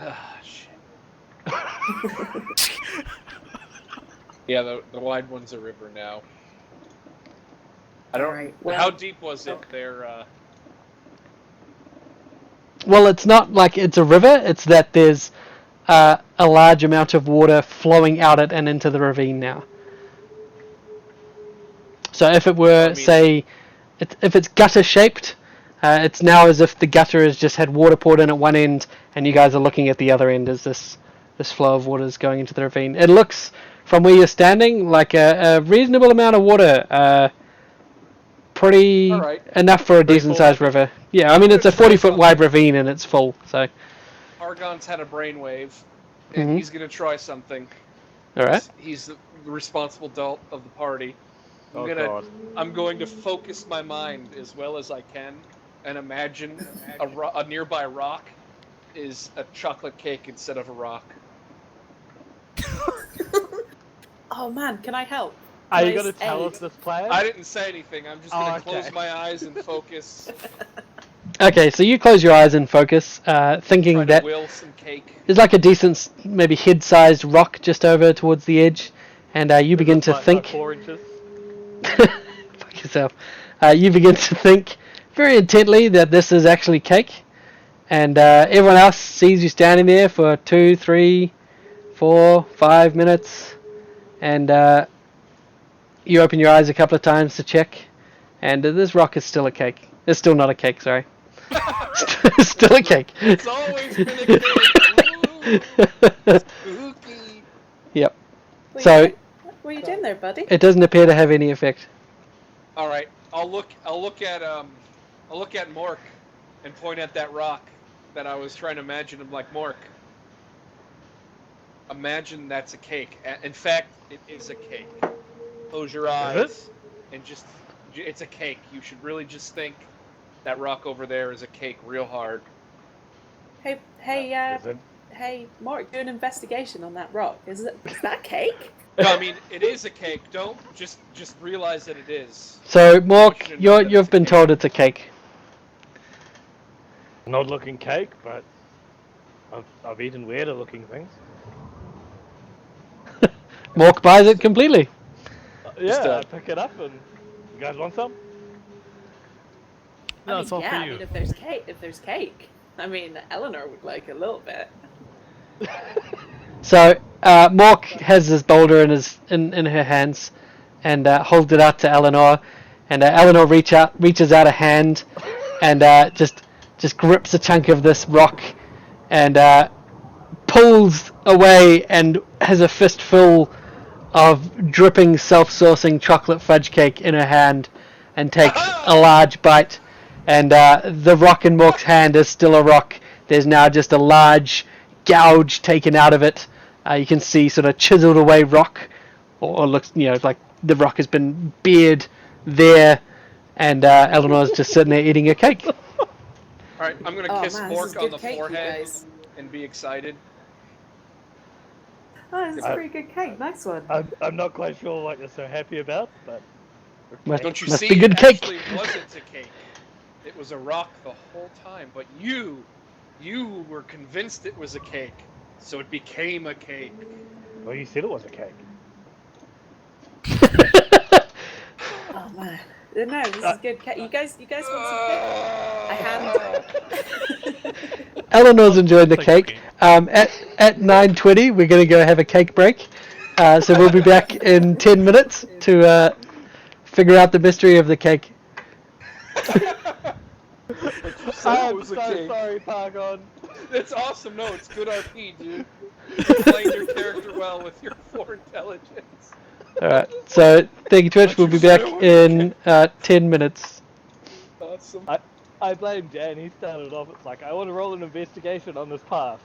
Ah, shit. Yeah, the wide one's a river now. I don't. Alright, well- How deep was it there? Well, it's not like it's a river. It's that there's a large amount of water flowing out it and into the ravine now. So if it were, say, if it's gutter shaped, it's now as if the gutter has just had water poured in at one end, and you guys are looking at the other end as this flow of water is going into the ravine. It looks, from where you're standing, like a reasonable amount of water. Pretty Alright. enough for a decent sized river. Yeah, I mean it's a 40-foot wide ravine and it's full, so. Argon's had a brainwave, and he's gonna try something. Alright. He's the responsible adult of the party. Oh God. I'm going to focus my mind as well as I can, and imagine a nearby rock is a chocolate cake instead of a rock. Oh man, can I help? Are you Nice gonna tell aid. us this plan? I didn't say anything. I'm just gonna Oh, okay. close my eyes and focus. Okay, so you close your eyes and focus, thinking Try that to will some cake. there's like a decent, maybe head-sized rock just over towards the edge, and you begin to Like think. 4 inches. Fuck yourself. You begin to think very intently that this is actually cake, and everyone else sees you standing there for 2, 3, 4, 5 minutes, and you open your eyes a couple of times to check, and this rock is still a cake. It's still not a cake, sorry. Still a cake. It's always been a cake. Ooh, spooky. Yep. What So- what are you doing there, buddy? It doesn't appear to have any effect. All right, I'll look at Mork and point at that rock that I was trying to imagine him like Mork. Imagine that's a cake. In fact, it is a cake. Close your eyes and it's a cake. You should really just think that rock over there is a cake real hard. Hey, Is it? hey, Mark, do an investigation on that rock. Is that cake? No, I mean it is a cake. Don't just realize that it is. So, Mork, You should know that you've it's a been cake. told it's a cake. An odd looking cake, but I've eaten weirder looking things. Mork buys it completely. Yeah, I pick it up and you guys want some? No, I mean, it's all yeah, for I you. mean, if there's cake, I mean, Eleanor would like a little bit. So, Mork has this boulder in her hands, and holds it out to Eleanor, and Eleanor reaches out a hand, and just grips a chunk of this rock, and pulls away, and has a fistful of dripping self-sourcing chocolate fudge cake in her hand, and takes a large bite. And the rock in Mork's hand is still a rock. There's now just a large gouge taken out of it. You can see sort of chiseled away rock, or looks, like the rock has been bared there. And Eleanor's just sitting there eating a cake. All right, I'm gonna Oh kiss man, this is Mork on good the cake, you forehead guys. and be excited. Oh, this is I- pretty good cake. Nice one. I'm not quite sure what you're so happy about, but Must, Don't you must see? be good It cake. actually wasn't a cake. It was a rock the whole time. But you were convinced it was a cake, so it became a cake. well, you said it was a cake. Oh man, no, this is good cake. You guys want some cake? I hand. Eleanor's enjoying the Like cake. cake. At 9:20, we're going to go have a cake break. So we'll be back in 10 minutes to figure out the mystery of the cake. But you said it was a cake. sorry, Pargon. It's awesome. No, it's good RP, dude. You're playing your character well with your 4 intelligence. All right. So thank you, Twitch. But We'll you be said back it was a in 10 minutes. Awesome. I blame Dan. He started off. It's like I want to roll an investigation on this path.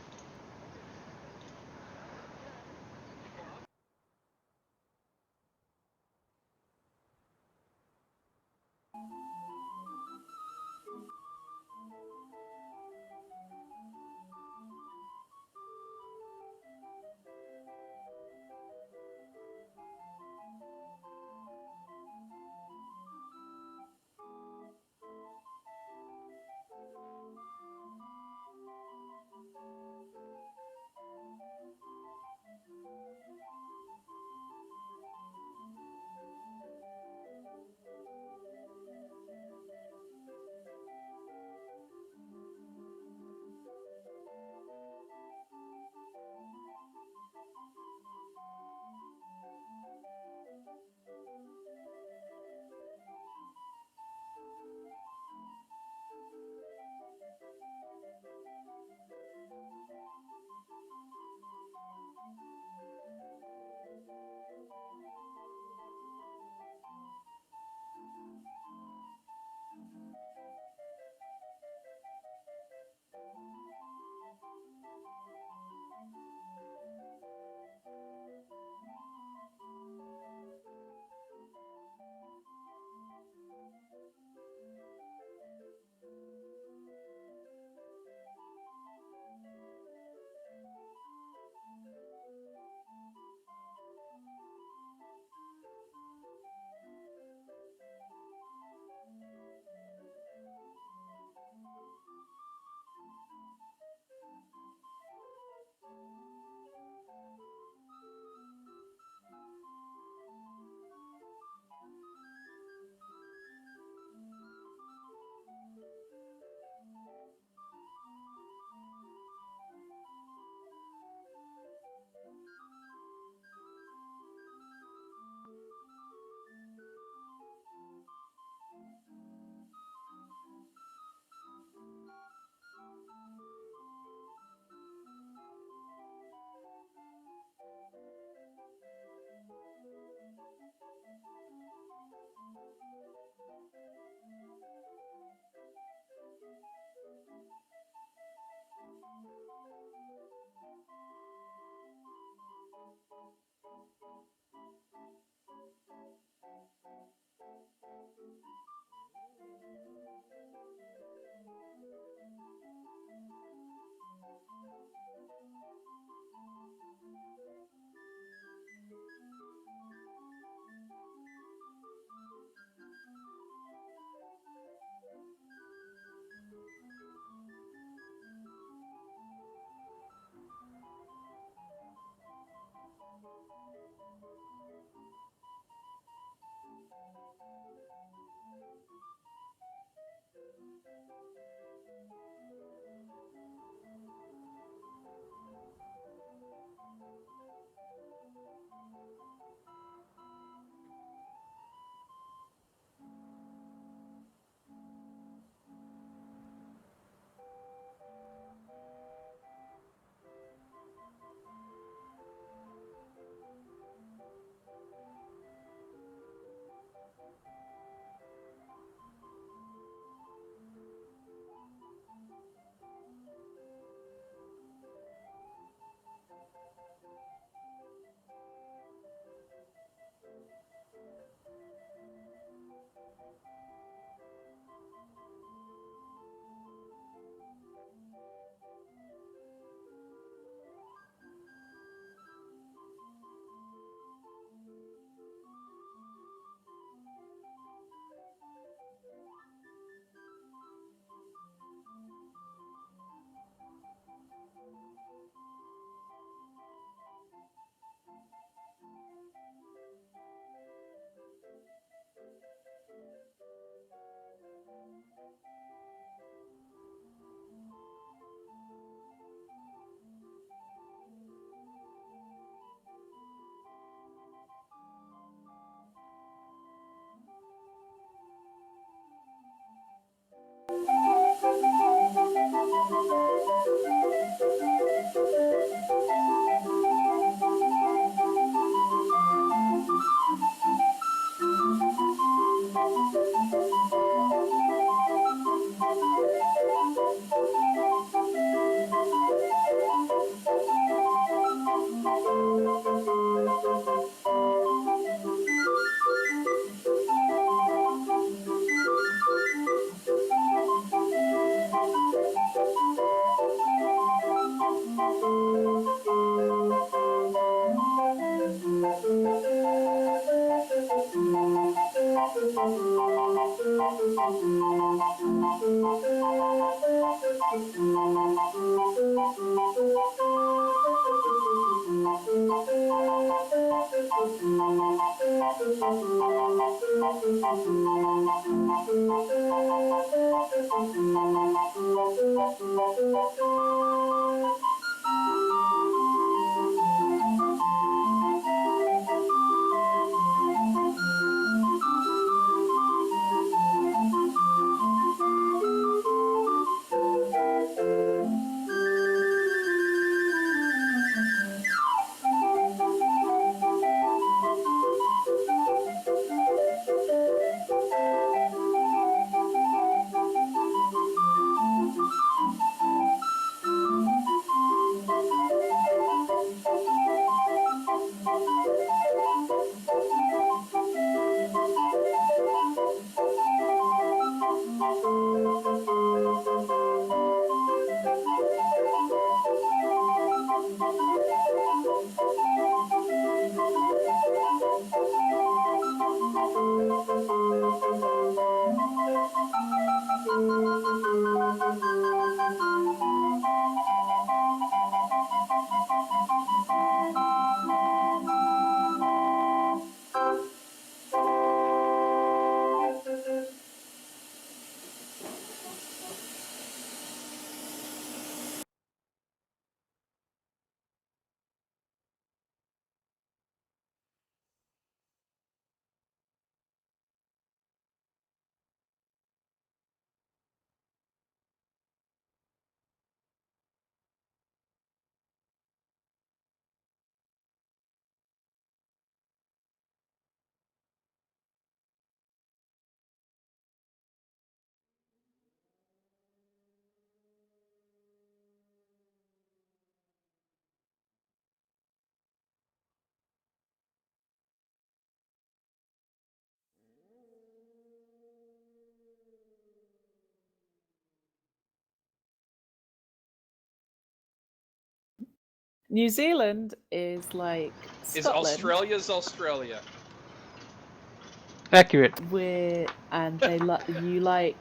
New Zealand is like Is Scotland. Australia's Australia? Accurate. And they you like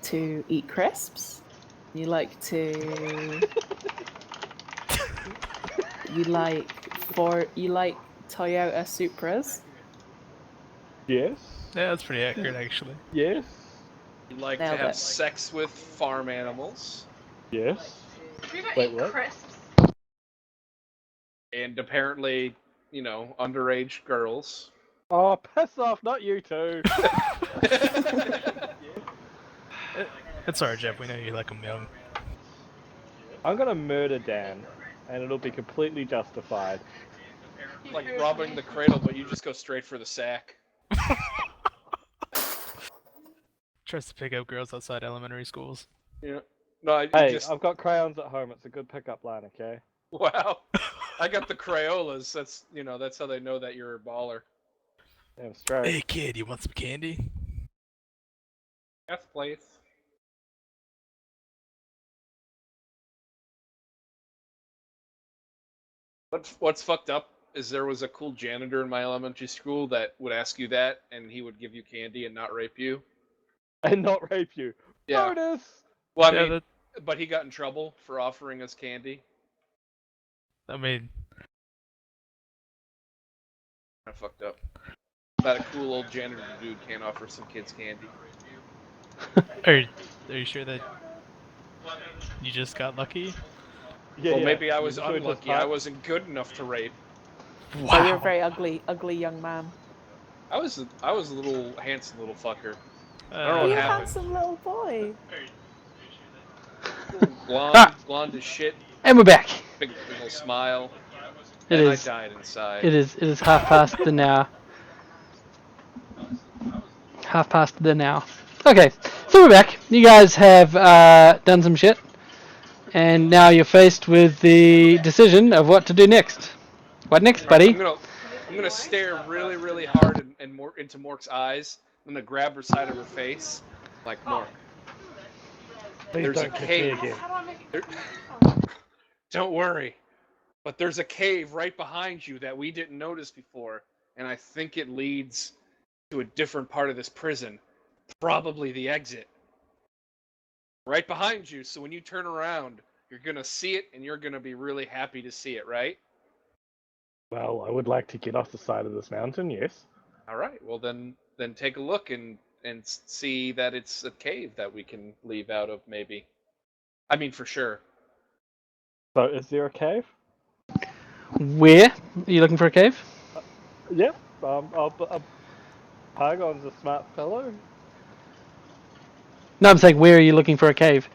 to eat crisps. You like to you like Toyota Supras. Yes. Yeah, that's pretty accurate, actually. Yes. You like Nailed to have it. sex with farm animals. Yes. You don't Wait, eat what? crisps. And apparently, you know, underage girls. Oh, piss off! Not you two. It's alright, Jeff. We know you like them young. I'm gonna murder Dan, and it'll be completely justified. You Like heard robbing me. the cradle, but you just go straight for the sack. Tries to pick up girls outside elementary schools. Yeah. No, I Hey, just I've got crayons at home. It's a good pickup line, okay? wow. I got the Crayolas. That's that's how they know that you're a baller. Damn straight. Hey, kid, you want some candy? Yes, please. What's fucked up is there was a cool janitor in my elementary school that would ask you that, and he would give you candy and not rape you. And not rape you. Yeah. Bonus! Well, I Yeah, mean, but he got in trouble for offering us candy. I mean, Kind of fucked up. That a cool old janitor dude can't offer some kids candy. are you sure that you just got lucky? Yeah, Well, yeah. maybe I You was enjoyed his unlucky. I pipe? wasn't good enough to rape. So Wow. you're a very ugly young man. I was a little handsome little fucker. I don't know what You happened. handsome little boy. Blonde as shit. And we're back. Big little smile. It and is. I died inside. It is half past the now. Half past the now. Okay, so we're back. You guys have done some shit, and now you're faced with the decision of what to do next. What next, buddy? I'm gonna stare really, really hard and more into Mork's eyes. I'm gonna grab her side of her face, like Mork. Please There's a don't kiss me cave. again. How do I make it? Don't worry, but there's a cave right behind you that we didn't notice before, and I think it leads to a different part of this prison. Probably the exit. Right behind you, so when you turn around, you're gonna see it, and you're gonna be really happy to see it, right? Well, I would like to get off the side of this mountain, yes. All right. Well, then take a look and see that it's a cave that we can leave out of, maybe. I mean, for sure. So, is there a cave? Where? Are you looking for a cave? Yep. Paragon's a smart fellow. No, I'm saying where are you looking for a cave?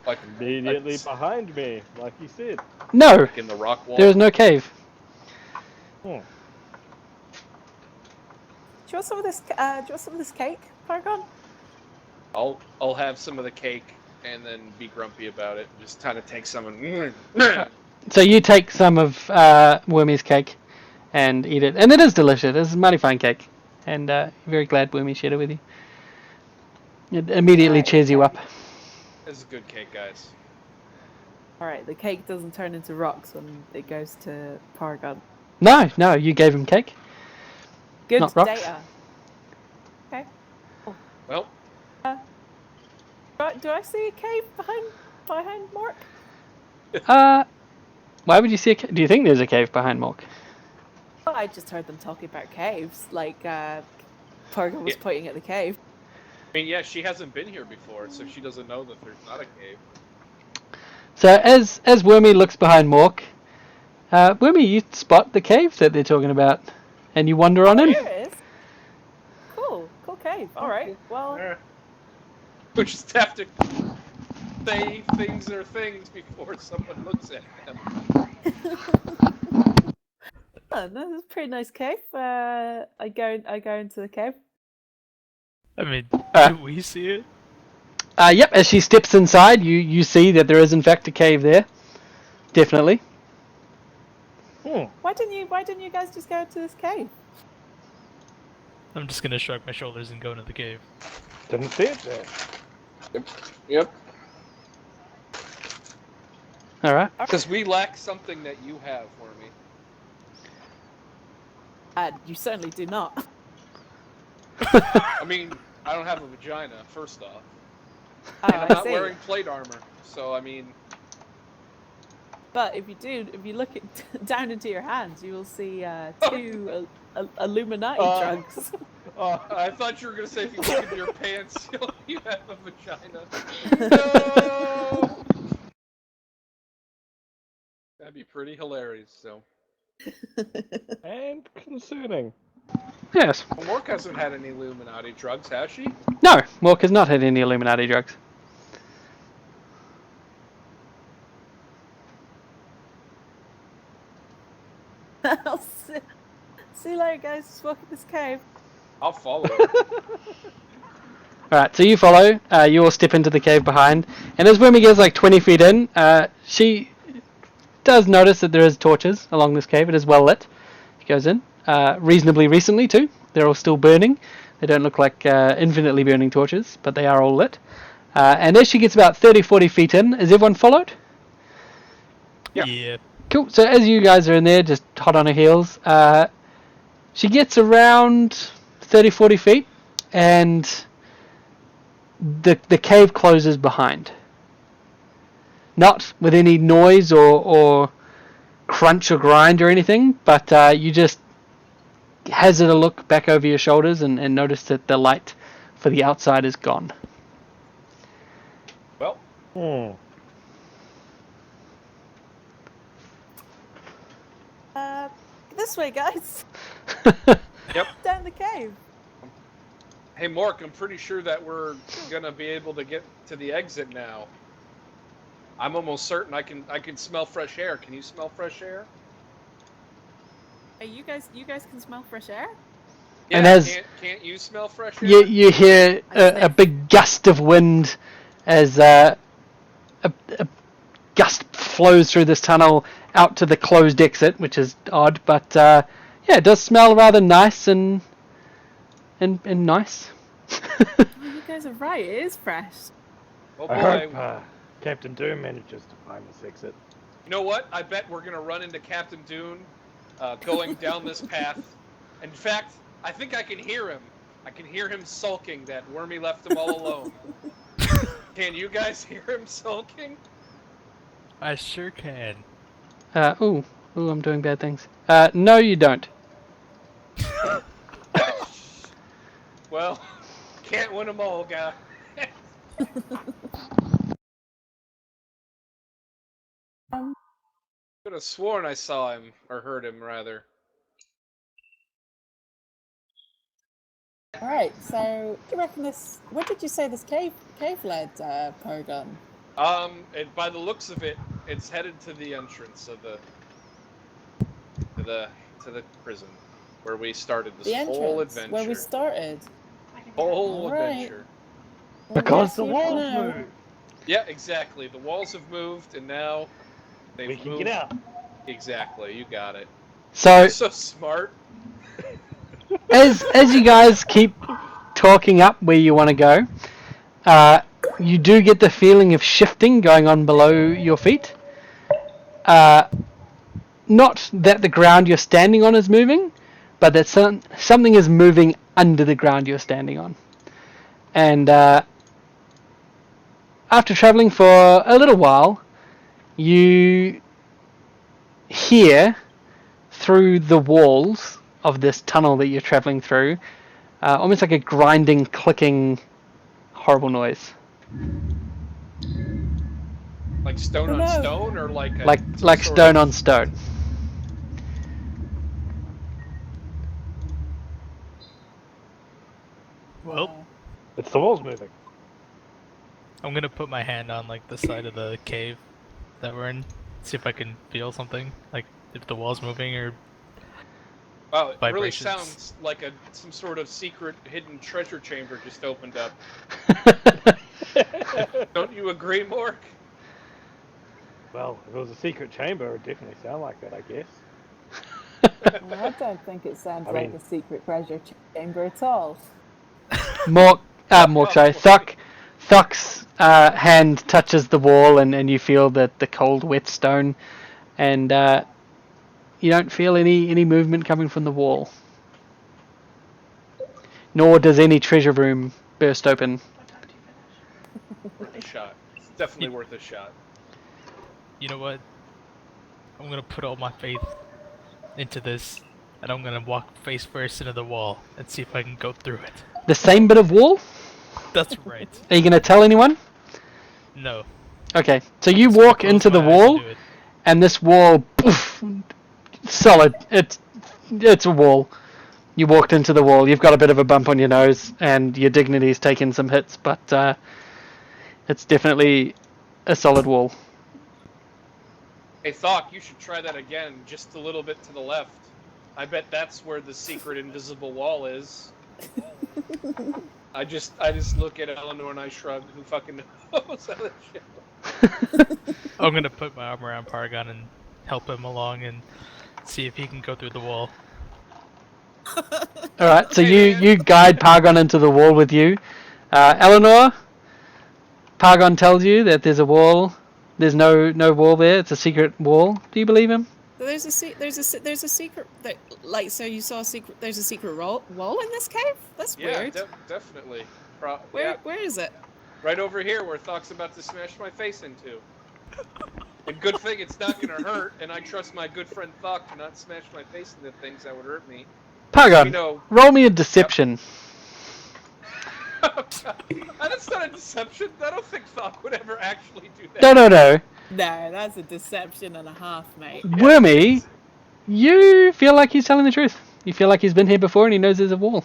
Like Immediately behind me, like you said. No, like in the rock wall. there is no cave. Hmm. Do you want some of this? Do you want some of this cake, Paragon? I'll have some of the cake and then be grumpy about it. Just kind of take some and. So you take some of Wormy's cake and eat it, and it is delicious. It's a mighty fine cake, and very glad Wormy shared it with you. It immediately Right, cheers you up. It's a good cake, guys. All right, the cake doesn't turn into rocks when it goes to Paragon. No, you gave him cake. Good Not rocks. data. Okay. Well, Do I see a cave behind Mark? Why would you see a cave? Do you think there's a cave behind Mork? Oh, I just heard them talking about caves. Like Paragon was Yeah. pointing at the cave. I mean, yeah, she hasn't been here before, so she doesn't know that there's not a cave. So as Wormy looks behind Mork, Wormy, you spot the cave that they're talking about, and you wander on in. Here it is. Cool cave. All right. Well, We just have to say things are things before someone looks at them. oh, no, that's a pretty nice cave. I go into the cave. I mean, Uh, do we see it? Yep, as she steps inside, you see that there is in fact a cave there. Definitely. Why didn't you guys just go into this cave? I'm just gonna shrug my shoulders and go into the cave. Didn't see it there. Yep. All right. Because we lack something that you have, Wormy. You certainly do not. I mean, I don't have a vagina, first off. Oh, And I'm I not see. wearing plate armor, so I mean... But if you look down into your hands, you will see two Illuminati drugs. Oh, I thought you were going to say if you look in your pants, you have a vagina. No! That'd be pretty hilarious, so... and concerning. Yes. Mork hasn't had any Illuminati drugs, has she? No, Mork has not had any Illuminati drugs. I'll see you later, guys. Just walk in this cave. I'll follow her. Alright, so you follow, you all step into the cave behind, and as Wormy gets like 20 feet in, she does notice that there is torches along this cave. It is well lit. She goes in, reasonably recently too. They're all still burning. They don't look like infinitely burning torches, but they are all lit. And as she gets about 30-40 feet in, is everyone followed? Yeah. Cool, so as you guys are in there, just hot on her heels, she gets around 30-40 feet, and the cave closes behind. Not with any noise or crunch or grind or anything, but you just hazard a look back over your shoulders and notice that the light for the outside is gone. Well, This way, guys. Yep. Down the cave. Hey, Mork, I'm pretty sure that we're gonna be able to get to the exit now. I'm almost certain I can smell fresh air. Can you smell fresh air? Hey, you guys can smell fresh air? Yeah, And as can't you smell fresh air? you hear a big gust of wind as a gust flows through this tunnel out to the closed exit, which is odd, but yeah, it does smell rather nice and nice. Oh, you guys are right. It is fresh. Oh I boy. hope Captain Doom manages to find this exit. You know what? I bet we're gonna run into Captain Dune going down this path. In fact, I think I can hear him. I can hear him sulking that Wormy left him all alone. Can you guys hear him sulking? I sure can. Ooh, I'm doing bad things. No, you don't. Well, can't win them all, guy. Could have sworn I saw him, or heard him, rather. All right. So, do you reckon this? Where did you say this cave led, Pogon? By the looks of it, it's headed to the entrance of to the prison, where we started this The entrance whole adventure. where we started. Whole All right. adventure. Well, Because yes, the you walls know. moved. Yeah, exactly. The walls have moved, and now they've We can moved. get out. Exactly, you got it. So You're so smart. as you guys keep talking up where you want to go, you do get the feeling of shifting going on below your feet. Not that the ground you're standing on is moving, but that something is moving under the ground you're standing on. And after traveling for a little while, you hear through the walls of this tunnel that you're traveling through, almost like a grinding, clicking, horrible noise. Like stone Oh, on no. stone, or like Like stone on stone. Well, It's the walls moving. I'm gonna put my hand on like the side of the cave that we're in, see if I can feel something, like if the wall's moving or. Wow, it really Vibrations. sounds like some sort of secret hidden treasure chamber just opened up. Don't you agree, Mork? Well, if it was a secret chamber, it would definitely sound like that, I guess. Well, I don't think it sounds I like mean- a secret treasure chamber at all. Thuck's hand touches the wall, and you feel the cold, wet stone, and you don't feel any movement coming from the wall. Nor does any treasure room burst open. What time do you finish? Worth a shot. It's definitely worth a shot. You know what? I'm gonna put all my faith into this, and I'm gonna walk face first into the wall and see if I can go through it. The same bit of wall? That's right. Are you going to tell anyone? No. Okay, so you Just walk close into the my eyes and wall, do it. and this wall, poof, solid. It's a wall. You walked into the wall. You've got a bit of a bump on your nose, and your dignity's taken some hits, but it's definitely a solid wall. Hey, Thok, you should try that again, just a little bit to the left. I bet that's where the secret invisible wall is. I just look at Eleanor and I shrug. Who fucking knows how that shit? I'm gonna put my arm around Paragon and help him along and see if he can go through the wall. Alright, so Okay, you guide Pargon into the wall with you. Eleanor, Pargon tells you that there's a wall. There's no wall there. It's a secret wall. Do you believe him? So there's a secret that, like, so you saw a secret. There's a secret wall in this cave. That's Yeah, weird. definitely. Where is it? Right over here, where Thok's about to smash my face into. And good thing it's not gonna hurt, and I trust my good friend Thok to not smash my face into things that would hurt me. Pargon, You know, roll me a deception. that's not a deception. I don't think Thok would ever actually do that. No. No, that's a deception and a half, mate. Wormy, you feel like he's telling the truth. You feel like he's been here before and he knows there's a wall.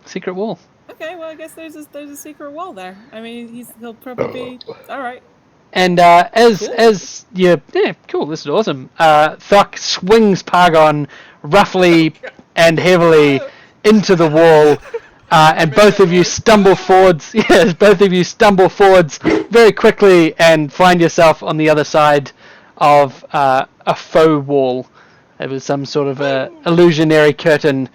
Secret wall. Okay, well, I guess there's a secret wall there. I mean, he'll probably be all right. And Cool. as you, yeah, cool, this is awesome. Thuck swings Pargon roughly and heavily into the wall, and Make both that of you noise. stumble forwards. Yes, both of you stumble forwards very quickly and find yourself on the other side of a faux wall. It was some sort of illusionary curtain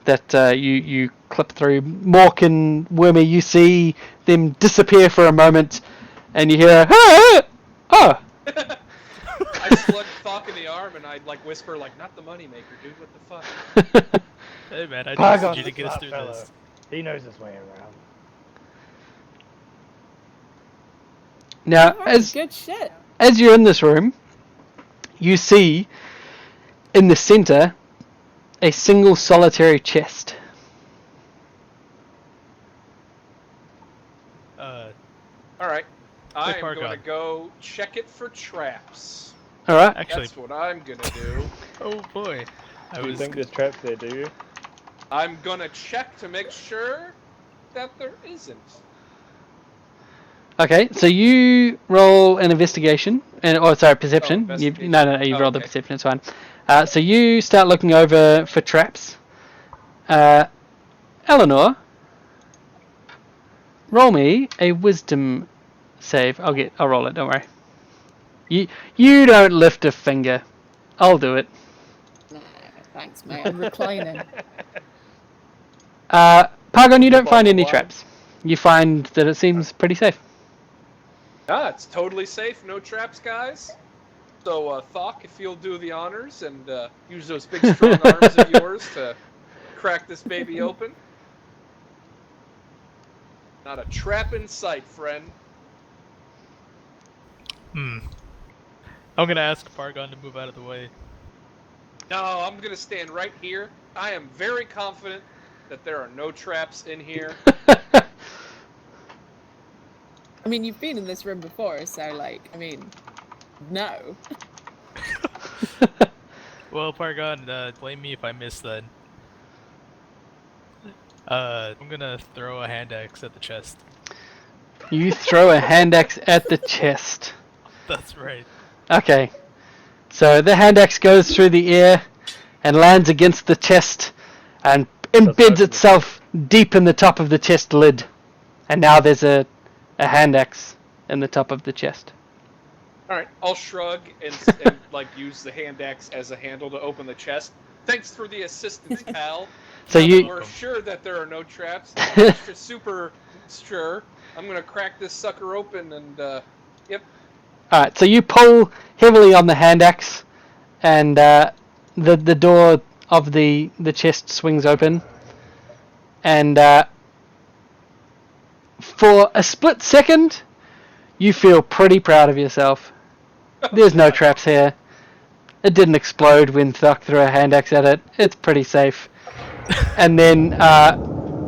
that you clip through. Mork and Wormy, you see them disappear for a moment, and you hear, "Ah! Oh!" I slug Thok in the arm and I'd like whisper like, "Not the moneymaker, dude. What the fuck?" Hey man, I Pargon's trusted you to a get us smart through fellow. this. He knows his way around. Now, All right, good shit. as you're in this room, you see in the center a single solitary chest. All right, I'm Pargon. going to go check it for traps. All right. Actually, That's what I'm gonna do. oh boy, I Do you was. think there's traps there, do you? I'm gonna check to make sure that there isn't. Okay, so you roll an investigation, and perception. Investigation. You rolled the Okay. perception. It's fine. So you start looking over for traps. Eleanor, roll me a wisdom save. I'll roll it. Don't worry. You don't lift a finger. I'll do it. Nah, thanks, mate. I'm reclining. Pargon, you don't find Bottom any line. traps. You find that it seems pretty safe. Ah, it's totally safe. No traps, guys. So, Thok, if you'll do the honors and use those big strong arms of yours to crack this baby open. Not a trap in sight, friend. I'm gonna ask Pargon to move out of the way. No, I'm gonna stand right here. I am very confident that there are no traps in here. I mean, you've been in this room before, so like, I mean, no. Well, Pargon, blame me if I miss then. I'm gonna throw a hand axe at the chest. You throw a hand axe at the chest. That's right. Okay. So the hand axe goes through the air and lands against the chest and embeds itself deep in the top of the chest lid. And now there's a hand axe in the top of the chest. All right, I'll shrug and like use the hand axe as a handle to open the chest. Thanks for the assistance, pal. So Now you- that we're sure that there are no traps. Extra super sure. I'm gonna crack this sucker open and yep. Alright, so you pull heavily on the hand axe and the door of the chest swings open. And for a split second, you feel pretty proud of yourself. There's no traps here. It didn't explode when Thuck threw a hand axe at it. It's pretty safe. And then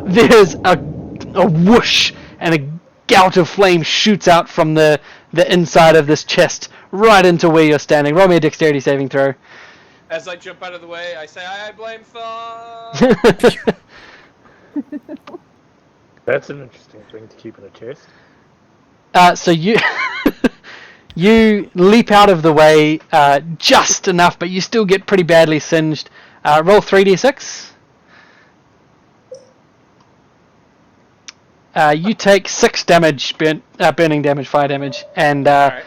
there's a whoosh and a gout of flame shoots out from the inside of this chest right into where you're standing. Roll me a dexterity saving throw. As I jump out of the way, I say, I blame Thok. That's an interesting thing to keep in a chest. So you you leap out of the way just enough, but you still get pretty badly singed. Roll 3d6. You take 6 damage, burning damage, fire damage, and Alright.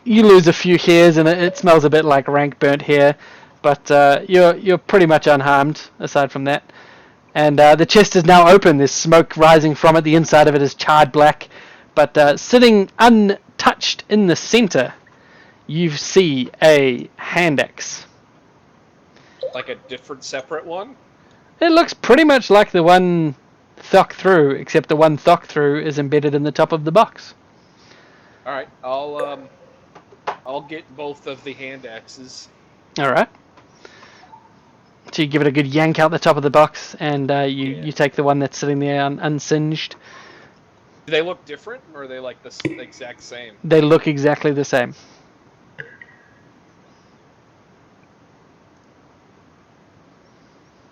you lose a few hairs, and it smells a bit like rank burnt hair. But you're pretty much unharmed aside from that. And the chest is now open. There's smoke rising from it. The inside of it is charred black. But sitting untouched in the center, you see a hand axe. Like a different separate one? It looks pretty much like the one Thuck threw, except the one Thuck threw is embedded in the top of the box. Alright, I'll get both of the hand axes. Alright. So you give it a good yank out the top of the box, and you take the one that's sitting there unsinged. Do they look different, or are they like the exact same? They look exactly the same.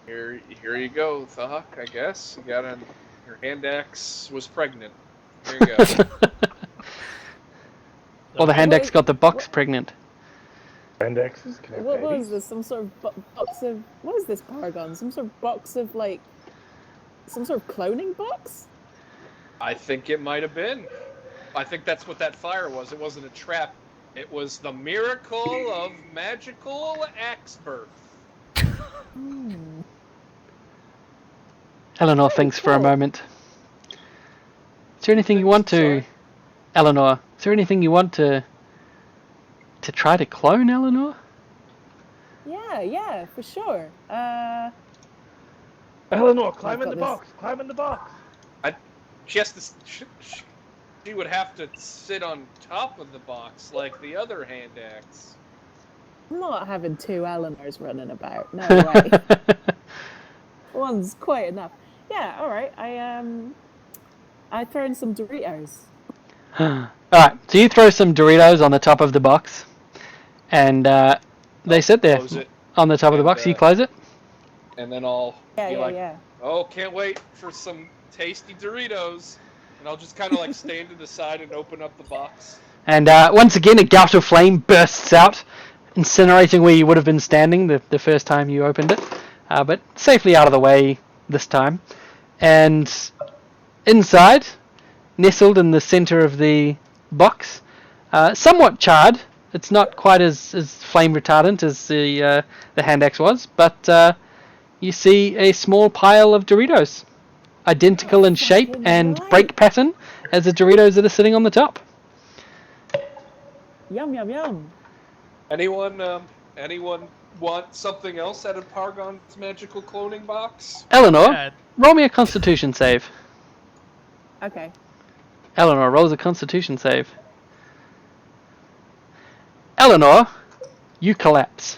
Here you go, Thok, I guess. You got Your hand axe was pregnant. There you go. Well, the hand axe got the box pregnant. Indexes can have What was babies. this? Some sort of box of... What is this, Paragon? Some sort of box of, like... Some sort of cloning box? I think it might have been. I think that's what that fire was. It wasn't a trap. It was the miracle of magical axe birth. Eleanor thinks for a cool. moment. Is there anything you want to... Sorry? Eleanor, is there anything you want to try to clone, Eleanor? Yeah, for sure. Eleanor, climb I've in the got box. Climb in the box. She has to. She would have to sit on top of the box like the other hand axe. I'm not having two Eleanors running about. No way. One's quite enough. Yeah, alright. I throw in some Doritos. Alright, so you throw some Doritos on the top of the box, and they sit there Close it, on the top of the and, box. You close it. and then I'll be like, Yeah. "Oh, can't wait for some tasty Doritos," and I'll just kind of like stand to the side and open up the box. And once again, a gout of flame bursts out, incinerating where you would have been standing the first time you opened it, but safely out of the way this time. And inside, nestled in the center of the box, somewhat charred. It's not quite as flame retardant as the hand axe was, but you see a small pile of Doritos, identical in shape fucking and right. break pattern as the Doritos that are sitting on the top. Yum, yum, yum. Anyone want something else out of Paragon's magical cloning box? Eleanor, Yeah, roll me a Constitution save. Okay. Eleanor rolls a Constitution save. Eleanor, you collapse.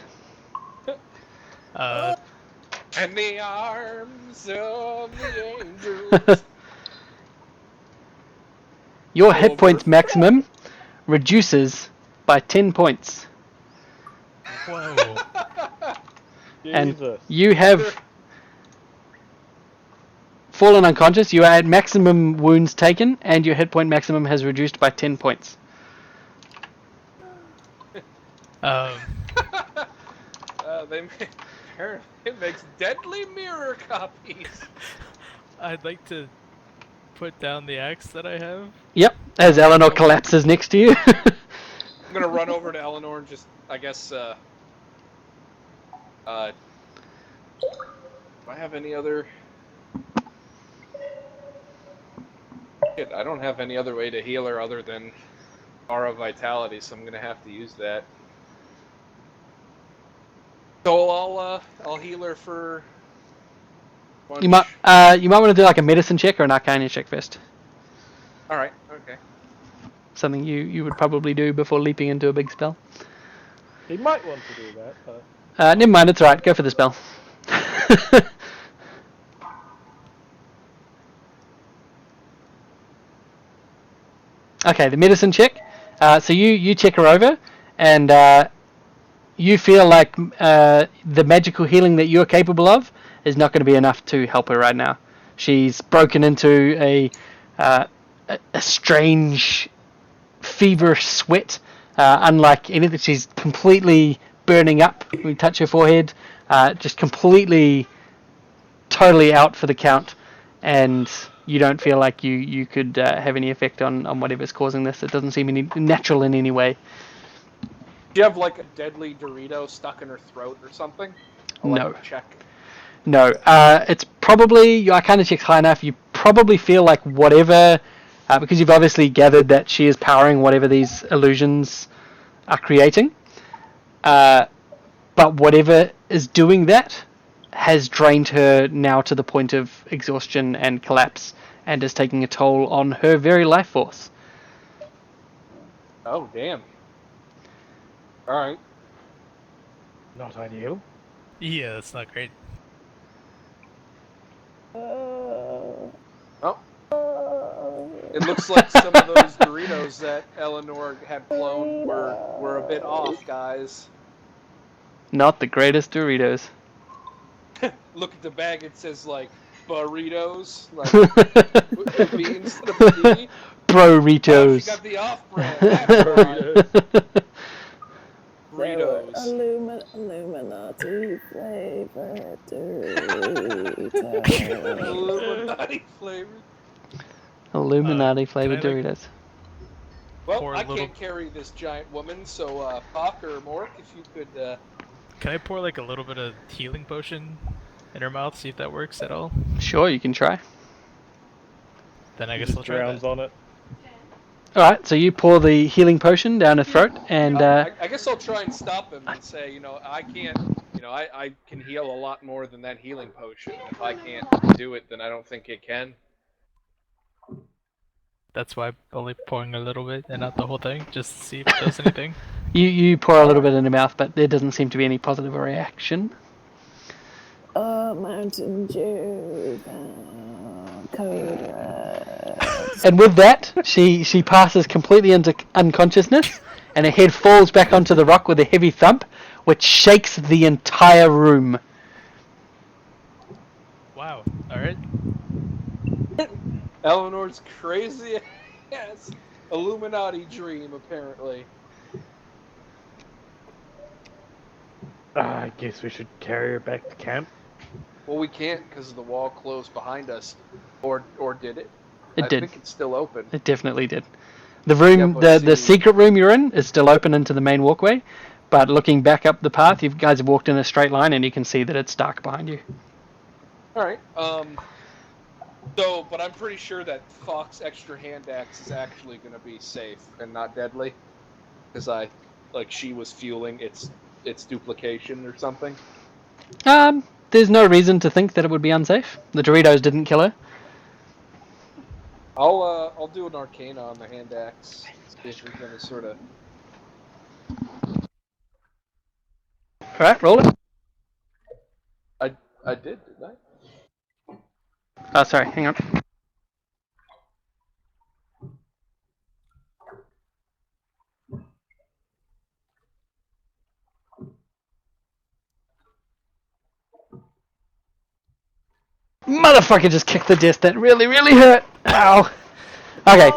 In the arms of the angels. Your hit Over. points maximum reduces by 10 points. whoa. And Jesus. you have fallen unconscious. You are at maximum wounds taken, and your hit point maximum has reduced by 10 points. Apparently it makes deadly mirror copies. I'd like to put down the axe that I have. Yep, as Eleanor collapses next to you. I'm gonna run over to Eleanor and just, I guess, do I have any other... Shit, I don't have any other way to heal her other than Aura Vitality, so I'm gonna have to use that. So I'll heal her for... you might want to do like a medicine check or an arcana check first. Alright, okay. Something you would probably do before leaping into a big spell. He might want to do that, but... Never mind, it's alright, go for the spell. Okay, the medicine check. So you check her over, and you feel like the magical healing that you're capable of is not going to be enough to help her right now. She's broken into a strange, feverish sweat, unlike anything. She's completely burning up. When you touch her forehead, just completely, totally out for the count, and you don't feel like you could have any effect on whatever's causing this. It doesn't seem any natural in any way. Do you have like a deadly Dorito stuck in her throat or something? I'll No. like, check. No, it's probably your arcana check's high enough. You probably feel like whatever, because you've obviously gathered that she is powering whatever these illusions are creating. But whatever is doing that has drained her now to the point of exhaustion and collapse, and is taking a toll on her very life force. Oh, damn. Alright. Not ideal. Yeah, that's not great. Oh. It looks like some of those Doritos that Eleanor had flown were a bit off, guys. Not the greatest Doritos. Look at the bag, it says like burritos, like with B instead of B. Burritos. Oh, she got the off-brand. That's right. Burritos. Illuminati flavored Illuminati flavored. Illuminati flavored can I, like, Doritos. Well, pour a I little- can't carry this giant woman, so Pock or Mork, if you could. Can I pour like a little bit of healing potion in her mouth, see if that works at all? Sure, you can try. Then I guess Just I'll try drowns that. on it. Alright, so you pour the healing potion down her throat, and I guess I'll try and stop him and say, I can't. I can heal a lot more than that healing potion. If I can't do it, then I don't think it can. That's why I'm only pouring a little bit and not the whole thing, just to see if it does anything. you pour a little bit in her mouth, but there doesn't seem to be any positive reaction. Mountain Dew, Code Red. And with that, she passes completely into unconsciousness, and her head falls back onto the rock with a heavy thump, which shakes the entire room. Wow. Alright. Eleanor's crazy ass Illuminati dream, apparently. I guess we should carry her back to camp. Well, we can't because the wall closed behind us. Or did it? It did. I think it's still open. It definitely did. The room, Yeah, but the see- secret room you're in is still open into the main walkway, but looking back up the path, you guys have walked in a straight line, and you can see that it's dark behind you. Alright, but I'm pretty sure that Fox extra hand axe is actually going to be safe and not deadly. Because she was fueling its duplication or something. There's no reason to think that it would be unsafe. The Doritos didn't kill her. I'll do an arcana on the hand axe. See if there's any sort of... Alright, roll it. I did, didn't I? Oh, sorry, hang on. Motherfucker just kicked the desk. That really, really hurt. Ow. Okay,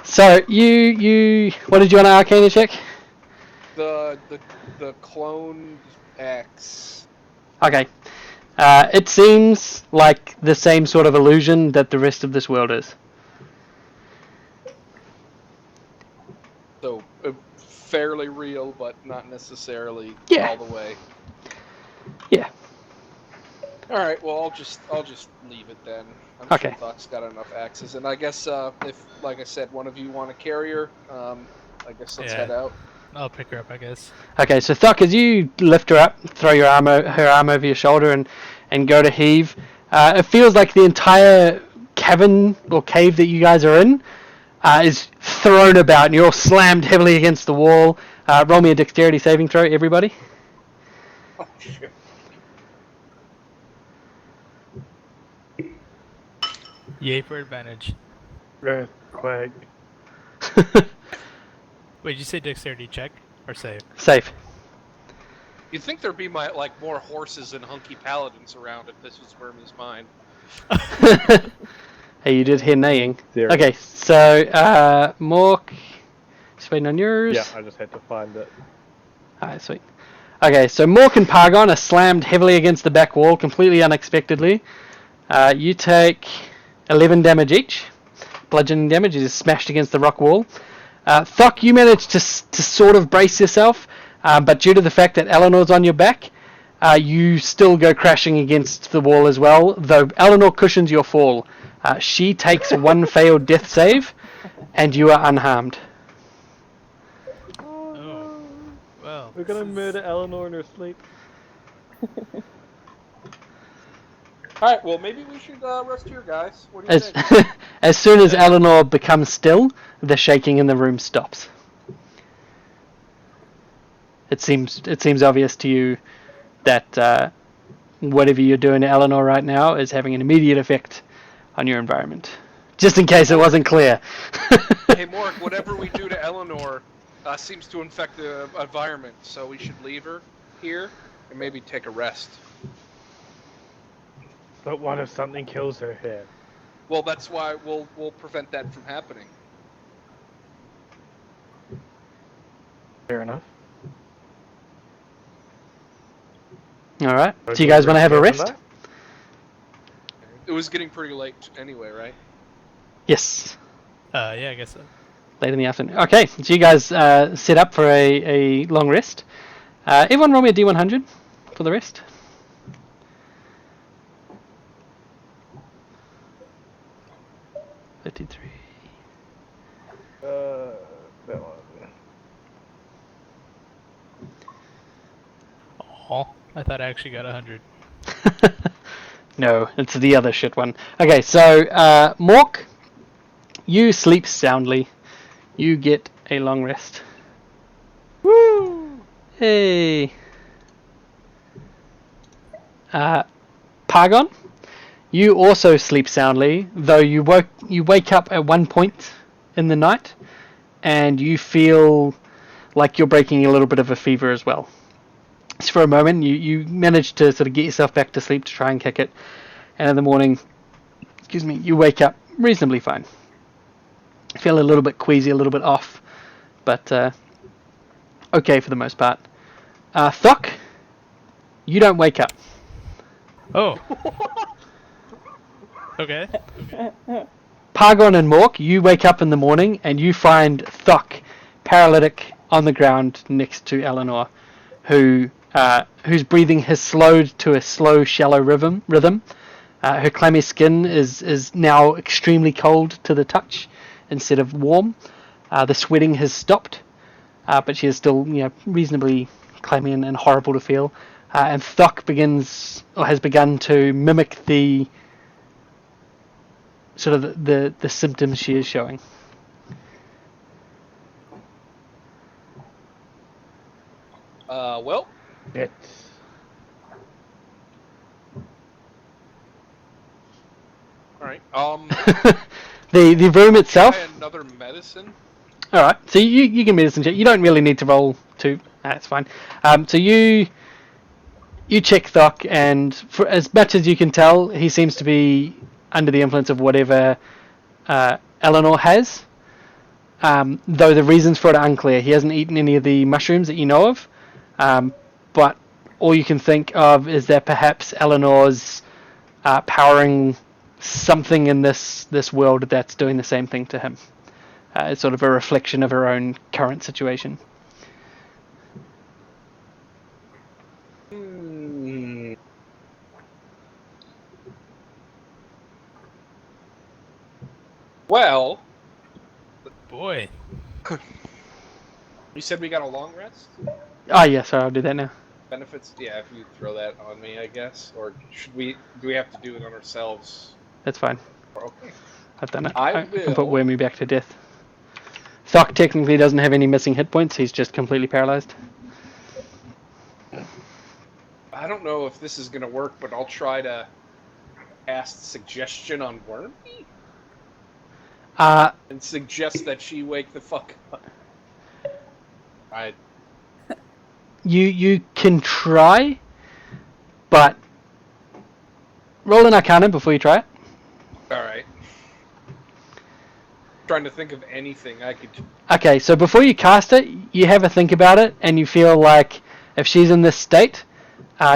so you what did you want to arcana check? The cloned axe. Okay. It seems like the same sort of illusion that the rest of this world is. So, fairly real, but not necessarily Yeah. all the way. Yeah. Alright, well, I'll just leave it then. I'm Okay. sure Doc's got enough axes. And I guess, if, like I said, one of you want to carry her, I guess let's Yeah. head out. I'll pick her up, I guess. Okay, so Thuck, as you lift her up, throw her arm over your shoulder, and go to heave, it feels like the entire cavern or cave that you guys are in is thrown about, and you're all slammed heavily against the wall. Roll me a dexterity saving throw, everybody. Oh, shit. Yay for advantage. Earthquake. Wait, did you say dexterity check or save? Save. You'd think there'd be more horses and hunky paladins around if this was Wormy's mind. Hey, you did hear neighing. Zero. Okay, so Mork, just waiting on yours. Yeah, I just had to find it. Alright, sweet. Okay, so Mork and Pargon are slammed heavily against the back wall, completely unexpectedly. You take 11 damage each. Bludgeoning damage is smashed against the rock wall. Thuck, you manage to sort of brace yourself, but due to the fact that Eleanor's on your back, you still go crashing against the wall as well, though Eleanor cushions your fall. She takes one failed death save, and you are unharmed. Oh. Well. We're gonna murder Eleanor in her sleep. Alright, well, maybe we should rest here, guys. What do you As, think? as soon as Eleanor becomes still, the shaking in the room stops. It seems obvious to you that whatever you're doing to Eleanor right now is having an immediate effect on your environment. Just in case it wasn't clear. Hey, Mork, whatever we do to Eleanor seems to infect the environment, so we should leave her here and maybe take a rest. But what if something kills her here? Well, that's why we'll prevent that from happening. Fair enough. All right. So you guys want to have a rest? It was getting pretty late anyway, right? Yes. Yeah, I guess so. Late in the afternoon. Okay. So you guys set up for a long rest. Everyone roll me a D100 for the rest. $53. That one. Oh, I thought I actually got 100. No, it's the other shit one. Okay, so Mork, you sleep soundly. You get a long rest. Woo! Hey. Pargon, you also sleep soundly, though you wake up at one point in the night, and you feel like you're breaking a little bit of a fever as well. So for a moment, you manage to sort of get yourself back to sleep to try and kick it, and in the morning, you wake up reasonably fine. Feel a little bit queasy, a little bit off, but okay for the most part. Thok, you don't wake up. Oh. Okay. Pargon and Mork, you wake up in the morning and you find Thok paralytic on the ground next to Eleanor, whose breathing has slowed to a slow, shallow rhythm. Her clammy skin is now extremely cold to the touch instead of warm. The sweating has stopped, but she is still, reasonably clammy and horrible to feel. And Thok has begun to mimic the sort of the symptoms she is showing. Well, It's... all right. The room itself. Try another medicine. All right. So you can medicine check. You don't really need to roll two. That's fine. So you check Thok, and for as much as you can tell, he seems to be under the influence of whatever Eleanor has. Though the reasons for it are unclear. He hasn't eaten any of the mushrooms that you know of. But all you can think of is that perhaps Eleanor's powering something in this world that's doing the same thing to him. It's sort of a reflection of her own current situation. Well, Boy. you said we got a long rest? Oh yeah, sorry, I'll do that now. Benefits? Yeah, if you throw that on me, I guess. Or do we have to do it on ourselves? That's fine. Okay. I've done it. I can put will. Wormy back to death. Thok technically doesn't have any missing hit points. He's just completely paralyzed. I don't know if this is going to work, but I'll try to cast suggestion on Wormy and suggest that she wake the fuck up. You can try, but roll an Arcana before you try it. Alright. Trying to think of anything I could do. Okay, so before you cast it, you have a think about it, and you feel like if she's in this state,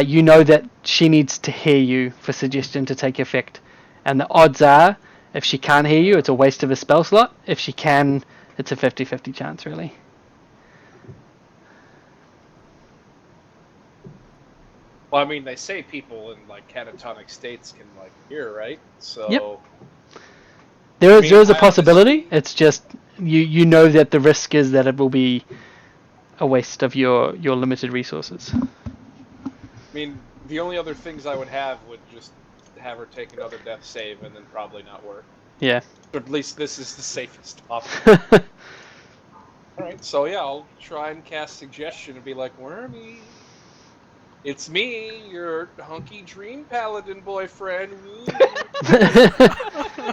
you know that she needs to hear you for suggestion to take effect. And the odds are, if she can't hear you, it's a waste of a spell slot. If she can, it's a 50-50 chance, really. Well, I mean, they say people in, like, catatonic states can, like, hear, right? So... Yep. There is a possibility. It's just, you know that the risk is that it will be a waste of your limited resources. I mean, the only other things I would have would just have her take another death save and then probably not work. Yeah. But at least this is the safest option. Alright, so yeah, I'll try and cast suggestion and be like, Wormy, it's me, your hunky dream paladin boyfriend.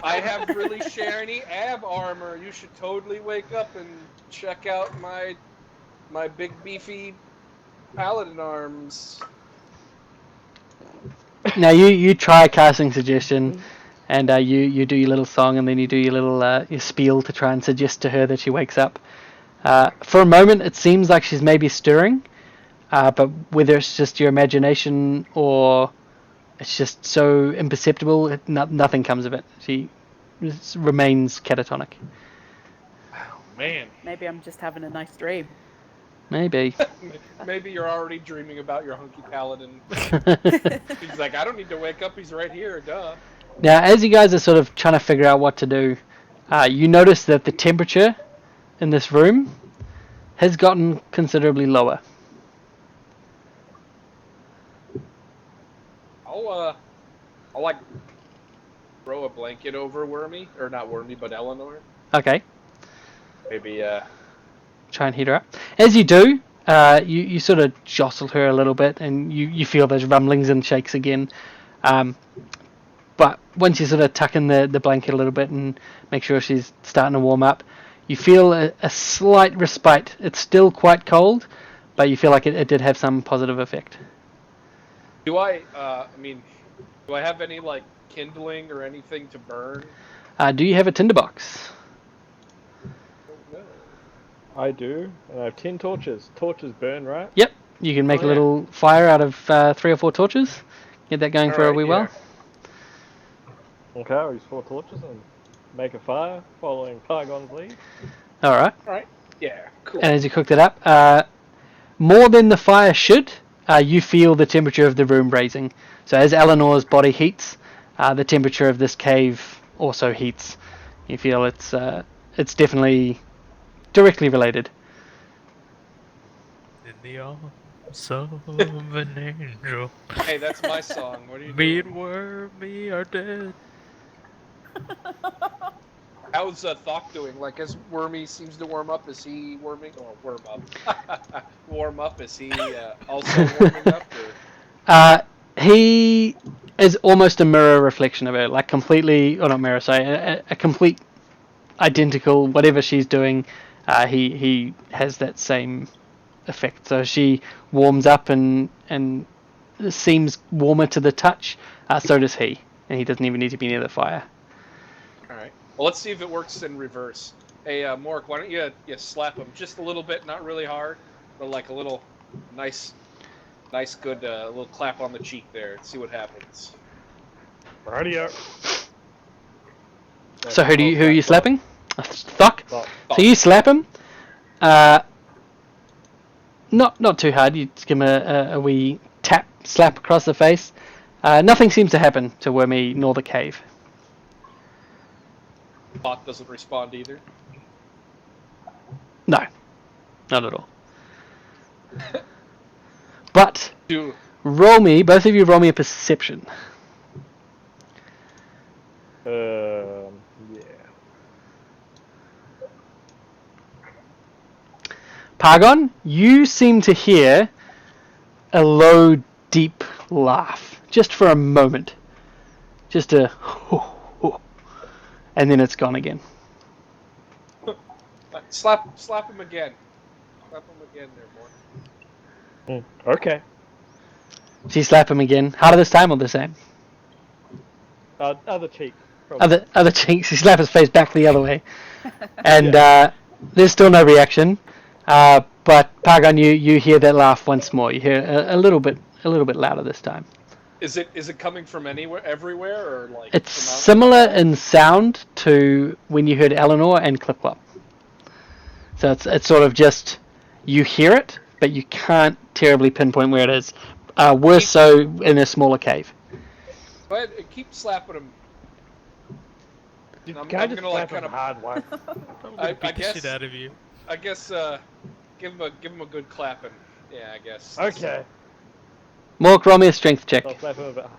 I have really shiny ab armor. You should totally wake up and check out my big beefy paladin arms. now you try casting suggestion, and you do your little song, and then you do your little your spiel to try and suggest to her that she wakes up. For a moment, it seems like she's maybe stirring, but whether it's just your imagination or it's just so imperceptible, nothing comes of it. She remains catatonic. Man, Maybe I'm just having a nice dream. Maybe. maybe you're already dreaming about your hunky paladin. He's like, I don't need to wake up. He's right here. Duh. Now, as you guys are sort of trying to figure out what to do, you notice that the temperature in this room has gotten considerably lower. I'll like throw a blanket over Wormy, or not Wormy, but Eleanor. Okay. Maybe Try and heat her up. As you do, you sort of jostle her a little bit, and you feel those rumblings and shakes again. But once you sort of tuck in the blanket a little bit and make sure she's starting to warm up, you feel a slight respite. It's still quite cold, but you feel like it did have some positive effect. do I have any like kindling or anything to burn? Do you have a tinderbox? No. I do, and I have 10 torches. Torches burn, right? Yep. You can make Oh, a yeah. little fire out of 3 or 4 torches. Get that going for a Alright, wee while. Okay, I'll use 4 torches and make a fire, following Pygon's lead. Alright. Alright. Yeah, cool. And as you cooked it up, more than the fire should, you feel the temperature of the room raising. So as Eleanor's body heats, the temperature of this cave also heats. You feel it's definitely directly related. In the arms of an angel. Hey, that's my song. What are you Me doing? and Wormy are dead. How's Thok doing? Like, as Wormy seems to warm up, is he warming? Or warm up? Warm up? Is he also warming up? Or? He is almost a mirror reflection of her, like completely, or not mirror, sorry, a complete identical, whatever she's doing, he has that same effect. So she warms up and seems warmer to the touch, so does he, and he doesn't even need to be near the fire. Alright. Well, let's see if it works in reverse. Hey, Mork, why don't you slap him just a little bit, not really hard, but like a little nice good little clap on the cheek there. See what happens. Radio. So who are you slapping? Thok? Thok. So you slap him. Not too hard. You just give him a wee slap across the face. Nothing seems to happen to Wormy nor the cave. Bot doesn't respond either. No, not at all. But Do both of you roll me a perception. Yeah. Pargon, you seem to hear a low, deep laugh, just for a moment. Just a and then it's gone again. slap him again. Slap him again there, boy. Okay. So you slap him again. Harder this time or the same? Other cheek. Probably. Other cheeks. You slap his face back the other way, and there's still no reaction. But Pargon, you hear that laugh once more. You hear a little bit louder this time. Is it coming from everywhere, or like? It's similar in sound to when you heard Eleanor and Clip Clop. So it's sort of just you hear it, but you can't terribly pinpoint where it is. Worse so in a smaller cave. Go ahead and keep slapping him. Can I'm I just gonna, like, slap him kind of- hard one? I'm gonna beat the guess- shit out of you. I guess give him a good clapping. Yeah, I guess. Okay. Mork, roll me a strength check. I'll slap him a bit.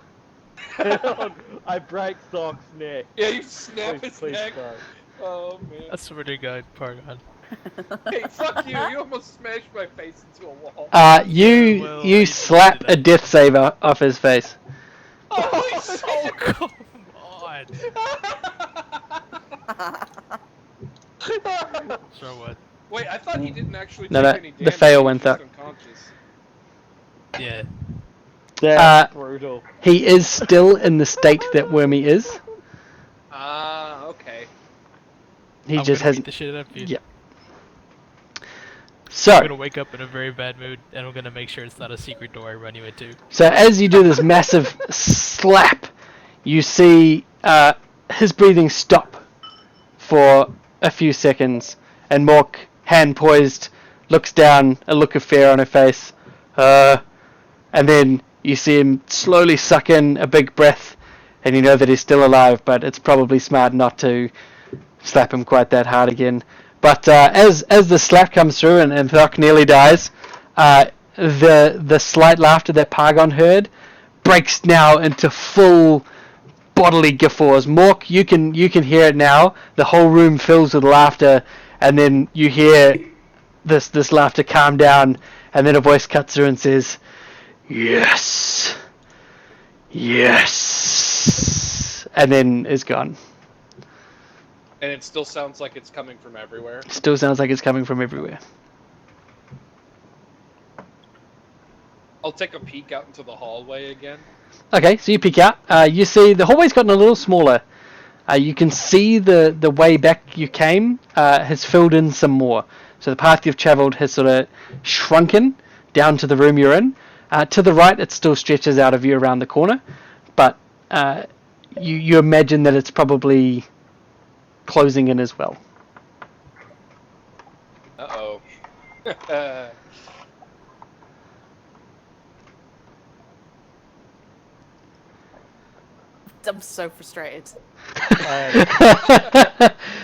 I break Thok's neck. Yeah, you snap his Please neck. don't. Oh man. That's pretty good, Pargon. Hey, fuck you! You almost smashed my face into a wall. You Well, you I slap did a that. death saver off his face. Holy shit! Come on. So what? Wait, I thought he didn't actually No, take no, any the damage. fail He was went just up. unconscious. Yeah. That's brutal. He is still in the state that Wormy is. Okay. He I'm just gonna has. beat the shit out of you. Yeah. I'm So, gonna wake up in a very bad mood, and I'm gonna make sure it's not a secret door I run you into. so as you do this massive slap, you see his breathing stop for a few seconds, and Mork, hand poised, looks down, a look of fear on her face, and then you see him slowly suck in a big breath, and you know that he's still alive, but it's probably smart not to slap him quite that hard again. But as the slap comes through and Thok nearly dies, the slight laughter that Pargon heard breaks now into full bodily guffaws. Mork, you can hear it now. The whole room fills with laughter, and then you hear this laughter calm down, and then a voice cuts through and says, "Yes, yes," and then is gone. And it still sounds like it's coming from everywhere. Still sounds like it's coming from everywhere. I'll take a peek out into the hallway again. Okay, so you peek out. You see the hallway's gotten a little smaller. You can see the way back you came has filled in some more. So the path you've travelled has sort of shrunken down to the room you're in. To the right, it still stretches out of you around the corner, but you imagine that it's probably closing in as well. Uh-oh. I'm so frustrated.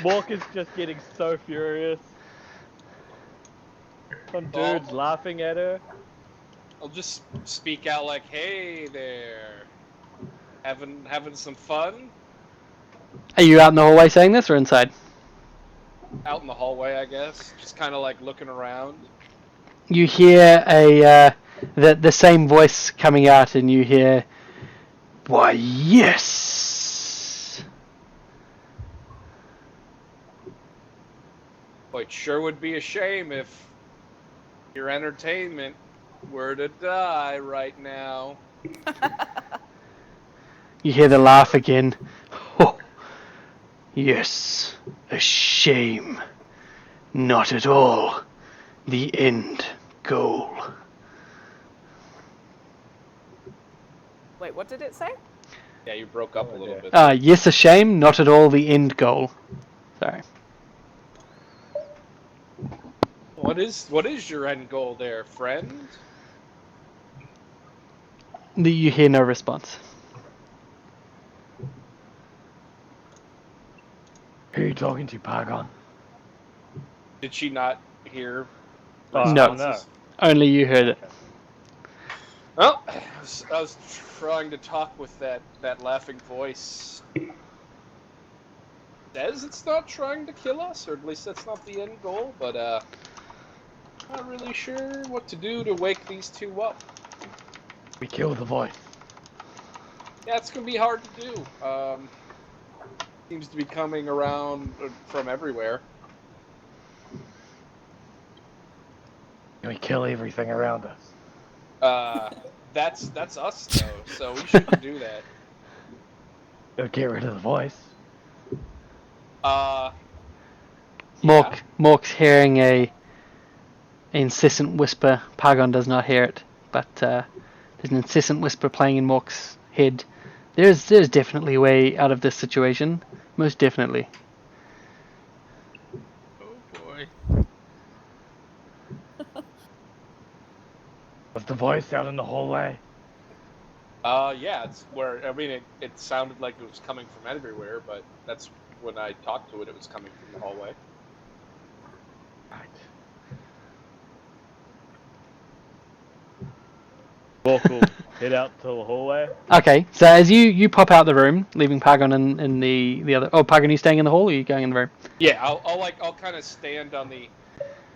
Mork is just getting so furious. Some dude's laughing at her. I'll just speak out like, "Hey there, having some fun Are you out in the hallway saying this, or inside? out in the hallway, I guess." Just kind of like looking around. You hear the same voice coming out, and you hear, "Why, yes." Well, it sure would be a shame if your entertainment were to die right now. You hear the laugh again. Oh, yes, a shame. Not at all. The end goal. Wait, what did it say? Yeah, you broke up a little bit. Yes, a shame. Not at all. The end goal. Sorry. What is your end goal there, friend? You hear no response. Who are you talking to, Pargon? Did she not hear? No. responses? Only you heard it. Well, I was trying to talk with that laughing voice. Says it's not trying to kill us, or at least that's not the end goal, but not really sure what to do to wake these two up. We kill the voice. Yeah, it's gonna be hard to do. Seems to be coming around from everywhere. We kill everything around us. That's us though, so we shouldn't do that. It'll get rid of the voice. Mork's hearing a incessant whisper. Pargon does not hear it, but there's an incessant whisper playing in Mork's head. There's definitely a way out of this situation. Most definitely. Oh boy. Was the voice out in the hallway? Yeah, it's where, I mean, it sounded like it was coming from everywhere, but that's when I talked to it, it was coming from the hallway. Right. Mork will head out to the hallway. Okay, so as you pop out the room, leaving Pargon in the other. Oh, Pargon, are you staying in the hall, or are you going in the room? Yeah, I'll kind of stand on the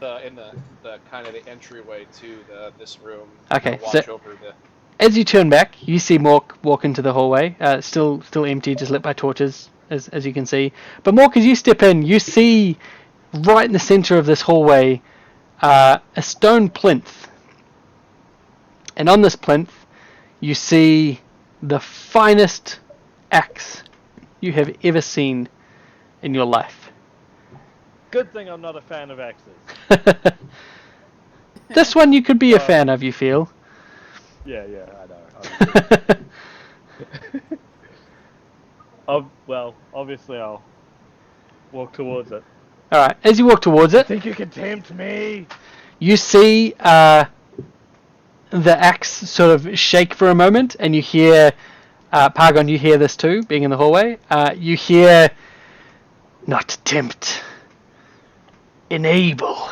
kind of the entryway to this room. Okay, Watch so over the. as you turn back, you see Mork walk into the hallway. Still empty, just lit by torches, as you can see. But Mork, as you step in, you see right in the center of this hallway a stone plinth, and on this plinth you see the finest axe you have ever seen in your life. Good thing I'm not a fan of axes. This one you could be a fan of, you feel. Yeah, I know. Well, obviously I'll walk towards it. Alright, as you walk towards I it, think you can tempt me. you see the axe sort of shake for a moment, and you hear, Pargon, you hear this too, being in the hallway. You hear, not tempt, enable.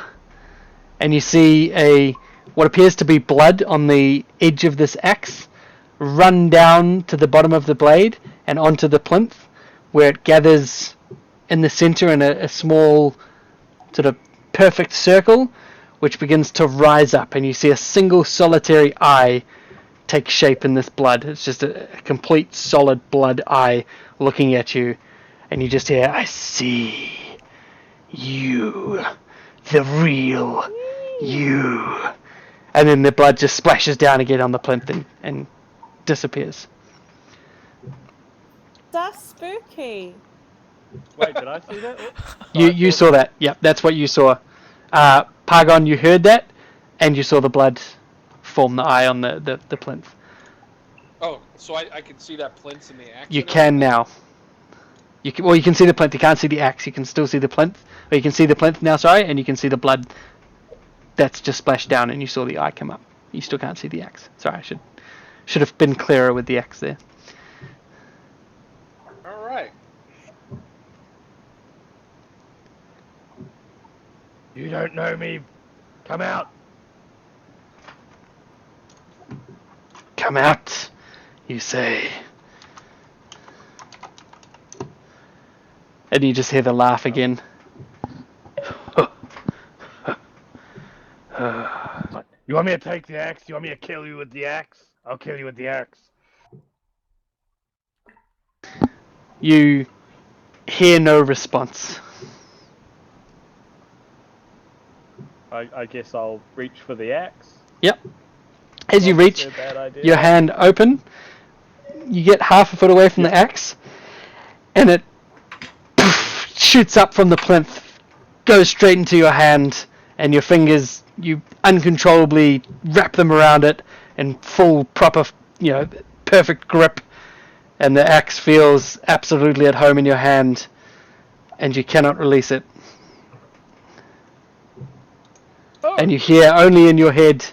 And you see what appears to be blood on the edge of this axe run down to the bottom of the blade and onto the plinth, where it gathers in the center in a small sort of perfect circle, which begins to rise up, and you see a single solitary eye take shape in this blood. It's just a complete solid blood eye looking at you, and you just hear, I see you, the real you. And then the blood just splashes down again on the plinth and disappears. That's spooky. Wait, did I see that? You saw that. Yep, that's what you saw. Pargon, you heard that, and you saw the blood form the eye on the plinth. Oh, so I can see that plinth in the axe. You can now. You can see the plinth. You can't see the axe. You can still see the plinth. Or you can see the plinth now, sorry, and you can see the blood that's just splashed down, and you saw the eye come up. You still can't see the axe. Sorry, I should have been clearer with the axe there. All right. You don't know me. Come out. Come out, you say. And you just hear the laugh again. You want me to take the axe? You want me to kill you with the axe? I'll kill you with the axe. You hear no response. I guess I'll reach for the axe. Yep. As you reach, A bad idea. your hand open, you get half a foot away from the axe, and it shoots up from the plinth, goes straight into your hand, and your fingers, you uncontrollably wrap them around it in full, proper, perfect grip, and the axe feels absolutely at home in your hand, and you cannot release it. Oh. And you hear only in your head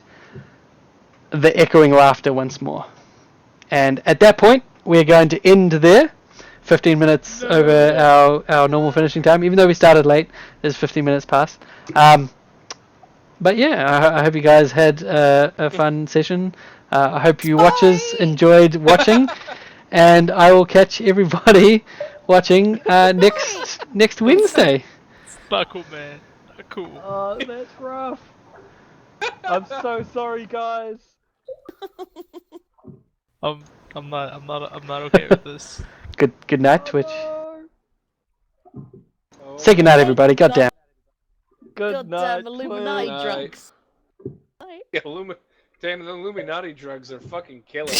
the echoing laughter once more. And at that point, we're going to end there. 15 minutes over our normal finishing time. Even though we started late, there's 15 minutes past. But yeah, I hope you guys had a fun session. I hope you watchers enjoyed watching. And I will catch everybody watching next Wednesday. Not cool, man. Not cool. Oh, that's rough. I'm so sorry, guys. I'm not okay with this. Good night, Twitch. Oh, Say goodnight, everybody. Goddamn. Good night, Goddamn Illuminati Twitch. drunks. Night. yeah, Dan, the Illuminati drugs are fucking killing.